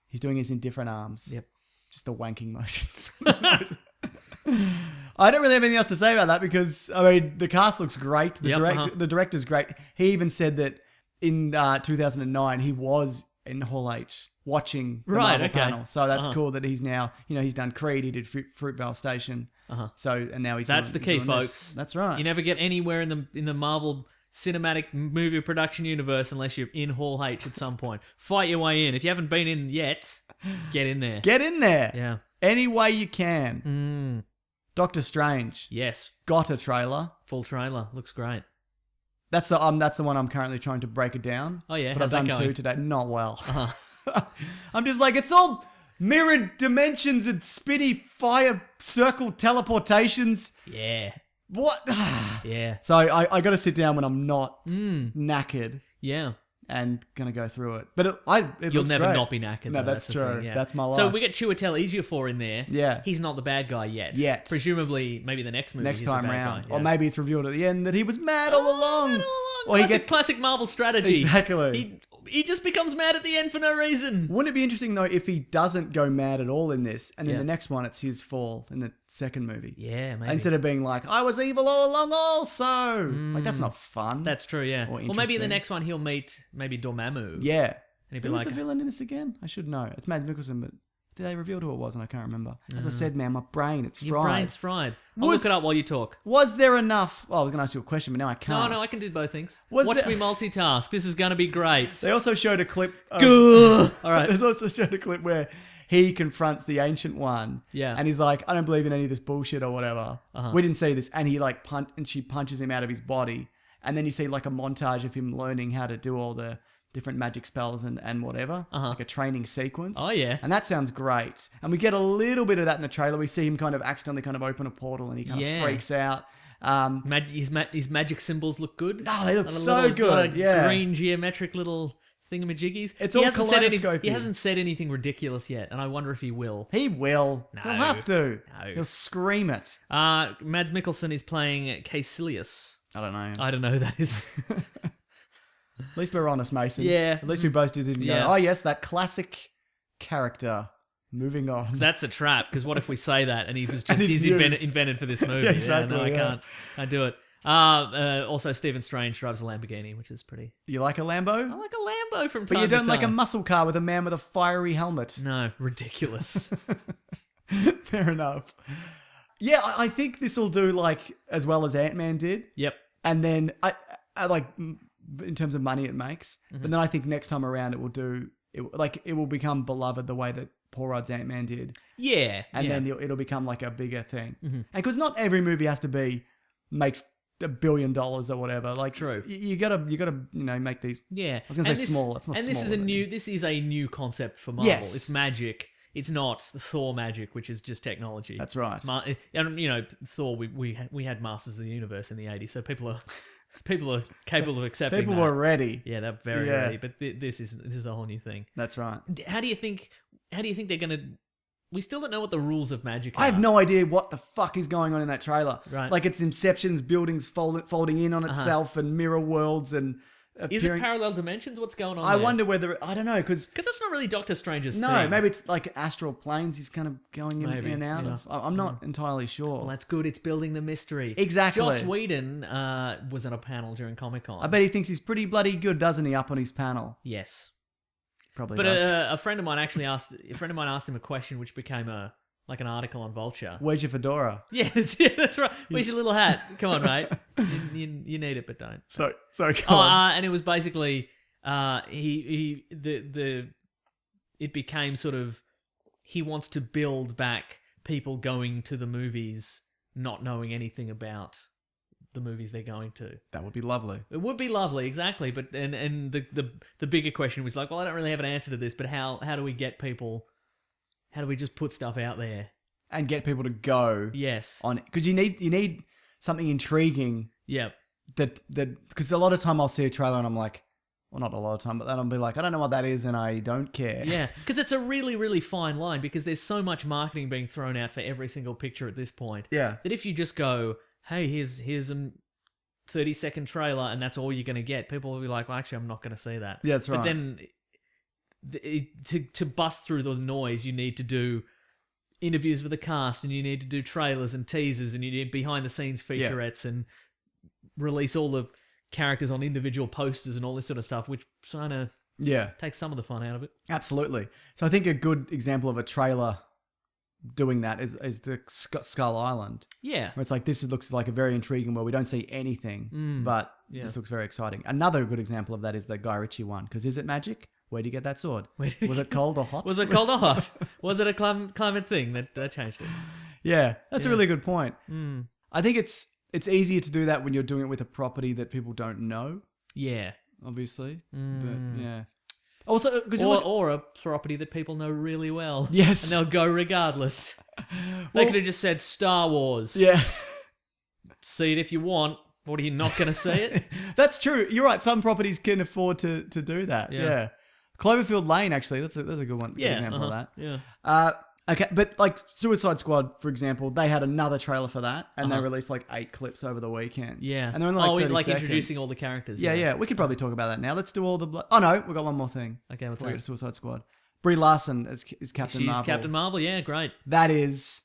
He's doing his indifferent arms. Yep. Just a wanking motion. I don't really have anything else to say about that because, I mean, the cast looks great. The director's great. He even said that in 2009 he was in Hall H watching the Marvel panel. So that's cool that he's now, he's done Creed, he did Fruitvale Station. So, and now he's That's the key, doing folks. This. That's right. You never get anywhere in the Marvel cinematic movie production universe unless you're in Hall H at some point. Fight your way in. If you haven't been in yet, get in there. Get in there. Yeah. Any way you can. Doctor Strange. Yes. Got a trailer. Full trailer. Looks great. That's the one I'm currently trying to break it down. Oh, yeah? But How's I've that done going? 2 today. Not well. I'm just like, it's all mirrored dimensions and spinny fire circle teleportations. Yeah. What? Yeah. So I got to sit down when I'm not knackered Yeah. and going to go through it. But it You'll looks never great. not be knackered. No, though, that's the true. thing, yeah. That's my life. So we get Chiwetel Ejiofor in there. Yeah. He's not the bad guy yet. Yet. Presumably, maybe the next movie. Next he's time the bad round. guy, yeah. Or maybe it's revealed at the end that he was mad all along. Or Classic Marvel strategy. Exactly. He just becomes mad at the end for no reason. Wouldn't it be interesting though if he doesn't go mad at all in this, and then Yeah. the next one it's his fall in the second movie? Yeah, maybe. Instead of being like, I was evil all along also. Like, that's not fun. That's true, yeah. Or Or maybe in the interesting. next one he'll meet maybe Dormammu. Yeah. And he'd be Who was like, the villain in this again? I should know. It's Mads Mikkelsen, but did they reveal who it was? And I can't remember. As I said, man, my brain, it's fried. your brain's fried. I'll Was- look it up while you talk. Was there enough? Well, I was going to ask you a question, but now I No, can't. I can do both things. Was Watch there- me multitask. This is going to be great. They also showed a clip. All right. There's also showed a clip where he confronts the Ancient One. Yeah. And he's like, I don't believe in any of this bullshit or whatever. We didn't see this. And he like she punches him out of his body. And then you see like a montage of him learning how to do all the different magic spells and whatever. Like a training sequence. Oh, yeah. And that sounds great. And we get a little bit of that in the trailer. We see him kind of accidentally kind of open a portal and he kind of freaks out. His magic symbols look good. Oh, they look And a so little, good. Yeah. Green geometric little thingamajiggies. It's He all hasn't said kaleidoscopy. He hasn't said anything ridiculous yet, and I wonder if he will. He will. No. He'll have to. No. He'll scream it. Mads Mikkelsen is playing Caecilius. I don't know. I don't know who that is. At least we're honest, Mason. Yeah. At least we both didn't Yeah. go, oh, yes, that classic character. Moving on. That's a trap, because what if we say that and he was And just he's he's new. invented for this movie? Yeah, exactly, No, I yeah. can't do it. Also, Stephen Strange drives a Lamborghini, which is pretty... You like a Lambo? I like a Lambo from time to But time. you don't like a muscle car with a man with a fiery helmet. No, ridiculous. Fair enough. Yeah, I think this will do like as well as Ant-Man did. Yep. And then I like in terms of money it makes. Mm-hmm. But then I think next time around it will become beloved the way that Paul Rudd's Ant-Man did. Yeah. And yeah. then it'll become like a bigger thing. And because not every movie has to makes $1 billion or whatever. Like, True. You gotta make these. Yeah. I was gonna say small. It's not and small. this is a new concept for Marvel. Yes. It's magic. It's not Thor magic, which is just technology. That's right. And Thor. We had Masters of the Universe in the '80s, so people are capable of accepting. People that. were ready. Yeah, they're very Yeah. ready. But this is a whole new thing. That's right. How do you think they're gonna? We still don't know what the rules of magic are. I have no idea what the fuck is going on in that trailer. Right. Like it's Inception's buildings folding in on itself and mirror worlds and Is it appearing. parallel dimensions? What's going on I there? wonder whether I don't know because Because that's not really Doctor Strange's no, thing. maybe it's like astral planes. He's kind of going in Maybe, and out yeah. of. I'm not entirely sure. Well, that's good. It's building the mystery. Exactly. Joss Whedon was on a panel during Comic-Con. I bet he thinks he's pretty bloody good, doesn't he? Up on his panel, Yes. probably But does. a friend of mine asked him a question which became like an article on Vulture. Where's your fedora? Yeah, that's right. Where's your little hat? Come on, mate. You need it, but don't. Sorry, go Oh, on. and it was basically it became sort of he wants to build back people going to the movies not knowing anything about the movies they're going to. That would be lovely. It would be lovely, exactly. But and the bigger question was like, well, I don't really have an answer to this, but how do we get people? How do we just put stuff out there? And get people to go Yes. on it because you need something intriguing Yep. that because a lot of time I'll see a trailer and I'm like, well, not a lot of time, but then I'll be like, I don't know what that is and I don't care. Yeah, because it's a really, really fine line because there's so much marketing being thrown out for every single picture at this point. Yeah. That if you just go, hey, here's a 30-second trailer and that's all you're going to get, people will be like, well, actually, I'm not going to see that. Yeah, that's right. But then to bust through the noise, you need to do interviews with the cast and you need to do trailers and teasers and you need behind-the-scenes featurettes and release all the characters on individual posters and all this sort of stuff, which kind of takes some of the fun out of it. Absolutely. So I think a good example of a trailer doing that is the Skull Island. Yeah. Where it's like, this looks like a very intriguing world. We don't see anything, but this looks very exciting. Another good example of that is the Guy Ritchie one. Because is it magic? Where do you get that sword? Was it cold or hot? Was it cold or hot? Was it a climate thing that changed it? Yeah, that's a really good point. I think it's easier to do that when you're doing it with a property that people don't know. Yeah. Obviously. But yeah. Also, because or a property that people know really well. Yes. And they'll go regardless. They could have just said Star Wars. Yeah. See it if you want. What, are you not going to see it? That's true. You're right. Some properties can afford to do that. Yeah. Cloverfield Lane, actually, that's a good one. Good example of that. Yeah. Okay, but like Suicide Squad, for example, they had another trailer for that, and they released like 8 clips over the weekend. Yeah. And they're only like 30 seconds. Introducing all the characters. Yeah. We could probably talk about that now. Let's do all the... Oh no, we've got one more thing. Okay, what's before we that? get to Suicide Squad. Brie Larson is Captain Marvel. She's Captain Marvel, yeah, great. That is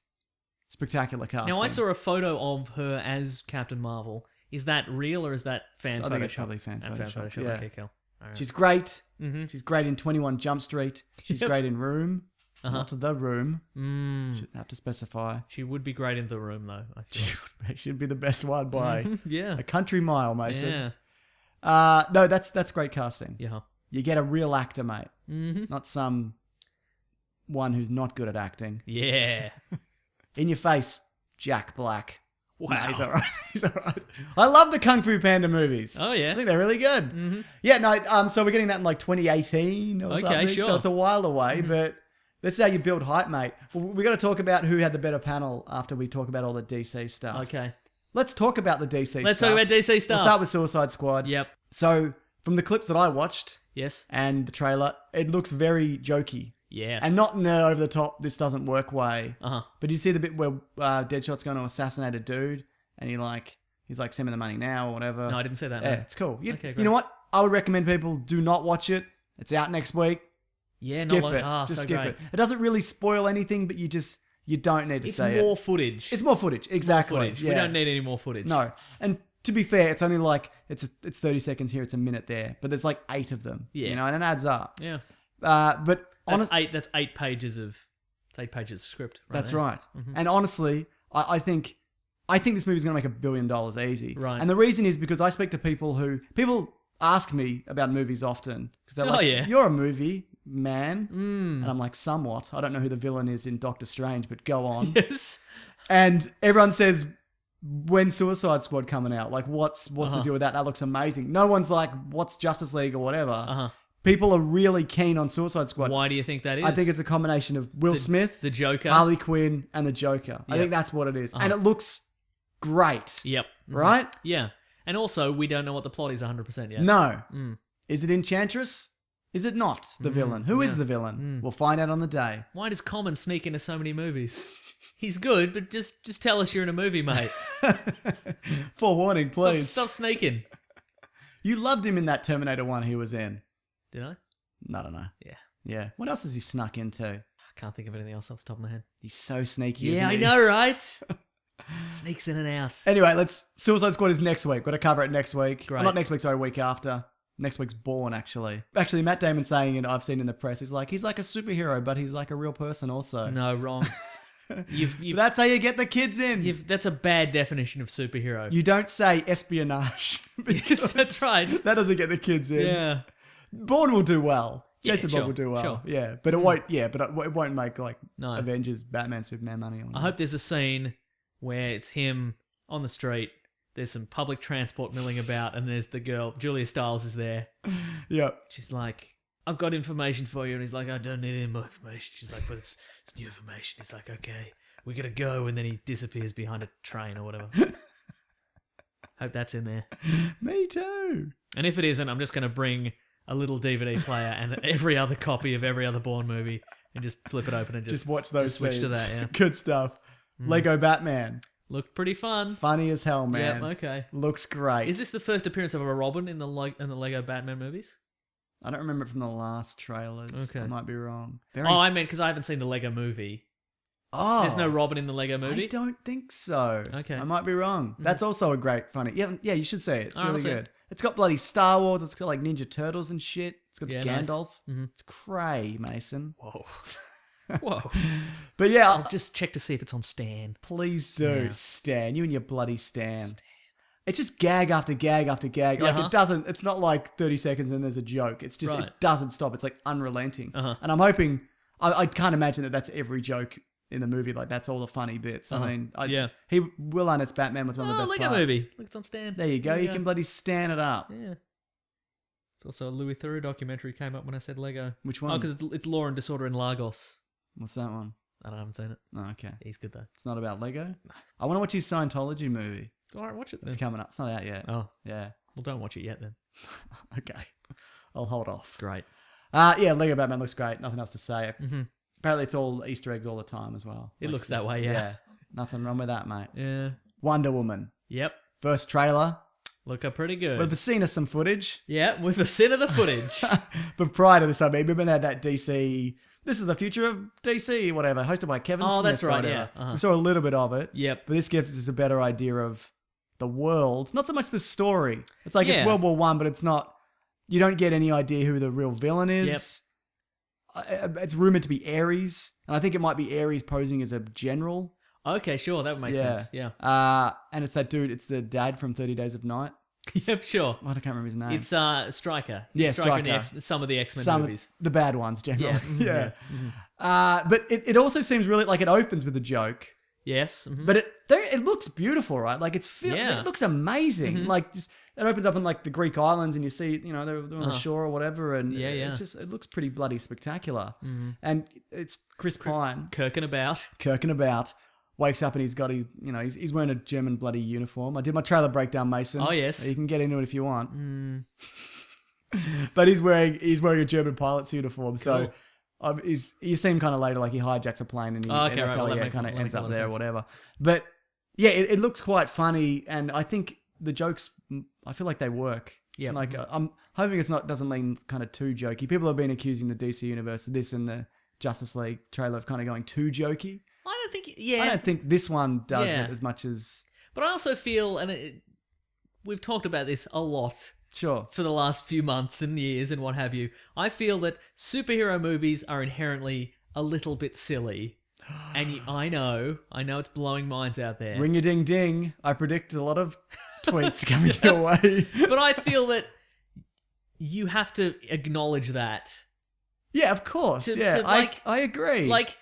spectacular casting. Now, I saw a photo of her as Captain Marvel. Is that real or is that fan Photoshop? I think it's probably fan Photoshop. Yeah. Okay, cool. All right. She's great. She's great in 21 Jump Street. She's great in Room. Not The Room. Shouldn't have to specify. She would be great in The Room, though. I feel. She'd be the best one by a country mile, Mason. Yeah. No, that's great casting. Yeah. You get a real actor, mate. Not some one who's not good at acting. Yeah. In your face, Jack Black. Wow. No, he's all right. He's all right. I love the Kung Fu Panda movies. Oh, yeah. I think they're really good. Yeah, no, so we're getting that in like 2018 or something. Sure. So it's a while away, but this is how you build hype, mate. Well, we got to talk about who had the better panel after we talk about all the DC stuff. Okay. Let's talk about the DC stuff. Let's talk about DC stuff. We'll start with Suicide Squad. Yep. So from the clips that I watched and the trailer, it looks very jokey. Yeah. And not in the over the top, this doesn't work way. But you see the bit where Deadshot's going to assassinate a dude and he's like, send me the money now or whatever. No, I didn't say that. Yeah, no. it's cool. You great. know what? I would recommend people do not watch it. It's out next week. Yeah, skip not it. Just skip it. It doesn't really spoil anything, but you don't need to say it. It's more footage. It's more footage. Exactly. More footage. Yeah. We don't need any more footage. No. And to be fair, it's only like it's 30 seconds here, it's a minute there, but there's like 8 of them. Yeah. You know, and it adds up. Yeah. But honestly, that's 8 pages of script. Right that's there. right. And honestly, I think this movie's going to make $1 billion easy. Right. And the reason is because I speak to people ask me about movies often because they're like, "You're a movie man," and I'm like, "Somewhat." I don't know who the villain is in Doctor Strange, but go on. Yes. And everyone says, "When Suicide Squad coming out? Like, what's the deal with that? That looks amazing." No one's like, "What's Justice League or whatever?" People are really keen on Suicide Squad. Why do you think that is? I think it's a combination of Will Smith, the Joker, Harley Quinn, and the Joker. I think that's what it is, and it looks great. Yep. Right? Yeah. And also, we don't know what the plot is 100% yet. No. Is it Enchantress? Is it not the villain? Who is the villain? We'll find out on the day. Why does Common sneak into so many movies? He's good, but just tell us you're in a movie, mate. Forewarning, please. Stop sneaking. You loved him in that Terminator 1 he was in. Did I? I don't know. Yeah. Yeah. What else has he snuck into? I can't think of anything else off the top of my head. He's so sneaky, Yeah, isn't I he? know, right? Sneaks in and out. Anyway, Suicide Squad is next week. Got to cover it next week. Great. Well, not next week, sorry, week after. Next week's Born, actually. Actually, Matt Damon saying it, I've seen in the press, he's like a superhero, but he's like a real person also. No, wrong. That's how you get the kids in. That's a bad definition of superhero. You don't say espionage. Yes, that's right. That doesn't get the kids in. Yeah. Born will do well. Yeah, Jason sure, Bourne will do well. sure. Yeah, but it won't. Yeah, but it won't make like No. Avengers, Batman, Superman money. I hope there's a scene where it's him on the street. There's some public transport milling about, and there's the girl. Julia Stiles is there. Yeah. She's like, "I've got information for you," and he's like, "I don't need any more information." She's like, "But it's new information." He's like, "Okay, we gotta go," and then he disappears behind a train or whatever. Hope that's in there. Me too. And if it isn't, I'm just going to bring a little DVD player and every other copy of every other Bourne movie and just flip it open and just watch those switch to scenes. that. Yeah, Good stuff. Lego Batman. looked pretty fun. Funny as hell, man. Yeah, okay. Looks great. Is this the first appearance of a Robin in the Lego Batman movies? I don't remember it from the last trailers. Okay. I might be wrong. Oh, I meant because I haven't seen the Lego movie. Oh, There's no Robin in the Lego movie? I don't think so. Okay. I might be wrong. That's also a great funny. Yeah, you should see it. It's Alright, really I'll see good. It's got bloody Star Wars. It's got like Ninja Turtles and shit. It's got Yeah, nice. Gandalf. Mhm. It's cray, Mason. Whoa. Whoa. But yeah, I'll just check to see if it's on Stan. please do. Yeah. Stan. You and your bloody Stan. It's just gag after gag after gag. Like Uh-huh. it doesn't, it's not like 30 seconds and there's a joke. It's just, Right. it doesn't stop. It's like unrelenting. Uh-huh. And I'm hoping, I can't imagine that that's every joke in the movie. Like that's all the funny bits. Uh-huh. I mean, Yeah. Will Arnett's Batman was one of the Oh, best Lego parts. movie. Look, it's on Stan. There you go. You can bloody stand it up. Yeah. It's also a Louis Theroux documentary came up when I said Lego. Which one? Oh, because it's Law and Disorder in Lagos. What's that one? I haven't seen it. Oh, okay. He's good though. It's not about Lego? I want to watch his Scientology movie. All right, watch it then. It's coming up. It's not out yet. Oh, Yeah. well, don't watch it yet then. Okay. I'll hold off. Great. Yeah, Lego Batman looks great. Nothing else to say. Mm-hmm. Apparently it's all Easter eggs all the time as well. It Like, looks just- that way, yeah. Nothing wrong with that, mate. Yeah. Wonder Woman. Yep. First trailer. Look pretty good. We've seen us some footage. Yeah, with a sin of the footage. But prior to this, I mean, we've been had that DC... This is the future of DC, whatever, hosted by Kevin Smith. That's or right, whatever. yeah. Uh-huh. We saw a little bit of it. Yep. But this gives us a better idea of the world. Not so much the story. It's like it's Yeah. World War One, but it's not... You don't get any idea who the real villain is. It's rumored to be Ares, and I think it might be Ares posing as a general. Okay, sure, that would make sense. Yeah. And it's that dude, it's the dad from 30 Days of Night. Yep, sure. I can't remember his name. It's Stryker. Yeah, Stryker in Stryker. some of the X-Men Some movies. the bad ones, generally. Yeah. Yeah. But it also seems really like it opens with a joke, Yes. Mhm. but it looks beautiful, right? Like Yeah. it looks amazing. Like just it opens up in like the Greek islands, and you see, they're on the shore or whatever, and Yeah, yeah. it looks pretty bloody spectacular. And it's Chris Pine Kirking about. kirking about. Wakes up and he's got he's wearing a German bloody uniform. I did my trailer breakdown, Mason. Oh, yes. You can get into it if you want. But he's wearing a German pilot's uniform. So you see him kind of later, like he hijacks a plane and, Oh, okay, and that's right. how Well, he that kind of makes ends a up lot of there or sense. whatever. But yeah, it looks quite funny, and I think the jokes, I feel like they work. Yeah. Like I'm hoping doesn't lean kind of too jokey. People have been accusing the DC universe of this and the Justice League trailer of kind of going too jokey. I don't think... Yeah. I don't think this one does Yeah. it as much as... But I also feel, and we've talked about this a lot Sure. for the last few months and years and what have you. I feel that superhero movies are inherently a little bit silly. And I know it's blowing minds out there. Ring a ding ding. I predict a lot of tweets coming your way. But I feel that you have to acknowledge that. Yeah, of course. To, I agree. Like,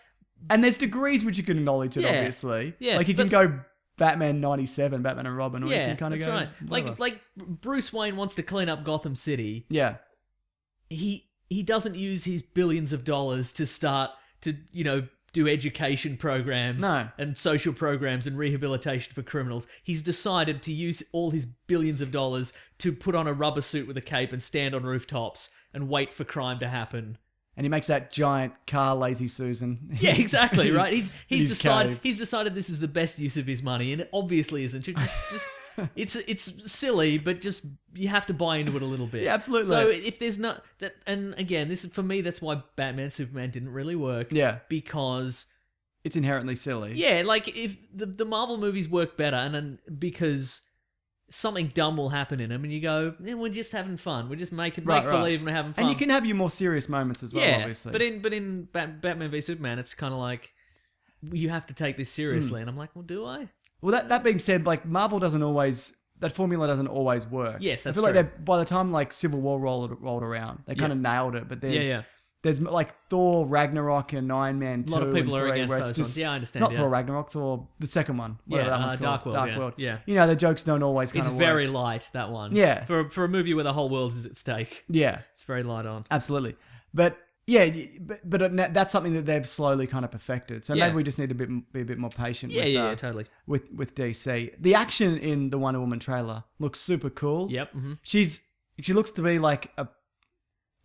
and there's degrees which you can acknowledge it, Yeah. obviously. Yeah, Like you can but- go Batman 97, Batman and Robin, or you yeah, can kind of that's go... right. whatever. Like Bruce Wayne wants to clean up Gotham City. Yeah. He doesn't use his billions of dollars to start to, do education programs No. and social programs and rehabilitation for criminals. He's decided to use all his billions of dollars to put on a rubber suit with a cape and stand on rooftops and wait for crime to happen. And he makes that giant car, Lazy Susan. Yeah, exactly, right? He's his decided cave. this is the best use of his money, and it obviously isn't. It's silly, but just you have to buy into it a little bit. Yeah, absolutely. So if there's not that, and again, this is for me. That's why Batman Superman didn't really work. Yeah. because It's inherently silly. yeah, like if the Marvel movies work better, and then because something dumb will happen in them, and you go, we're just having fun. We're just make believe and we're having fun. And you can have your more serious moments as well, yeah, obviously. but in Batman v Superman, it's kind of like you have to take this seriously, and I'm like, well, do I? Well, that being said, like Marvel doesn't always... That formula doesn't always work. Yes, that's I feel true. like by the time like Civil War rolled around, they kind of nailed it. But Yeah. there's like Thor, Ragnarok, and Iron Man 2 A lot of people and are 3, against where those it's just, ones. Yeah, I understand, Not yeah. Thor Ragnarok, Thor, the second one. Whatever Yeah, that one's Dark called. World, yeah. Yeah. The jokes don't always kind It's of very work. light, that one. Yeah. For a movie where the whole world is at stake, Yeah, it's very light on. absolutely. But Yeah, but that's something that they've slowly kind of perfected. So Yeah. maybe we just need to be a bit more patient. Yeah, totally. With DC. The action in the Wonder Woman trailer looks super cool. Yep. Mm-hmm. She looks to be like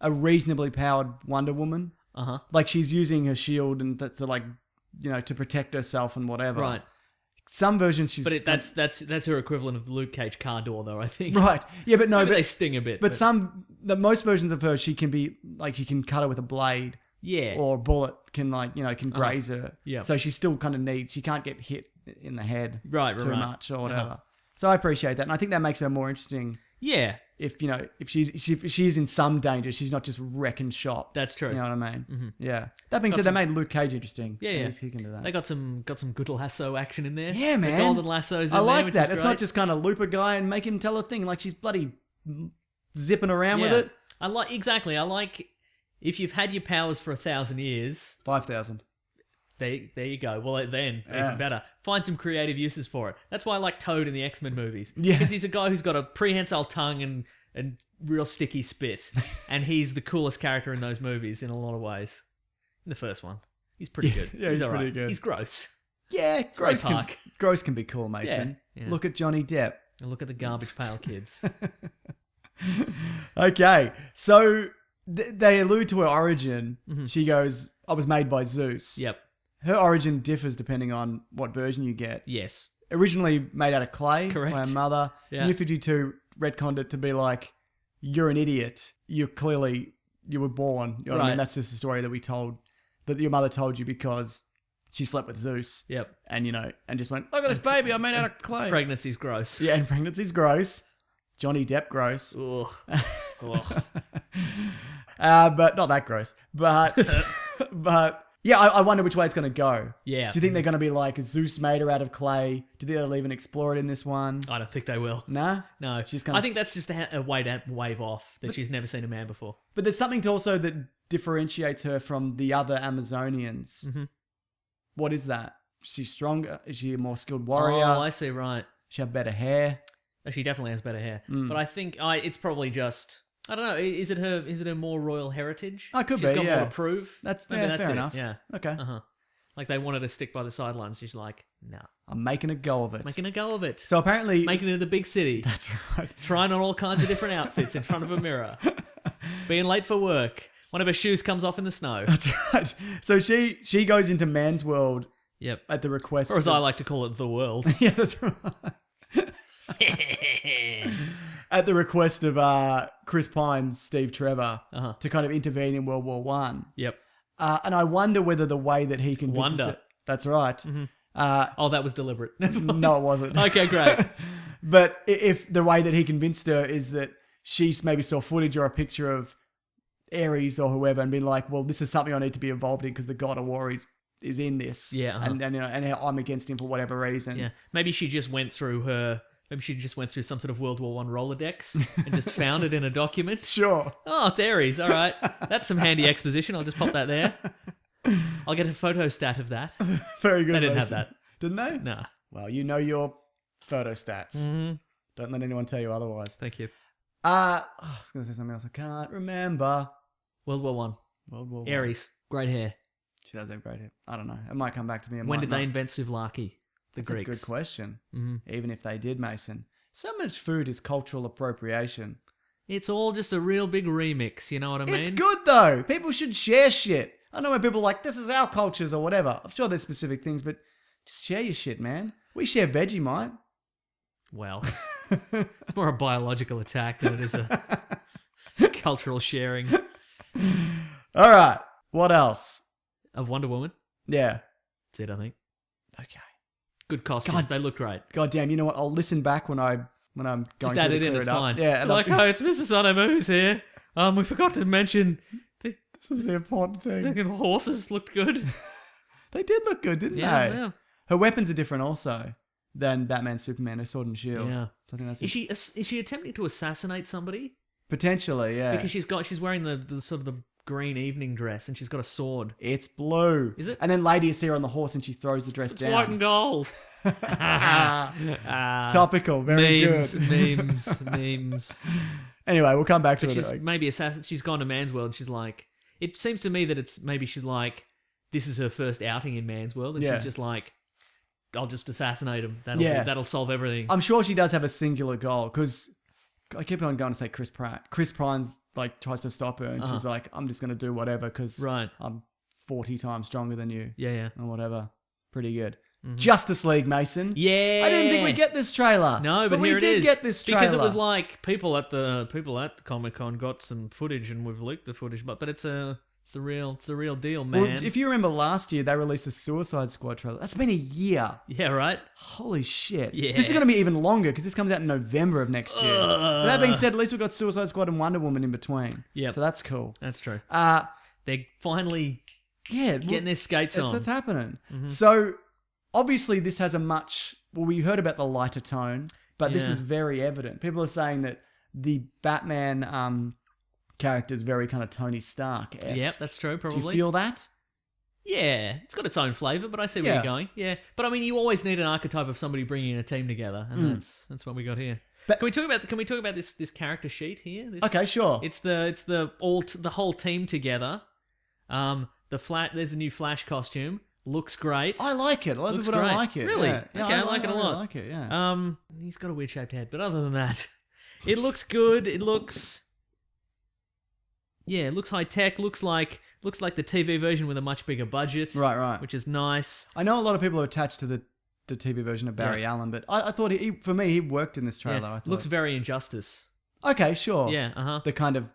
a reasonably powered Wonder Woman. Uh-huh. Like she's using her shield and to like, to protect herself and whatever. Right. Some versions she's... But that's her equivalent of the Luke Cage car door, though, I think. Right. Yeah, but no, Maybe but they sting a bit. But most versions of her, she can be like, she can cut her with a blade. Yeah. Or a bullet can can graze her. Yeah. So she still kind of she can't get hit in the head too much or whatever. Uh-huh. So I appreciate that. And I think that makes her more interesting. Yeah. If she's in some danger, she's not just wrecking shop. That's true. You know what I mean? Mm-hmm. Yeah. That being said, they made Luke Cage interesting. Yeah. He can do that. They got some good lasso action in there. Yeah, man. The golden lassos in I there, like which that. is It's great. not just kind of loop a guy and make him tell a thing. Like she's bloody zipping around with Yeah. it. I like if you've had your powers for 1,000 years, 5,000. there you go. Well, then Yeah. even better. Find some creative uses for it. That's why I like Toad in the X-Men movies. Yeah. Because he's a guy who's got a prehensile tongue and real sticky spit, and he's the coolest character in those movies in a lot of ways. In the first one, he's pretty good. Yeah, he's all pretty right. good. He's gross. Yeah, gross Ray can, Park. gross can be cool, Mason. Yeah, yeah. Look at Johnny Depp. And look at the garbage pail kids. Okay, so they allude to her origin. Mm-hmm. She goes, I was made by Zeus. Yep. Her origin differs depending on what version you get. Yes. Originally made out of clay Correct. by her mother. Yeah. New 52 retconned it to be like, you're an idiot. You were born. You know what I mean? Right. That's just a story that we told, that your mother told you because she slept with Zeus. Yep. And, and just went, look at this baby I made out of clay. Pregnancy's gross. Yeah, and pregnancy's gross. Johnny Depp gross. Ugh. Ugh. But not that gross. But yeah, I wonder which way it's going to go. Yeah. Do you think they're going to be like Zeus made her out of clay? Do you think they'll even explore it in this one? I don't think they will. Nah? No. She's kinda- I think that's just a way to wave off that she's never seen a man before. But there's something also that differentiates her from the other Amazonians. Mm-hmm. What is that? Is she stronger? Is she a more skilled warrior? Oh, I see, right. She have better hair? She definitely has better hair. Mm. But I think it's probably just... I don't know. Is it her more royal heritage? Oh, could She's be, got yeah. more to prove. That's Maybe that's fair it. enough. Yeah. Okay. Uh-huh. Like they wanted to stick by the sidelines. She's like, no. I'm making a go of it. Making a go of it. So apparently... Making it in the big city. That's right. Trying on all kinds of different outfits in front of a mirror. Being late for work. One of her shoes comes off in the snow. That's right. So she goes into man's world Yep. at the request Or as of- I like to call it, the world. Yeah, that's right. At the request of Chris Pine's Steve Trevor Uh-huh. to kind of intervene in World War One. Yep. And I wonder whether the way that he convinces Wonder. it, that's right. Oh, that was deliberate. Never mind. No, it wasn't. Okay, great. But if the way that he convinced her is that she maybe saw footage or a picture of Ares or whoever and been like, well, this is something I need to be involved in because the God of War is in this. Yeah, uh-huh. And I'm against him for whatever reason. Yeah. Maybe she just went through some sort of World War One Rolodex and just found it in a document. Sure. Oh, it's Ares. All right. That's some handy exposition. I'll just pop that there. I'll get a photo stat of that. Very good. They didn't have Mason. that. Didn't they? No. Well, you know your photo stats. Mm-hmm. Don't let anyone tell you otherwise. Thank you. I was going to say something else. I can't remember. World War One. World War One. Ares. Great hair. She does have great hair. I don't know. It might come back to me. It When might did not. they invent souvlaki? The That's Greeks. a good question. Mm-hmm. Even if they did, Mason. So much food is cultural appropriation. It's all just a real big remix. You know what I mean? It's good though. People should share shit. I know when people are like, this is our cultures or whatever. I'm sure there's specific things, but just share your shit, man. We share Vegemite. Well, it's more a biological attack than it is a cultural sharing All right. What else? of Wonder Woman. Yeah. That's it, I think. Okay. Good costumes. God. They look great. God damn. You know what? I'll listen back when I'm going Just to add it clear in. It's up. fine. Yeah. And like, oh, it's Mr. Sano Movies here. We forgot to mention this is the important thing. the horses looked good. They did look good, didn't Yeah, they? yeah. Her weapons are different also than Batman, Superman, her sword and shield. Yeah. So I think that's Is she attempting to assassinate somebody? potentially, yeah. Because she's wearing the sort of the green evening dress and she's got a sword. It's blue. Is it? And then Lady is here on the horse and she throws the dress It's down. white and gold. Topical, very memes, good. memes. Anyway, we'll come back to But it. she's maybe she's gone to man's world and she's like, It seems to me that it's maybe she's like, this is her first outing in man's world, and she's just like, I'll just assassinate him. That'll solve everything. I'm sure she does have a singular goal because I keep on going to say Chris Pratt. Chris Pine's like tries to stop her, and she's like, I'm just going to do whatever because I'm 40 times stronger than you. Yeah. Or whatever. Pretty good. Justice League, Mason. Yeah. I didn't think we'd get this trailer. No, but we here it did is. get this trailer. Because it was like people at the Comic-Con got some footage and we've leaked the footage, but it's the real deal, man. Well, if you remember last year, they released the Suicide Squad trailer. That's been a year. Yeah, right? Holy shit. Yeah. This is going to be even longer because this comes out in November of next year. But that being said, at least we've got Suicide Squad and Wonder Woman in between. Yeah. So that's cool. That's true. They're finally getting their skates on. That's happening. So obviously this has we heard about the lighter tone, but this is very evident. People are saying that the Batman character is very kind of Tony Stark-esque. Yep, that's true, probably. Do you feel that? Yeah, it's got its own flavour, but I see where you're going. Yeah, but I mean, you always need an archetype of somebody bringing a team together, and that's what we got here. But can we talk about this character sheet here? Okay, sure. It's the whole team together. There's the new Flash costume. Looks great. I like it. A lot of people don't like it. Really? Yeah. Okay, I like it a lot. I like it, yeah. He's got a weird shaped head, but other than that, it looks good. It looks high tech. Looks like the TV version with a much bigger budget. Right. Which is nice. I know a lot of people are attached to the TV version of Barry Allen, but I thought he worked in this trailer. I thought. Looks very Injustice. Okay, sure. Yeah. The kind of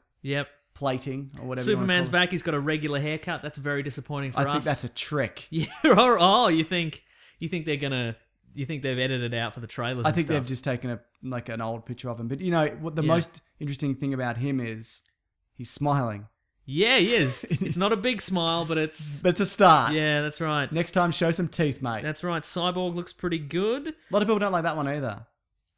plating or whatever. Superman's back. He's got a regular haircut. That's very disappointing for us. I think that's a trick. Yeah. Oh, you think they're gonna? You think they've edited it out for the trailers? I think they've just taken an old picture of him. But you know what? The most interesting thing about him is he's smiling. Yeah, he is. It's not a big smile, but it's a start. Yeah, that's right. Next time, show some teeth, mate. That's right. Cyborg looks pretty good. A lot of people don't like that one either.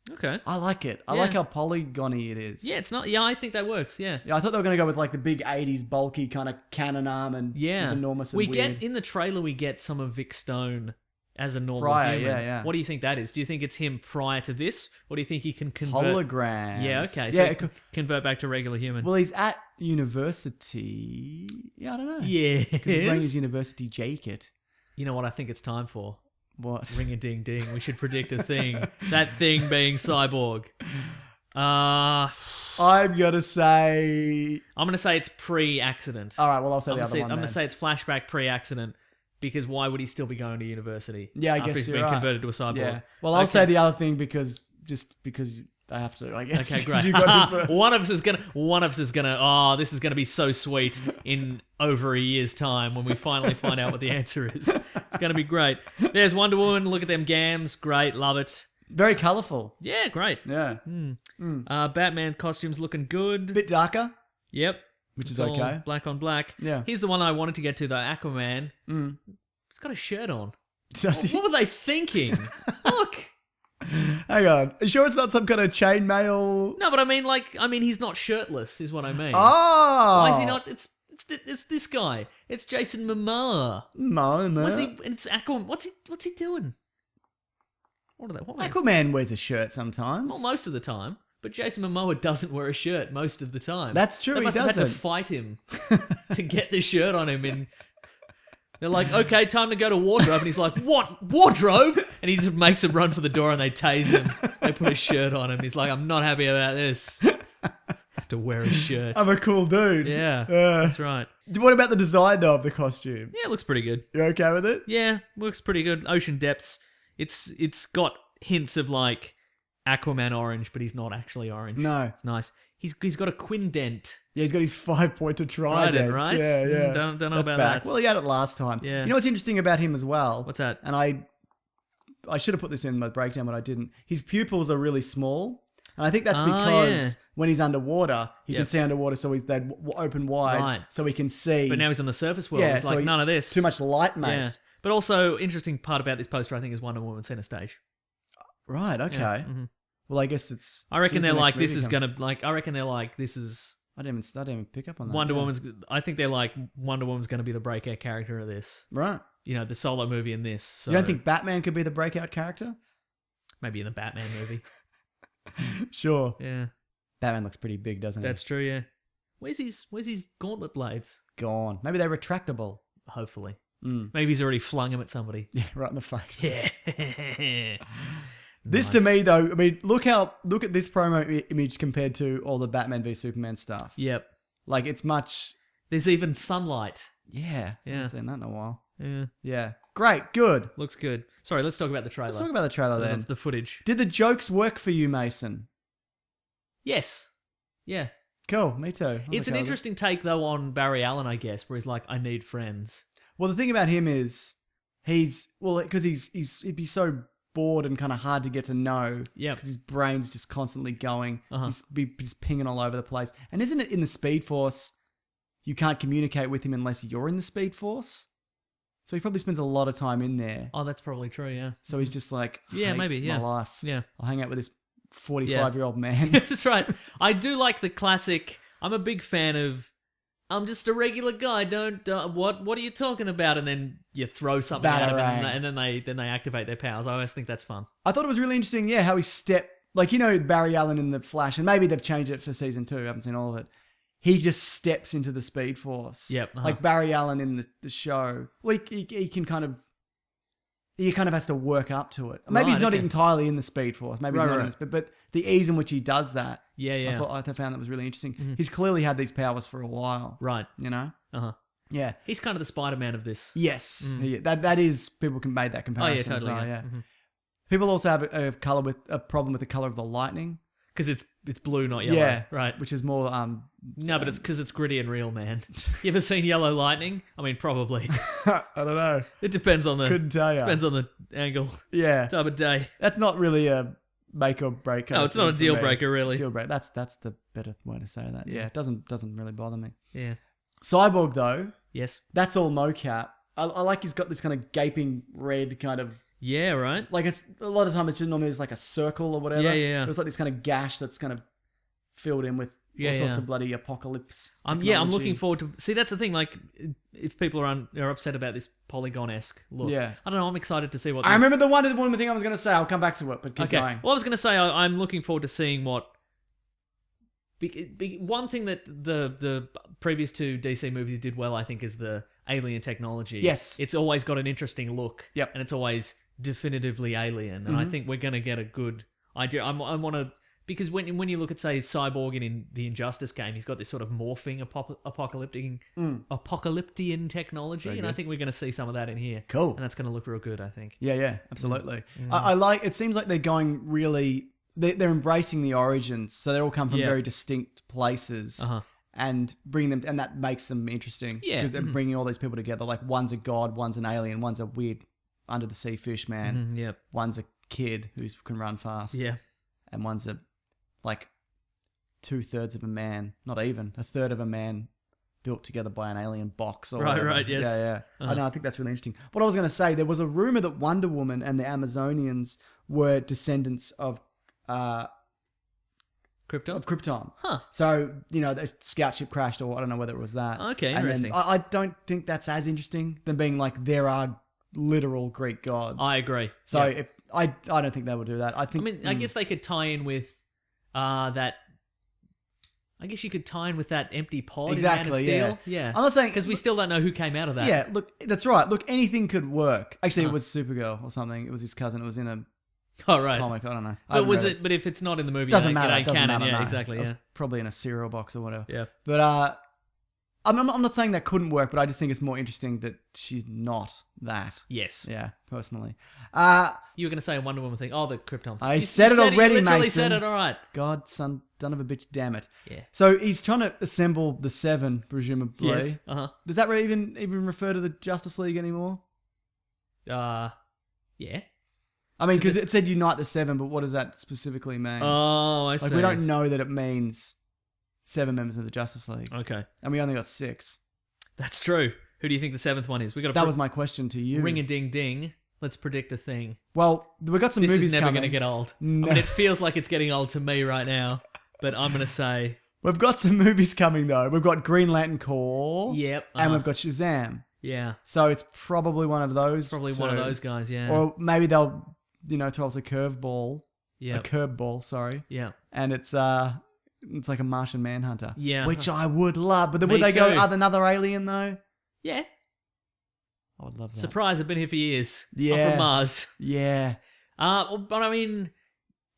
Okay. I like it. I like how polygony it is. Yeah, it's not. Yeah, I think that works. Yeah. Yeah, I thought they were going to go with like the big 80s bulky kind of cannon arm and it's enormous and weird. Get in the trailer. We get some of Vic Stone as a normal human. Yeah. What do you think that is? Do you think it's him prior to this, or do you think he can convert? Holograms. Yeah. Okay. So convert back to regular human. Well, he's at university. Yeah, I don't know. Yeah. Because he's wearing his university jacket. You know what I think it's time for? What? Ring a ding ding. We should predict a thing. That thing being Cyborg. I'm gonna say it's pre-accident. All right. Well, I'll say the other one. I'm gonna say it's flashback pre-accident because why would he still be going to university? Yeah, I after guess he's you're been right. converted to a cyborg. Yeah. Well, I'll say the other thing because I have to, I guess. Okay, great. You got me first. One of us is gonna. Oh, this is gonna be so sweet in over a year's time when we finally find out what the answer is. It's gonna be great. There's Wonder Woman. Look at them gams. Great, love it. Very colourful. Yeah, great. Yeah. Batman costumes looking good. Bit darker. Yep. Which is It's all okay. Black on black. Yeah. Here's the one I wanted to get to though. Aquaman. He's got a shirt on. Does he? What were they thinking? Look. Hang on. Are you sure it's not some kind of chainmail? No, but I mean, he's not shirtless, is what I mean. Oh. Why is he not? It's this guy. It's Jason Momoa. It's Aquaman. What's he doing? What are they? Aquaman wears a shirt sometimes. Well, most of the time. But Jason Momoa doesn't wear a shirt most of the time. That's true. They must have had to fight him to get the shirt on him. They're like, okay, time to go to wardrobe. And he's like, what? Wardrobe? And he just makes him run for the door and they tase him. They put a shirt on him. He's like, I'm not happy about this. Have to wear a shirt. I'm a cool dude. Yeah, that's right. What about the design, though, of the costume? Yeah, it looks pretty good. You okay with it? Yeah, looks pretty good. Ocean depths. It's got hints of like Aquaman orange, but he's not actually orange. No. It's nice. He's got a quindent. Yeah, he's got his 5-pointer trident. Right? Yeah. Don't know That's about back. that. Well, he had it last time. Yeah. You know what's interesting about him as well? What's that? And I should have put this in my breakdown, but I didn't. His pupils are really small. And I think that's because when he's underwater, he can see underwater, so they'd open wide, so he can see. But now he's on the surface world. It's like, none of this. Too much light, mate. Yeah. But also, interesting part about this poster, I think, is Wonder Woman centre stage. Right, okay. Yeah, mm-hmm. Well, I guess it's... I reckon they're like, this is going to... Like, I reckon they're like, this is... I didn't even pick up on that. Wonder Woman's... I think they're like, Wonder Woman's going to be the breakout character of this. Right. You know, the solo movie in this. So you don't think Batman could be the breakout character? Maybe in the Batman movie. Sure. Yeah. Batman looks pretty big, doesn't he? That's true, yeah. Where's his gauntlet blades? Gone. Maybe they're retractable. Hopefully. Maybe he's already flung him at somebody. Yeah, right in the face. Yeah. This to me though, I mean, look at this promo image compared to all the Batman v Superman stuff. Yep. Like it's much. There's even sunlight. Yeah. I haven't seen that in a while. Yeah. Yeah. Great. Good. Looks good. Sorry, let's talk about the trailer. Let's talk about the trailer then. The footage. Did the jokes work for you, Mason? Yes. Yeah. Cool. Me too. It's an interesting take though on Barry Allen, I guess, where he's like, I need friends. Well, the thing about him is because he'd be so bored and kind of hard to get to know. Yeah. Because his brain's just constantly going. Uh-huh. He's pinging all over the place. And isn't it in the Speed Force, you can't communicate with him unless you're in the Speed Force? So he probably spends a lot of time in there. Oh, that's probably true, yeah. So he's just like, Yeah, hate maybe, yeah. my life. Yeah. I'll hang out with this 45-year-old man. That's right. I do like the classic, I'm a big fan of, I'm just a regular guy, what are you talking about? And then you throw something at him and then they activate their powers. I always think that's fun. I thought it was really interesting, how he stepped, like, Barry Allen in The Flash, and maybe they've changed it for season 2, I haven't seen all of it. He just steps into the Speed Force. Yep. Uh-huh. Like Barry Allen in the show. Well, he can kind of has to work up to it. Maybe he's not entirely in the Speed Force. Maybe he's not in this, but the ease in which he does that. Yeah. I found that was really interesting. He's clearly had these powers for a while. Right. Uh-huh. Yeah. He's kind of the Spider-Man of this. Yes. That is, people can make that comparison totally, as well. yeah. Yeah. People also have a problem with the color of the lightning. Because it's blue, not yellow. Yeah. Right. Which is more... No, but it's because it's gritty and real, man. You ever seen Yellow Lightning? I mean, probably. I don't know. It depends on the... Couldn't tell you. Depends on the angle. Yeah. Time of day. That's not really a make or break. No, it's not a deal breaker, really. Deal breaker. That's the better way to say that. Yeah, it doesn't really bother me. Yeah. Cyborg though, Yes. that's all mocap. I like he's got this kind of gaping red kind of Yeah, right? like it's a lot of time it's just normally like a circle or whatever. Yeah. It's like this kind of gash that's kind of filled in with all sorts of bloody apocalypse. I'm technology. looking forward to... See, that's the thing, like, if people are upset about this Polygon-esque look, Yeah. I don't know, I'm excited to see what... I remember the one thing I was going to say. I'll come back to it, but keep going. Well, I was going to say, I'm looking forward to seeing what... One thing that the previous 2 DC movies did well, I think, is the alien technology. Yes. It's always got an interesting look. Yep. And it's always definitively alien. And I think we're going to get a good idea. I want to... Because when you look at, say, Cyborg in the Injustice game, he's got this sort of morphing apocalyptian technology, and I think we're going to see some of that in here. Cool. And that's going to look real good, I think. Yeah, absolutely. I like. It seems like they're going really. They're embracing the origins, so they all come from very distinct places, and bringing them, and that makes them interesting. Yeah. Because they're bringing all these people together. Like one's a god, one's an alien, one's a weird under the sea fish man. Yep. One's a kid who can run fast. Yeah. And one's like 2/3 of a man, not even a third of a man, built together by an alien box. Or whatever. Right, yes. Yeah. I know. I think that's really interesting. What I was going to say, there was a rumor that Wonder Woman and the Amazonians were descendants of Krypton. Huh. So the scout ship crashed, or I don't know whether it was that. Okay, and interesting. Then I don't think that's as interesting than being like there are literal Greek gods. I agree. So Yeah. if I don't think they will do that. I think. I mean, I guess they could tie in with that. I guess you could tie in with that empty pod Exactly, in Man of Steel. Yeah. I'm not saying because we still don't know who came out of that. Yeah, look, that's right. Look, anything could work. Actually, it was Supergirl or something. It was his cousin. It was in a Oh right. comic. I don't know. I But haven't was read it? But if it's not in the movie, Doesn't it matter. ain't Doesn't canon. matter. Yeah, no. exactly. It was Yeah. probably in a cereal box or whatever. Yeah. But I'm not saying that couldn't work, but I just think it's more interesting that she's not that. Yes. Yeah, personally. You were going to say a Wonder Woman thing. Oh, the Krypton. I said it already, You literally Mason. said it. All right. God, son of a bitch, damn it. Yeah. So he's trying to assemble the Seven, presumably. Yes. Does that even refer to the Justice League anymore? Yeah. I mean, because it said unite the Seven, but what does that specifically mean? Oh, I see. Like, we don't know that it means 7 members of the Justice League. Okay. And we only got 6. That's true. Who do you think the 7th one is? We got That was my question to you. ring a ding ding. Let's predict a thing. Well, we got some This movies is never coming. going to get old. No. I mean, it feels like it's getting old to me right now, but I'm going to say... We've got some movies coming, though. We've got Green Lantern Corps. Yep. And we've got Shazam. Yeah. So it's probably one of those. Probably one of those guys, yeah. Or maybe they'll, throw us a curveball. Yeah. A curveball, sorry. Yeah. And it's it's like a Martian Manhunter. Yeah. Which I would love. But then Me would they go, too. another alien though? Yeah. I would love that. Surprise, I've been here for years. I'm Yeah. from Mars. Yeah. But I mean,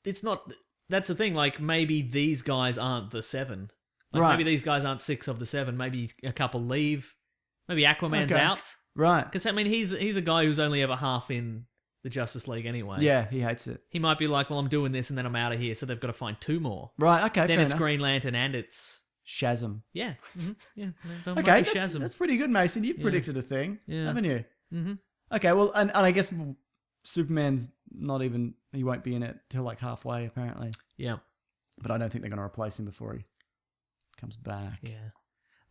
it's not... That's the thing, like, maybe these guys aren't the 7. Like, Right. maybe these guys aren't 6 of the 7. Maybe a couple leave. Maybe Aquaman's Okay. out. Right. Because, I mean, he's a guy who's only ever half in the Justice League anyway. Yeah, he hates it. He might be like, well, I'm doing this and then I'm out of here, so they've got to find 2 more. Right, okay, Then fair it's enough. Green Lantern and it's... Shazam. Yeah. Yeah. Okay, Shazam. that's pretty good, Mason. You've predicted a thing, Yeah. haven't you? Mm-hmm. Okay, well, and I guess Superman's not even... He won't be in it till like halfway, apparently. Yeah. But I don't think they're going to replace him before he comes back. Yeah.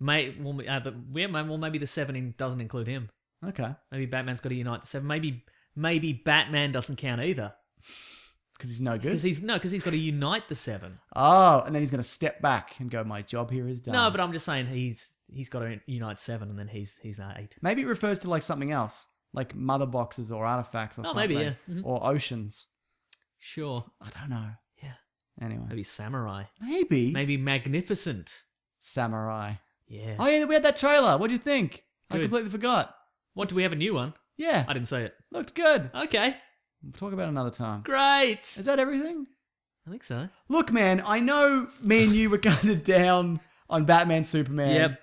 Maybe the 7 doesn't include him. Okay. Maybe Batman's got to unite the 7. Maybe Batman doesn't count either. Because he's no good? Because he's got to unite the 7. Oh, and then he's going to step back and go, my job here is done. No, but I'm just saying he's got to unite 7 and then he's 8. Maybe it refers to like something else, like mother boxes or artifacts or something. maybe, yeah. Mm-hmm. Or oceans. Sure. I don't know. Yeah. Anyway. Maybe Samurai. Maybe Magnificent. Samurai. Yeah. Oh yeah, we had that trailer. What'd you think? I Good. completely forgot. What, do we have a new one? Yeah. I didn't see it. Looked good. Okay. We'll talk about it another time. Great. Is that everything? I think so. Look, man, I know me and you were kind of down on Batman, Superman. Yep.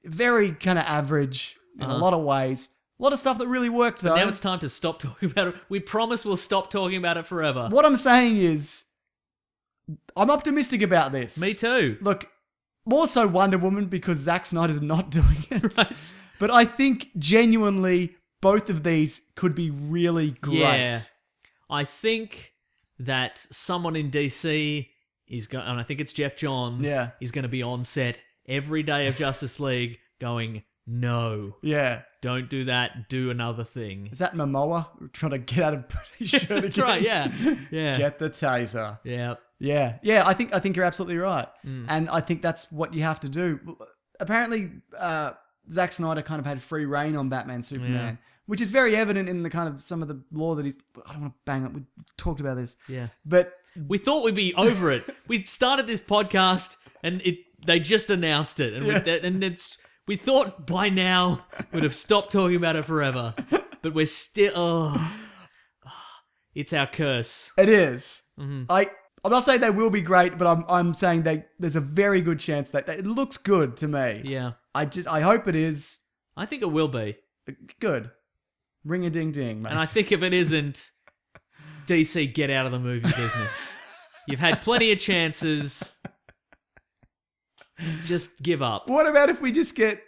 Very kind of average in a lot of ways. A lot of stuff that really worked, though. Now it's time to stop talking about it. We promise we'll stop talking about it forever. What I'm saying is, I'm optimistic about this. Me too. Look, more so Wonder Woman because Zack Snyder's not doing it. Right. But I think genuinely both of these could be really great. Yeah. I think that someone in DC is going, and I think it's Jeff Johns, Yeah. is going to be on set every day of Justice League going, no, Yeah. don't do that, do another thing. Is that Momoa trying to get out of his Yes, shirt that's again? right, yeah. Yeah. Get the taser. Yeah. Yeah. Yeah, I think you're absolutely right. Mm. And I think that's what you have to do. Apparently, Zack Snyder kind of had free reign on Batman Superman, which is very evident in the kind of some of the lore that he's... I don't want to bang it. We've talked about this. Yeah. But We thought we'd be over it. We started this podcast and they just announced it. And we thought by now we'd have stopped talking about it forever. But we're still... it's our curse. it is. Mm-hmm. I'm not saying they will be great, but I'm saying there's a very good chance that it looks good to me. Yeah. I hope it is I think it will be. good. Ring a ding ding, mate. And I think if it isn't, DC, get out of the movie business. You've had plenty of chances. Just give up. What about if we just get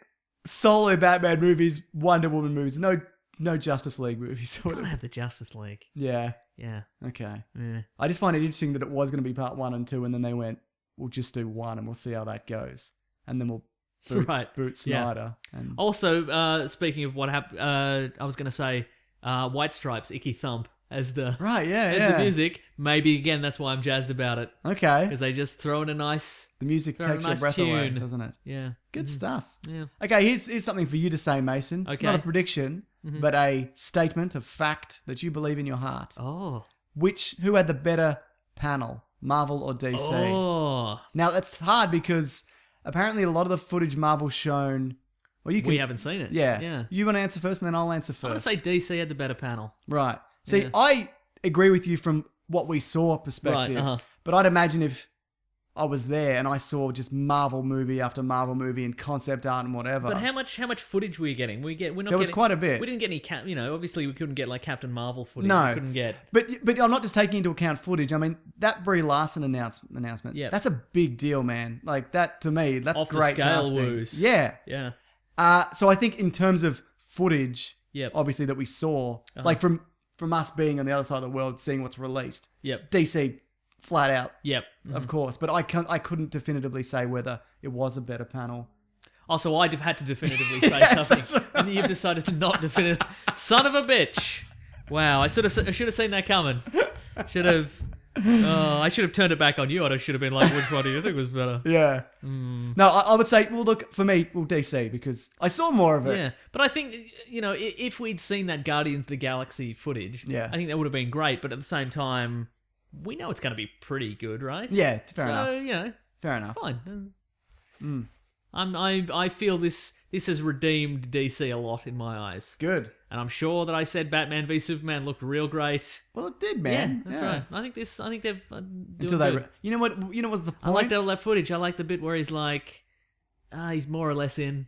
solo Batman movies, Wonder Woman movies, no Justice League movies? Gotta have the Justice League. Yeah. Yeah. Okay. Yeah. I just find it interesting that it was going to be part 1 and 2, and then they went, we'll just do 1 and we'll see how that goes, and then we'll boot Yeah. Snyder. And Also, speaking of what happened, I was going to say White Stripes, Icky Thump as the right, yeah, as yeah. the music. Maybe again, that's why I'm jazzed about it Okay. because they just throw in a nice, The music throw in a takes nice your breath away, tune. doesn't it? Yeah. Good stuff. Yeah. Okay, here's something for you to say, Mason. Okay. Not a prediction, but a statement of fact that you believe in your heart. Oh. Who had the better panel, Marvel or DC? Oh. Now, that's hard because apparently a lot of the footage Marvel's shown... Well, you can... We haven't seen it. Yeah. Yeah. You want to answer first and then I'll answer I'm going to first. say DC had the better panel. Right. See, Yeah. I agree with you from what we saw perspective. Right, uh-huh. But I'd imagine if I was there and I saw just Marvel movie after Marvel movie and concept art and whatever. But how much footage were you getting? We're not. There was getting, quite a bit. We didn't get any. Obviously we couldn't get like Captain Marvel footage. No. We couldn't get. But I'm not just taking into account footage. I mean, that Brie Larson announcement. Yep. That's a big deal, man. Like that to me, that's Off the great scale casting. woos. Yeah. Yeah. So I think in terms of footage, Yep. obviously that we saw, like from us being on the other side of the world, seeing what's released. Yep. DC, flat out, Yep. of course. But I couldn't definitively say whether it was a better panel. Also, I'd have had to definitively say Yes, something, that's right. and you've decided to not definitively. Son of a bitch! Wow, I should have seen that coming. Should have. I should have turned it back on you. I should have been like, which one do you think was better? Yeah. No, I would say, well, look, for me, DC, because I saw more of it. Yeah, but I think, if we'd seen that Guardians of the Galaxy footage, Yeah. I think that would have been great. But at the same time, we know it's going to be pretty good, right? Yeah, fair enough. So, you know, Fair enough. it's fine. I feel this has redeemed DC a lot in my eyes. Good. And I'm sure that I said Batman v Superman looked real great. Well, it did, man. Yeah, that's right. I think they've doing Until they, good. you know what? You know what's the point? I liked all that footage. I like the bit where he's like, he's more or less in.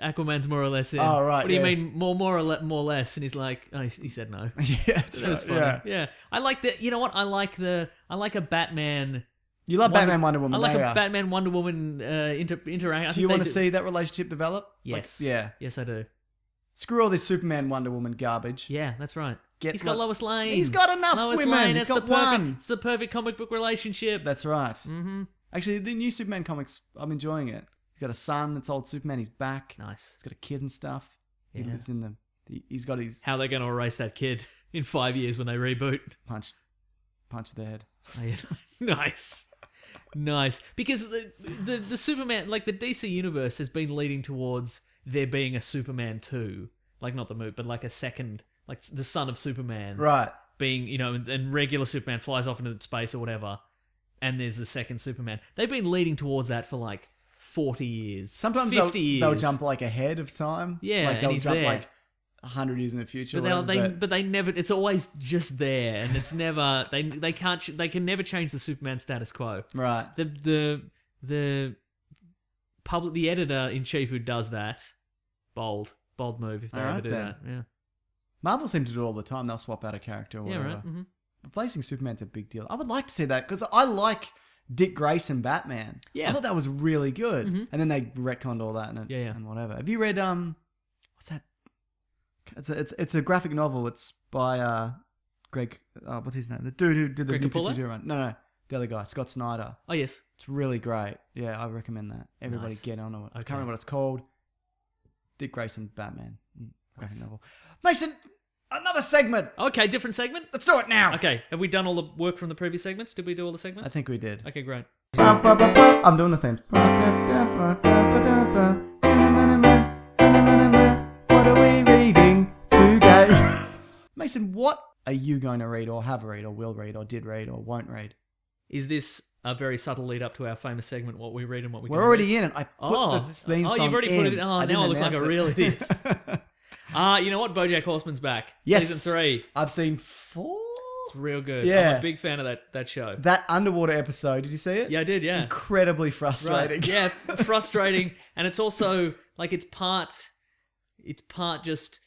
Aquaman's more or less in. Oh, right, What do you yeah. mean more or less? And he's like, oh, he said no. Yeah, that's That's right. funny. Yeah. Yeah. I like the. You know what? I like a Batman. You love Batman, Wonder Woman. I like don't a ya? Batman Wonder Woman interaction. Do you want to see that relationship develop? Yes. Like, yeah. Yes, I do. Screw all this Superman Wonder Woman garbage. Yeah, that's right. Get He's got what- Lois Lane. He's got enough Lois women. Lane. He's It's got the perfect, one. It's the perfect comic book relationship. That's right. Mm-hmm. Actually, the new Superman comics, I'm enjoying it. He's got a son. It's old Superman. He's back. Nice. He's got a kid and stuff. He Yeah. lives in the. He's got his How are they going to erase that kid in 5 years when they reboot? punch to the head. Oh, yeah. Nice. Because the Superman, like the DC universe, has been leading towards there being a Superman 2. Like, not the movie, but like a second, like the son of Superman. Right. Being, you know, and regular Superman flies off into space or whatever. And there's the second Superman. They've been leading towards that for like 40 years. Sometimes 50 years. they'll jump like ahead of time. Yeah, like and they'll he's jump there. like 100 years in the future. But whatever, they never. It's always just there, and it's never. They can't. They can never change the Superman status quo. right. The public, the editor in chief who does that, bold move if they Alright ever do then. that. Yeah. Marvel seem to do it all the time. They'll swap out a character or Yeah. whatever. Right. Mm-hmm. Replacing Superman's a big deal. I would like to see that because I like Dick Grayson Batman. Yeah. I thought that was really good. And then they retconned all that and, Yeah. and whatever. Have you read what's that? It's a graphic novel. It's by Greg. What's his name? The dude who did the Greg New Capullo? 52 run. No, the other guy, Scott Snyder. Oh yes. It's really great. Yeah, I recommend that. Everybody Nice. get on it. I can't Okay. remember what it's called. Dick Grayson Batman graphic novel. Mason, another segment. Okay, different segment. Let's do it now. Okay, have we done all the work from the previous segments? Did we do all the segments? I think we did. Okay, great. I'm doing the thing. What are we reading today? Mason, what are you going to read or have read or will read or did read or won't read? Is this a very subtle lead up to our famous segment, what we read and what we We're don't already read? in it. I put the theme song you've already put it in. in. Oh, now I didn't look like announce a it. real idiot. You know what? BoJack Horseman's back. Yes. Season 3. I've seen 4. It's real good. Yeah. I'm a big fan of that show. That underwater episode, did you see it? Yeah, I did, yeah. Incredibly frustrating. Right. Yeah, frustrating. And it's also, like, it's part just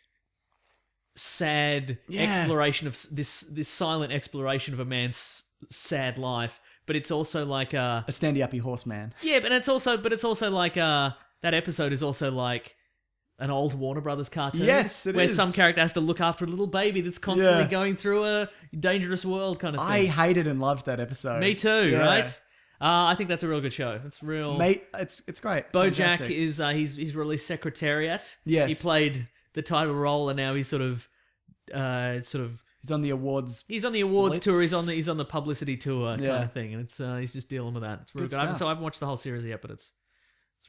sad Yeah. exploration of this silent exploration of a man's sad life. But it's also like A standy-uppy horseman. yeah, but it's also like that episode is also like an old Warner Brothers cartoon. Yes, it where is. some character has to look after a little baby that's constantly Yeah. going through a dangerous world kind of I thing. hated and loved that episode. Me too, Yeah. right? I think that's a real good show. It's real. Mate, it's great. It's BoJack fantastic. is he's released Secretariat. Yes. He played the title role, and now he's sort of He's on the awards. he's on the awards Blitz. tour. He's on the publicity tour kind Yeah. of thing, and it's he's just dealing with that. It's real Good good. I stuff. haven't watched the whole series yet, but it's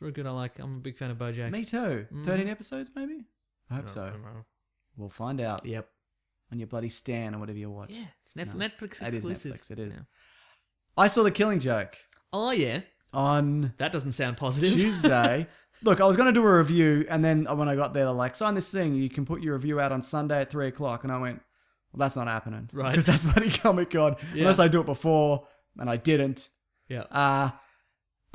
real good. I'm a big fan of BoJack. Me too. 13 episodes, maybe? I hope so. We'll find out Yep. on your bloody Stan or whatever you watch. Yeah, it's Netflix It is exclusive. Netflix, it is. Yeah. I saw The Killing Joke Oh yeah, on that doesn't sound positive. Tuesday. Look, I was going to do a review, and then when I got there, they're like, sign this thing. You can put your review out on Sunday at 3 o'clock. And I went, well, that's not happening. Right. Because that's bloody Comic-Con. Yeah. Unless I do it before, and I didn't. Yeah.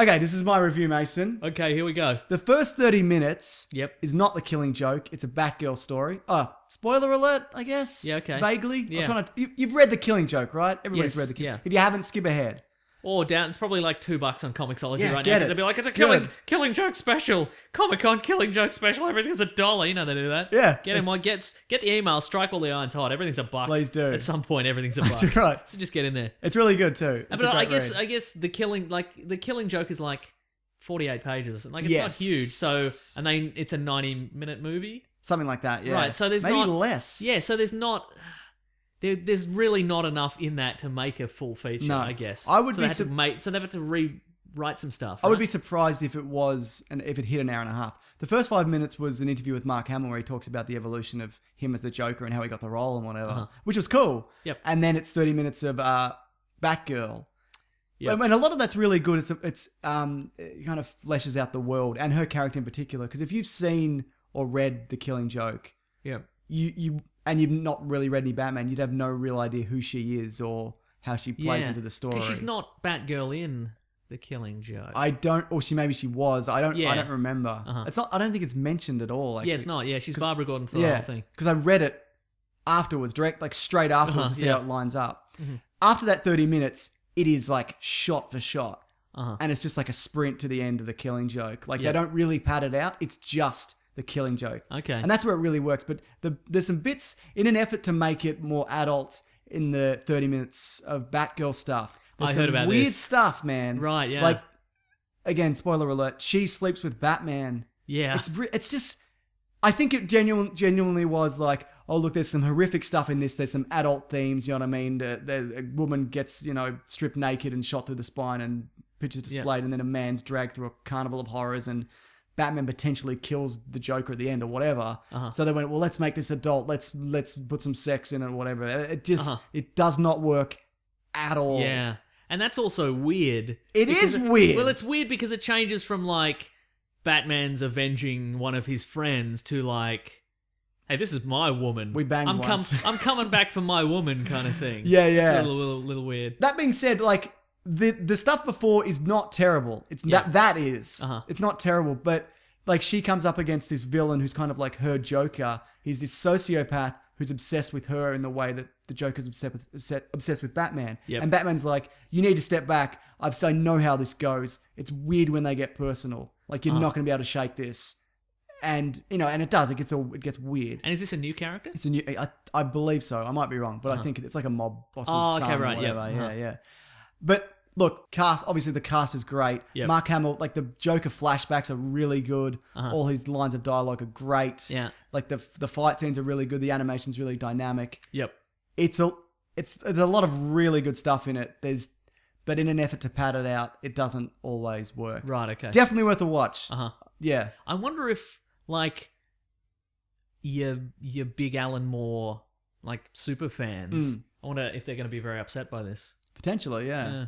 Okay, this is my review, Mason. Okay, here we go. The first 30 minutes Yep. is not The Killing Joke. It's a Batgirl story. Spoiler alert, I guess. Yeah, okay. Vaguely. Yeah. I'm trying to. You've read The Killing Joke, right? Everybody's Yes, read The Killing. yeah. If you haven't, skip ahead. Or down. It's probably like $2 on Comixology Yeah, right get now. it. Because they'll be like, it's a It's good. killing joke special. Comic-Con killing joke special. Everything's $1. You know they do that. Yeah. Get him on. Get the email. Strike while the iron's hot. Everything's $1. Please do. At some point, everything's $1. That's right. So just get in there. It's really good too. It's But a I great guess read. the killing joke is like 48 pages. Like it's Yes. not huge. So it's a 90-minute movie. Something like that, yeah. Right, so there's maybe not- less. Yeah. So there's really not enough in that to make a full feature. No. I guess. I would so be they have to rewrite some stuff. I would right? be surprised if it was and if it hit an hour and a half. The first 5 minutes was an interview with Mark Hamill where he talks about the evolution of him as the Joker and how he got the role and whatever, which was cool. Yep. And then it's 30 minutes of Batgirl. Yep. And a lot of that's really good. It kind of fleshes out the world and her character in particular. Because if you've seen or read The Killing Joke, Yeah. you've not really read any Batman, you'd have no real idea who she is or how she plays into the story. Because she's not Batgirl in The Killing Joke. Maybe she was. I don't remember. Uh-huh. It's not. I don't think it's mentioned at all. Actually. Yeah, it's not. Yeah, she's Barbara Gordon for the whole thing. Because I read it afterwards, straight afterwards to see how it lines up. After that 30 minutes, it is like shot for shot. And it's just like a sprint to the end of The Killing Joke. Like they don't really pad it out. It's just The Killing Joke. Okay. And that's where it really works. But there's some bits in an effort to make it more adult in the 30 minutes of Batgirl stuff. There's I heard about weird this. stuff, man. Right, yeah. Like, again, spoiler alert, she sleeps with Batman. Yeah. It's just... I think it genuinely was like, oh, look, there's some horrific stuff in this. There's some adult themes, you know what I mean? A woman gets, stripped naked and shot through the spine and pictures displayed, and then a man's dragged through a carnival of horrors, and Batman potentially kills the Joker at the end or whatever. So they went, well, let's make this adult. Let's put some sex in it or whatever. It just, it does not work at all. Yeah. And that's also weird. It is weird. Well, it's weird because it changes from like Batman's avenging one of his friends to like, hey, this is my woman. We banged once. I'm coming back for my woman kind of thing. Yeah. It's a little weird. That being said, like the stuff before is not terrible. It's that is. It's not terrible, but like she comes up against this villain who's kind of like her Joker. He's this sociopath who's obsessed with her in the way that the Joker's obsessed with Batman. Yep. And Batman's like, you need to step back. I know how this goes. It's weird when they get personal. Like you're not going to be able to shake this. And and it does. It gets weird. And is this a new character? It's a new. I believe so. I might be wrong, but I think it's like a mob boss's son or whatever. Yeah. But look, obviously the cast is great. Yep. Mark Hamill, like the Joker flashbacks are really good. All his lines of dialogue are great. Yeah. Like the fight scenes are really good. The animation's really dynamic. Yep. It's a lot of really good stuff in it. But in an effort to pad it out, it doesn't always work. Right, okay. Definitely worth a watch. Yeah. I wonder if like your big Alan Moore like super fans. I wonder if they're going to be very upset by this. Potentially, yeah.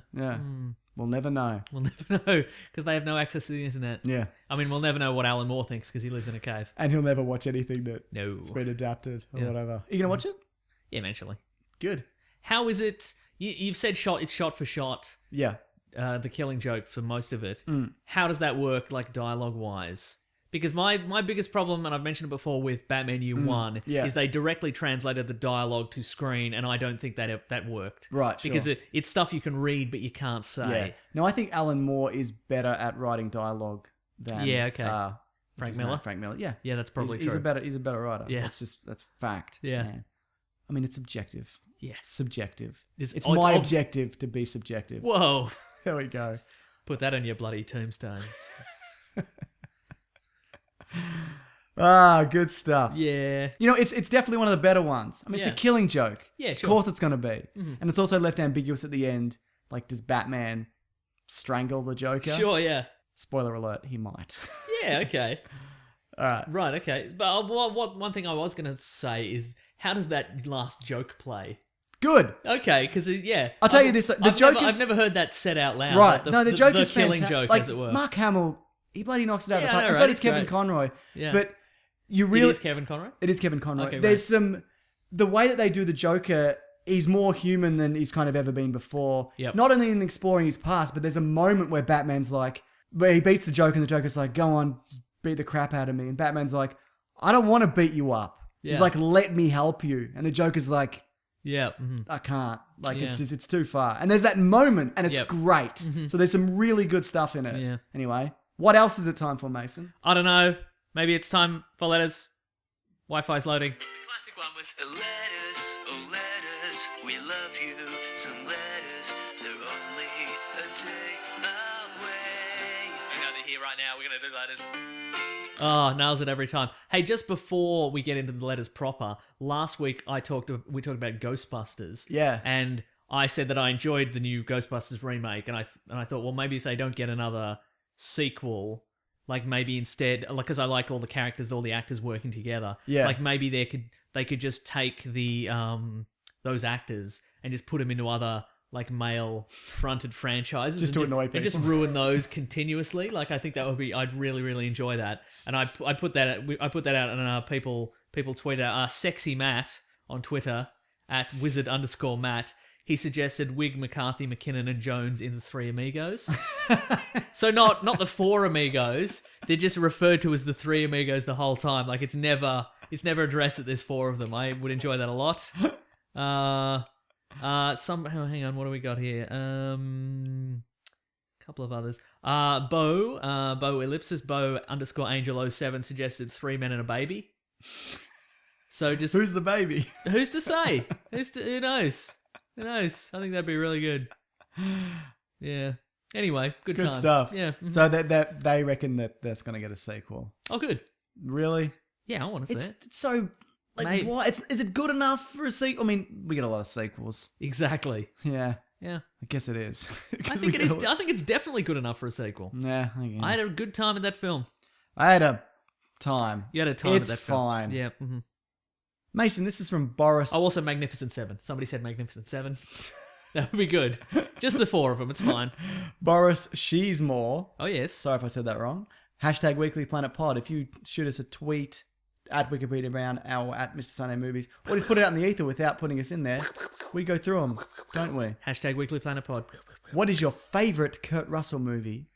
We'll never know. We'll never know because they have no access to the internet. Yeah. I mean, we'll never know what Alan Moore thinks because he lives in a cave. And he'll never watch anything No. that's been adapted or whatever. Are you going to watch it? Yeah, eventually. Good. How is it? You've said it's shot for shot. Yeah. The Killing Joke for most of it. How does that work, like dialogue wise? Because my biggest problem, and I've mentioned it before with Batman Year One, is they directly translated the dialogue to screen, and I don't think that worked. Right, sure. Because it's stuff you can read but you can't say. Yeah. No, I think Alan Moore is better at writing dialogue than Frank Miller. Frank Miller. Yeah. Yeah, that's probably he's true. He's a better writer. Yeah. That's fact. Yeah. Man. I mean, it's subjective. Yeah. Subjective. It's it's my objective to be subjective. Whoa. There we go. Put that on your bloody tombstone. Good stuff. Yeah. It's definitely one of the better ones. I mean, it's a Killing Joke. Yeah, sure. Of course it's going to be. And it's also left ambiguous at the end. Like, does Batman strangle the Joker? Sure, yeah. Spoiler alert, he might. Yeah, okay. All right. Right, okay. But one thing I was going to say is, how does that last joke play? Good. Okay, because, I'll tell you this. I've never heard that said out loud. Right. Like the joke is Killing fantastic. Joke, Like, as it were. Mark Hamill, he bloody knocks it out of the Yeah, park. I know, And right? so does It's Kevin great. Conroy. Yeah. But you really... It is Kevin Conroy? It is Kevin Conroy. Okay, There's the way that they do the Joker, he's more human than he's kind of ever been before. Yep. Not only in exploring his past, but there's a moment where Batman's like, where he beats the Joker and the Joker's like, go on, just beat the crap out of me. And Batman's like, I don't want to beat you up. Yeah. He's like, let me help you. And the Joker's like, Yeah. I can't. Like, Yeah. it's too far. And there's that moment, and it's Yep. great. So there's some really good stuff in it. Yeah. Anyway, what else is it time for, Mason? I don't know. Maybe it's time for letters. Wi-Fi's loading. The classic one was letters, oh letters, we love you. Some letters, they're only a day away. You know they're here right now. We're gonna do letters. Oh, nails it every time. Hey, just before we get into the letters proper, last week we talked about Ghostbusters. Yeah. And I said that I enjoyed the new Ghostbusters remake, and I thought, well, maybe if they don't get another sequel, like maybe instead, like because I like all the characters, all the actors working together. Yeah. Like maybe they could just take the those actors and just put them into other like male fronted franchises. Just to annoy And just people. ruin those continuously. Like I think that would be, I'd really, really enjoy that. And I put that out and people tweeted Sexy Matt on Twitter at wizard_Matt. He suggested Wig, McCarthy, McKinnon, and Jones in the Three Amigos. So not the Four Amigos. They're just referred to as the Three Amigos the whole time. Like it's never addressed that there's four of them. I would enjoy that a lot. Hang on, what do we got here? Couple of others. Bo ellipsis, Bo_Angel07 suggested Three Men and a Baby. So just Who's the baby? who's to say? Who knows? Who knows? I think that'd be really good. Yeah. Anyway, good Good times. stuff. Yeah. Mhm. So that they reckon that's going to get a sequel. Oh, good. Really? Yeah, I want to see it. It's so like Mate. why? Is it good enough for a sequel? I mean, we get a lot of sequels. Exactly. Yeah, Yeah. I guess it is. I think it is. I think it's definitely good enough for a sequel. Yeah, I had a good time at that film. I had a time. You had a time It's at that film. fine. Yeah. Mm-hmm. Mason, this is from Boris. Oh, also Magnificent Seven. Somebody said Magnificent Seven. That would be good. Just the four of them. It's fine. Boris Sheesmore. Oh, yes. Sorry if I said that wrong. # Weekly Planet Pod. If you shoot us a tweet at Wikipedia Brown or at Mr. Sunday Movies, or just put it out in the ether without putting us in there, we go through them, don't we? # Weekly Planet Pod. What is your favourite Kurt Russell movie?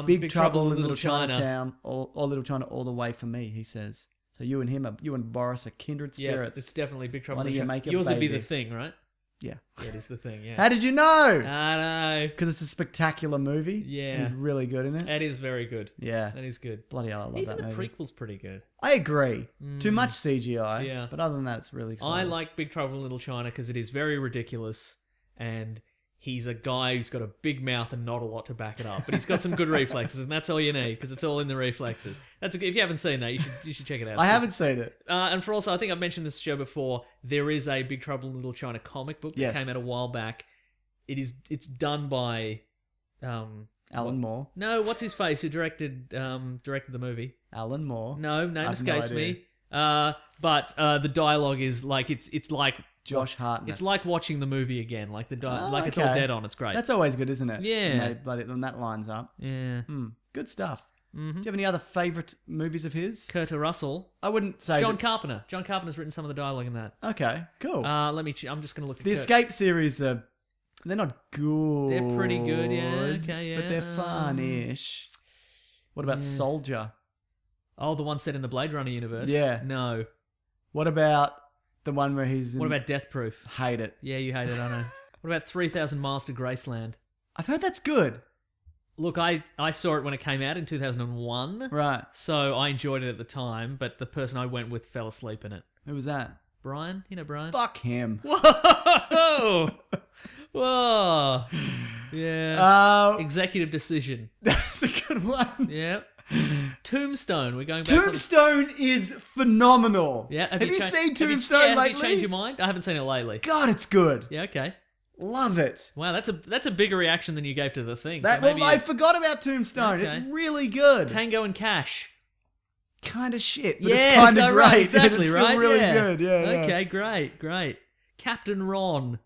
Big Trouble in Little Chinatown or Little China all the way for me, he says. So you and Boris are kindred Yeah, spirits. it's definitely Big Trouble Why in don't Little you China. make a Yours would be baby? the thing, right? Yeah. Yeah, it is the thing, yeah. How did you know? I know. Because it's a spectacular movie. Yeah. He's really good in it. That is very good. Yeah. That is good. Bloody hell, I love Even that the movie. prequel's pretty good. I agree. Too much CGI. Yeah. But other than that, it's really exciting. I like Big Trouble in Little China because it is very ridiculous and he's a guy who's got a big mouth and not a lot to back it up. But he's got some good reflexes and that's all you need because it's all in the reflexes. If you haven't seen that, you should check it out. I haven't seen it. And for also, I think I've mentioned this show before, there is a Big Trouble in Little China comic book that Yes. came out a while back. It's done by Alan Moore. no, what's his face who directed the movie? Alan Moore. No, name I've no escapes idea. me. But the dialogue is like it's like Josh Hartnett. it's like watching the movie again. Like it's all okay. dead on. It's great. That's always good, isn't it? Yeah. When that lines up. yeah. Good stuff. Do you have any other favourite movies of his? Kurt Russell, I wouldn't say John that- Carpenter. John Carpenter's written some of the dialogue in that. Okay, cool. I'm just gonna look at the Kurt. Escape series are... They're not good. They're pretty good, yeah, okay, But they're yeah. fun-ish. What about Soldier? Oh, the one set in the Blade Runner universe. Yeah. No. What about the one where he's in... What about Death Proof? Hate it. Yeah, you hate it, I know. What about 3,000 Miles to Graceland? I've heard that's good. Look, I saw it when it came out in 2001. Right. So I enjoyed it at the time, but the person I went with fell asleep in it. Who was that? Brian? You know Brian? Fuck him. Whoa! Whoa! Yeah. Executive decision. That's a good one. Yeah. Tombstone. We're going back Tombstone is phenomenal. Yeah. Have you seen Tombstone lately? Have you changed your mind? I haven't seen it lately. God, it's good. Yeah, okay. Love it. Wow, that's a bigger reaction than you gave to the thing. That, So maybe I forgot about Tombstone. Okay. It's really good. Tango and Cash. Kind of shit, but Yeah, it's kind of no, great. right, exactly, and it's still right? really Yeah. good. Yeah. Okay, great. Captain Ron.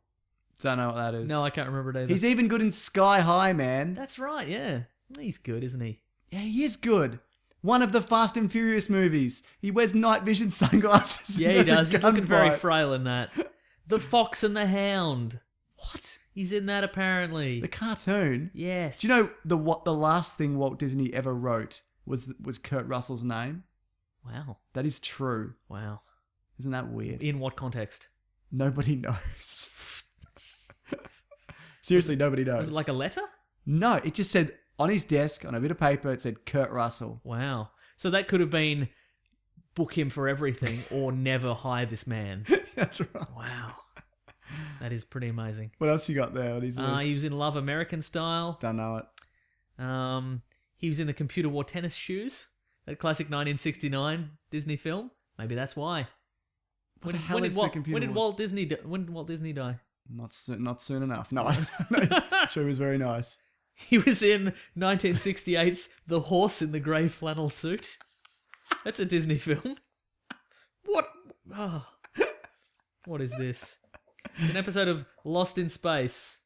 Don't know what that is. No, I can't remember it either. He's even good in Sky High, man. That's right, yeah. He's good, isn't he? Yeah, he is good. One of the Fast and Furious movies. He wears night vision sunglasses. Yeah, and he has a does. He's looking very gunfight. frail in that. The Fox and the Hound. What? He's in that apparently. The cartoon? Yes. Do you know the last thing Walt Disney ever wrote was Kurt Russell's name? Wow. That is true. Wow. Isn't that weird? In what context? Nobody knows. Seriously, nobody knows. Was it like a letter? No, it just said on his desk, on a bit of paper, it said Kurt Russell. Wow. So that could have been book him for everything or never hire this man. That's right. Wow. That is pretty amazing. What else you got there on his list? He was in Love American Style. Don't know it. He was in the Computer Wore Tennis Shoes, that classic 1969 Disney film. Maybe that's why. What the hell is the Computer When did Wore- Walt Disney die? Not soon enough. No, I'm sure he was very nice. He was in 1968's The Horse in the Grey Flannel Suit. That's a Disney film. What? Oh. What is this? An episode of Lost in Space.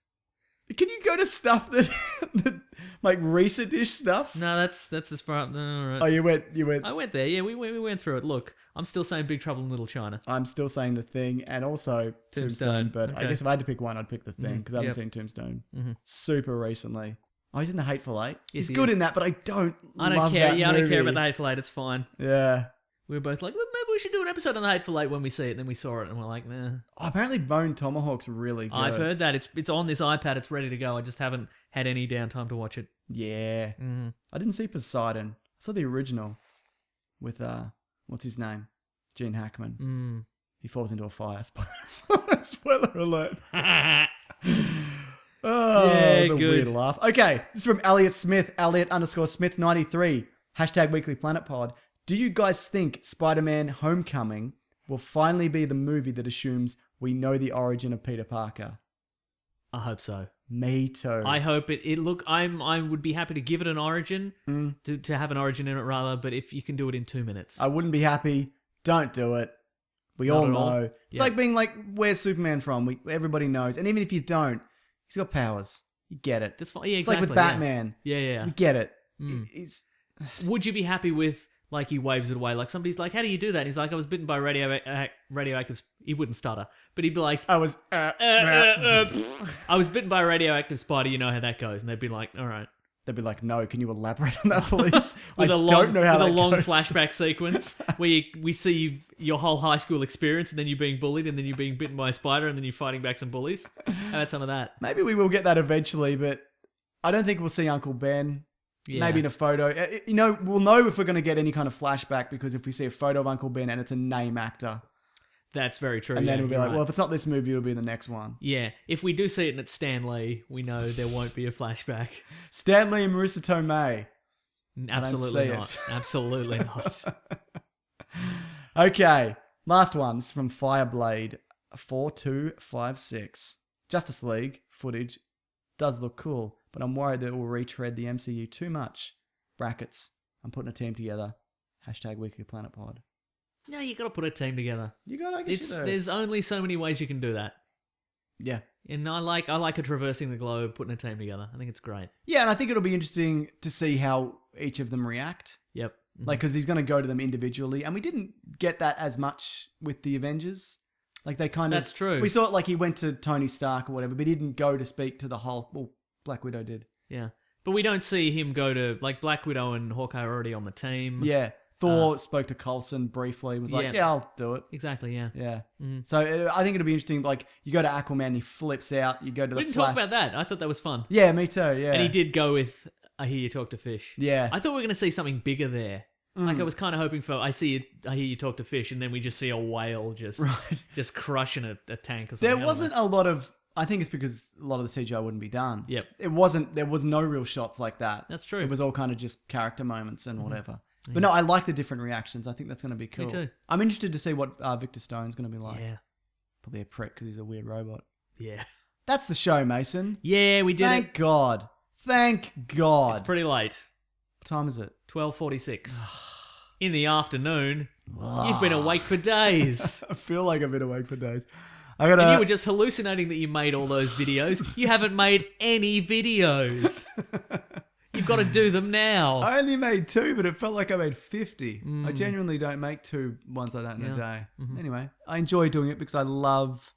Can you go to stuff that like recent-ish stuff? No, that's as far. No, all right. Oh, you went. I went there. Yeah, we went through it. Look, I'm still saying Big Trouble in Little China. I'm still saying The Thing and also Tombstone, but I Okay. guess if I had to pick one, I'd pick The Thing because I haven't Yep. seen Tombstone super recently. Oh, he's in The Hateful Eight. Yes, he's he good is. in that, but I don't I don't love care. that Yeah, I don't care movie. about the Hateful Eight. It's fine. Yeah. We were both like, look, maybe we should do an episode on the Hateful Eight when we see it. And then we saw it and we're like, nah. Oh, apparently Bone Tomahawk's really good. I've heard that. It's on this iPad. It's ready to go. I just haven't had any downtime to watch it. Yeah. I didn't see Poseidon. I saw the original with, what's his name? Gene Hackman. He falls into a fire. Spoiler alert. Oh, Yeah, that was a good. weird laugh. Okay, this is from Elliot Smith, Elliot_Smith93. # Weekly Planet Pod. Do you guys think Spider-Man Homecoming will finally be the movie that assumes we know the origin of Peter Parker? I hope so. Me too. I hope it. Look, I would be happy to give it an origin, to have an origin in it rather. But if you can do it in 2 minutes, I wouldn't be happy. Don't do it. We all at all. know. It's Yeah. like being like, where's Superman from? Everybody knows. And even if you don't, he's got powers. You get it. that's fine. Yeah, It's exactly. like with Batman. Yeah. You get it. It's Would you be happy with, like, he waves it away? Like, somebody's like, how do you do that? And he's like, I was bitten by radioactive... He wouldn't stutter. But he'd be like, I was I was bitten by a radioactive spider. You know how that goes. And they'd be like, all right. They'd be like, no, can you elaborate on that, please? With I a long, don't know how with that a long goes. flashback sequence where we see your whole high school experience and then you being bullied and then you being bitten by a spider and then you fighting back some bullies. How about some of that? Maybe we will get that eventually, but I don't think we'll see Uncle Ben. Yeah. Maybe in a photo. You know, we'll know if we're going to get any kind of flashback because if we see a photo of Uncle Ben and it's a name actor. That's very true. And then yeah, we'll be you're like, right. well, if it's not this movie, it'll be the next one. Yeah, if we do see it and it's Stan Lee, we know there won't be a flashback. Stanley and Marissa Tomei. Absolutely see not. it. Absolutely not. Okay, last one's from Fireblade 4256. Justice League footage does look cool, but I'm worried that it will retread the MCU too much. Brackets. I'm putting a team together. # Weekly Planet Pod. No, you got to put a team together. You got, I guess you do. There's only so many ways you can do that. Yeah. And I like a traversing the globe, putting a team together. I think it's great. Yeah, and I think it'll be interesting to see how each of them react. Yep. Like, because he's going to go to them individually, and we didn't get that as much with the Avengers. Like, they kind of... That's true. We saw it like he went to Tony Stark or whatever, but he didn't go to speak to the whole... Well, Black Widow did. Yeah. But we don't see him go to... Like, Black Widow and Hawkeye are already on the team. Yeah. Thor spoke to Coulson briefly, was like, Yeah. yeah, I'll do it. Exactly, yeah. Yeah. So I think it'll be interesting. Like, you go to Aquaman, he flips out. You go to the We didn't Flash. talk about that. I thought that was fun. Yeah, me too. Yeah. And he did go with I Hear You Talk to Fish. Yeah. I thought we were going to see something bigger there. Like, I was kind of hoping for I Hear You Talk to Fish, and then we just see a whale just crushing a tank or something. There wasn't a lot of... I think it's because a lot of the CGI wouldn't be done. Yep. It wasn't... There was no real shots like that. That's true. It was all kind of just character moments and whatever. But no, I like the different reactions. I think that's going to be cool. Me too. I'm interested to see what Victor Stone's going to be like. Yeah. Probably a prick because he's a weird robot. Yeah. That's the show, Mason. Yeah, we did Thank it. God. Thank God. It's pretty late. What time is it? 12:46. In the afternoon. You've been awake for days. I feel like I've been awake for days. I gotta... And you were just hallucinating that you made all those videos. You haven't made any videos. You've got to do them now. I only made 2, but it felt like I made 50. I genuinely don't make 2 ones like that in a day. Anyway, I enjoy doing it because I love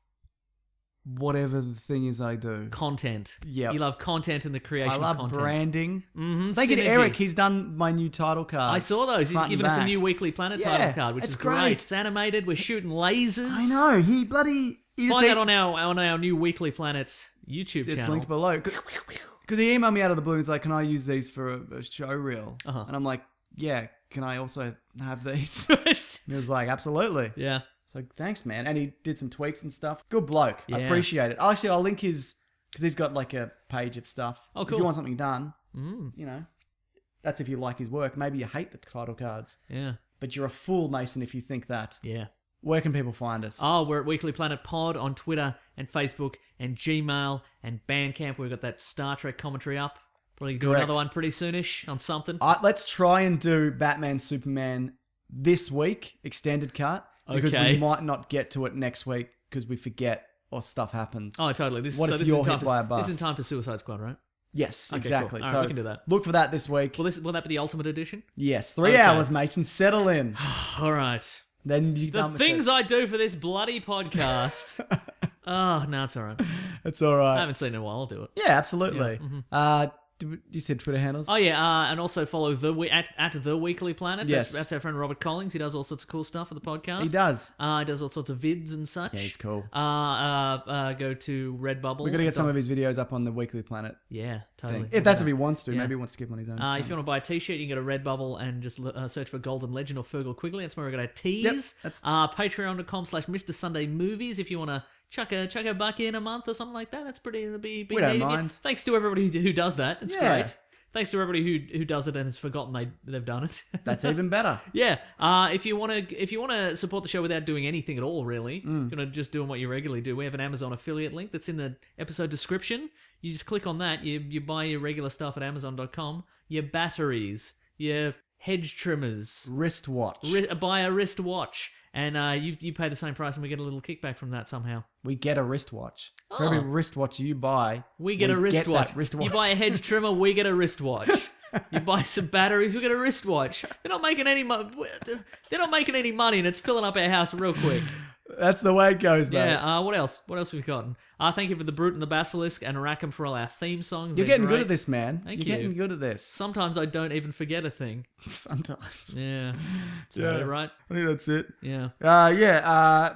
whatever the thing is I do. Content. Yep. You love content and the creation I of love content. branding. Mm-hmm. Thank you to Synergy. Eric. He's done my new title card. I saw those. He's front given and us a back. new Weekly Planet Yeah, title card, which it's is great. great. It's animated. We're shooting lasers. I know. He bloody... You just Find see- that on our new Weekly Planet YouTube It's channel. linked below. Because he emailed me out of the blue and he's like, can I use these for a show reel? Uh-huh. And I'm like, yeah, can I also have these? And he was like, absolutely. Yeah. So thanks, man. And he did some tweaks and stuff. Good bloke. I Yeah. appreciate it. Actually, I'll link his... Because he's got like a page of stuff. Oh, If cool. you want something done, you know, that's if you like his work. Maybe you hate the title cards. Yeah. But you're a fool, Mason, if you think that. Yeah. Where can people find us? Oh, we're at Weekly Planet Pod on Twitter and Facebook and Gmail and Bandcamp. We've got that Star Trek commentary up. Probably do Correct. another one pretty soonish on something. Let's try and do Batman Superman this week, extended cut. Because Okay. we might not get to it next week because we forget or stuff happens. Oh, totally. What if you're hit by a bus? This is in time for Suicide Squad, right? Yes, Okay, exactly. cool. All So right, we can do that. look for that this week. Will that be the Ultimate Edition? Yes, 3 Okay. hours, Mason. Settle in. All right. Then you The done with things it. I do for this bloody podcast. Oh, no, it's all right. It's all right. I haven't seen it in a while. I'll do it. Yeah, absolutely. You said Twitter handles? Oh yeah, and also follow at the Weekly Planet. Yes. That's our friend Robert Collins. He does all sorts of cool stuff for the podcast. He does. He does all sorts of vids and such. Yeah, he's cool. Go to Redbubble. We're going to get some of his videos up on the Weekly Planet Yeah, totally. thing. If that's if he wants to. Yeah. Maybe he wants to keep them on his own. If channel. you want to buy a t-shirt, you can go to Redbubble and just search for Golden Legend or Fergal Quigley. That's where we're going to tease. Yep, that's- Patreon.com/Mr. Sunday Movies if you want to chuck a buck in a month or something like that. That's pretty be We don't neat of you. mind. Thanks to everybody who does that. It's Yeah. great. Thanks to everybody who does it and has forgotten they've done it. That's even better. Yeah. If you want to support the show without doing anything at all, really, if you want to just doing what you regularly do, we have an Amazon affiliate link that's in the episode description. You just click on that. You buy your regular stuff at Amazon.com. Your batteries, your hedge trimmers, Wristwatch. buy a wristwatch, and you pay the same price, and we get a little kickback from that somehow. We get a wristwatch. For every wristwatch you buy, We get a wristwatch. that wristwatch. You buy a hedge trimmer, we get a wristwatch. You buy some batteries, we get a wristwatch. They're not making any money. They're not making any money, and it's filling up our house real quick. That's the way it goes, mate. Yeah. What else? What else have we gotten? Thank you for the Brute and the Basilisk and Rackham for all our theme songs. You're They're getting good great. at this, man. Thank You're you. getting good at this. Sometimes I don't even forget a thing. Sometimes. Yeah. That's Yeah. about it, right? I think that's it. Yeah.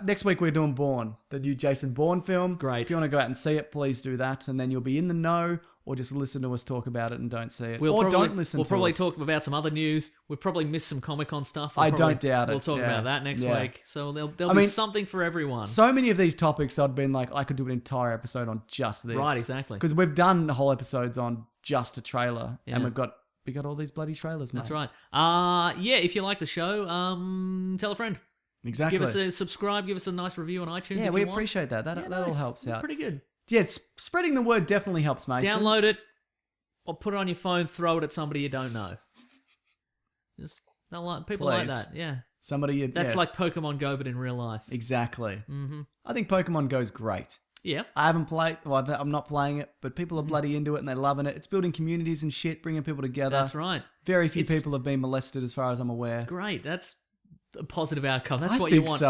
Next week we're doing Bourne, the new Jason Bourne film. Great. If you want to go out and see it, please do that, and then you'll be in the know, or just listen to us talk about it and don't see it. Don't listen We'll to probably us. talk about some other news. We'll probably miss some Comic-Con stuff. I don't doubt it. We'll talk Yeah. about that next Yeah. week. So there'll be something for everyone. So many of these topics I'd been like, I could do an entire episode on just this. Right, exactly. Because we've done whole episodes on just a trailer, Yeah. and we got all these bloody trailers, mate. That's right. If you like the show, tell a friend. Exactly. Give us a subscribe. Give us a nice review on iTunes. yeah, if we you want. appreciate that. That all Nice. helps out. Pretty good. Yeah, spreading the word definitely helps, Mason. Download it or put it on your phone. Throw it at somebody you don't know. Just people like Please. that. Yeah, Somebody. that's like Pokemon Go, but in real life. exactly. Mm-hmm. I think Pokemon Go's great. Yeah. I haven't played. Well, I'm not playing it, but people are bloody into it and they're loving it. It's building communities and shit, bringing people together. That's right. Very few It's- people have been molested, as far as I'm aware. Great. That's a positive outcome. That's I what you think want. so.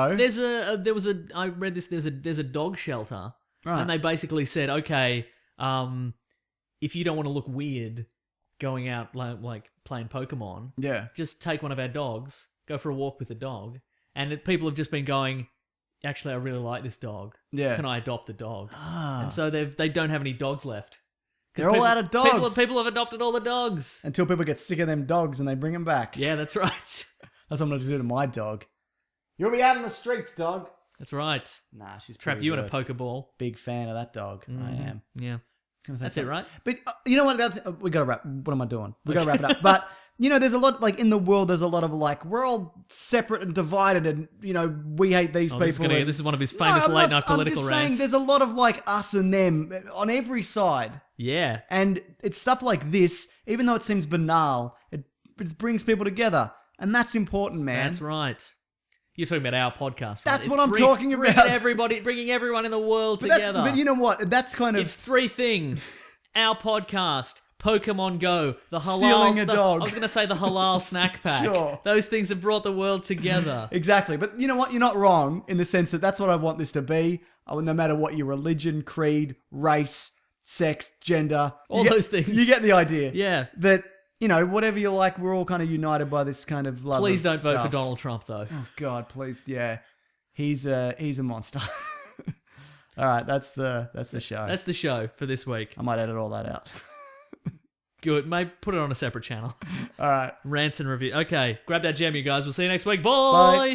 I read this. There's a dog shelter, Right. and they basically said, okay, if you don't want to look weird going out like playing Pokemon, Yeah. just take one of our dogs, go for a walk with the dog, and people have just been going, actually, I really like this dog. Yeah. Can I adopt the dog? Ah. And so they don't have any dogs left. 'Cause They're all out of dogs. People have adopted all the dogs. Until people get sick of them dogs and they bring them back. Yeah, that's right. That's what I'm going to do to my dog. You'll be out in the streets, dog. That's right. Nah, she's Trap pretty you in a good. Pokeball. Big fan of that dog. I am. Yeah. Gonna say That's something. it, right? But you know what? We got to wrap. What am I doing? We got to wrap it up. But there's a lot like in the world. There's a lot of like we're all separate and divided, and we hate these people. This is one of his famous late night political I'm just rants. saying, there's a lot of like us and them on every side, Yeah. and it's stuff like this. Even though it seems banal, it brings people together, and that's important, man. That's right. You're talking about our podcast, right? That's It's what I'm talking about. Bringing everyone in the world But together. but you know what? That's kind of It's three things. Our podcast, Pokemon Go, the halal... Stealing a dog. I was going to say the halal snack pack. Sure. Those things have brought the world together. Exactly. But you know what? You're not wrong in the sense that that's what I want this to be. No matter what your religion, creed, race, sex, gender. Those things. You get the idea. Yeah. That, whatever you like, we're all kind of united by this kind of love. Please of don't vote stuff. for Donald Trump, though. Oh, God, please. Yeah. He's a monster. All right. That's the show. That's the show for this week. I might edit all that out. Good. Maybe put it on a separate channel. All right. Rants and review. Okay. Grab that gem, you guys. We'll see you next week. Bye.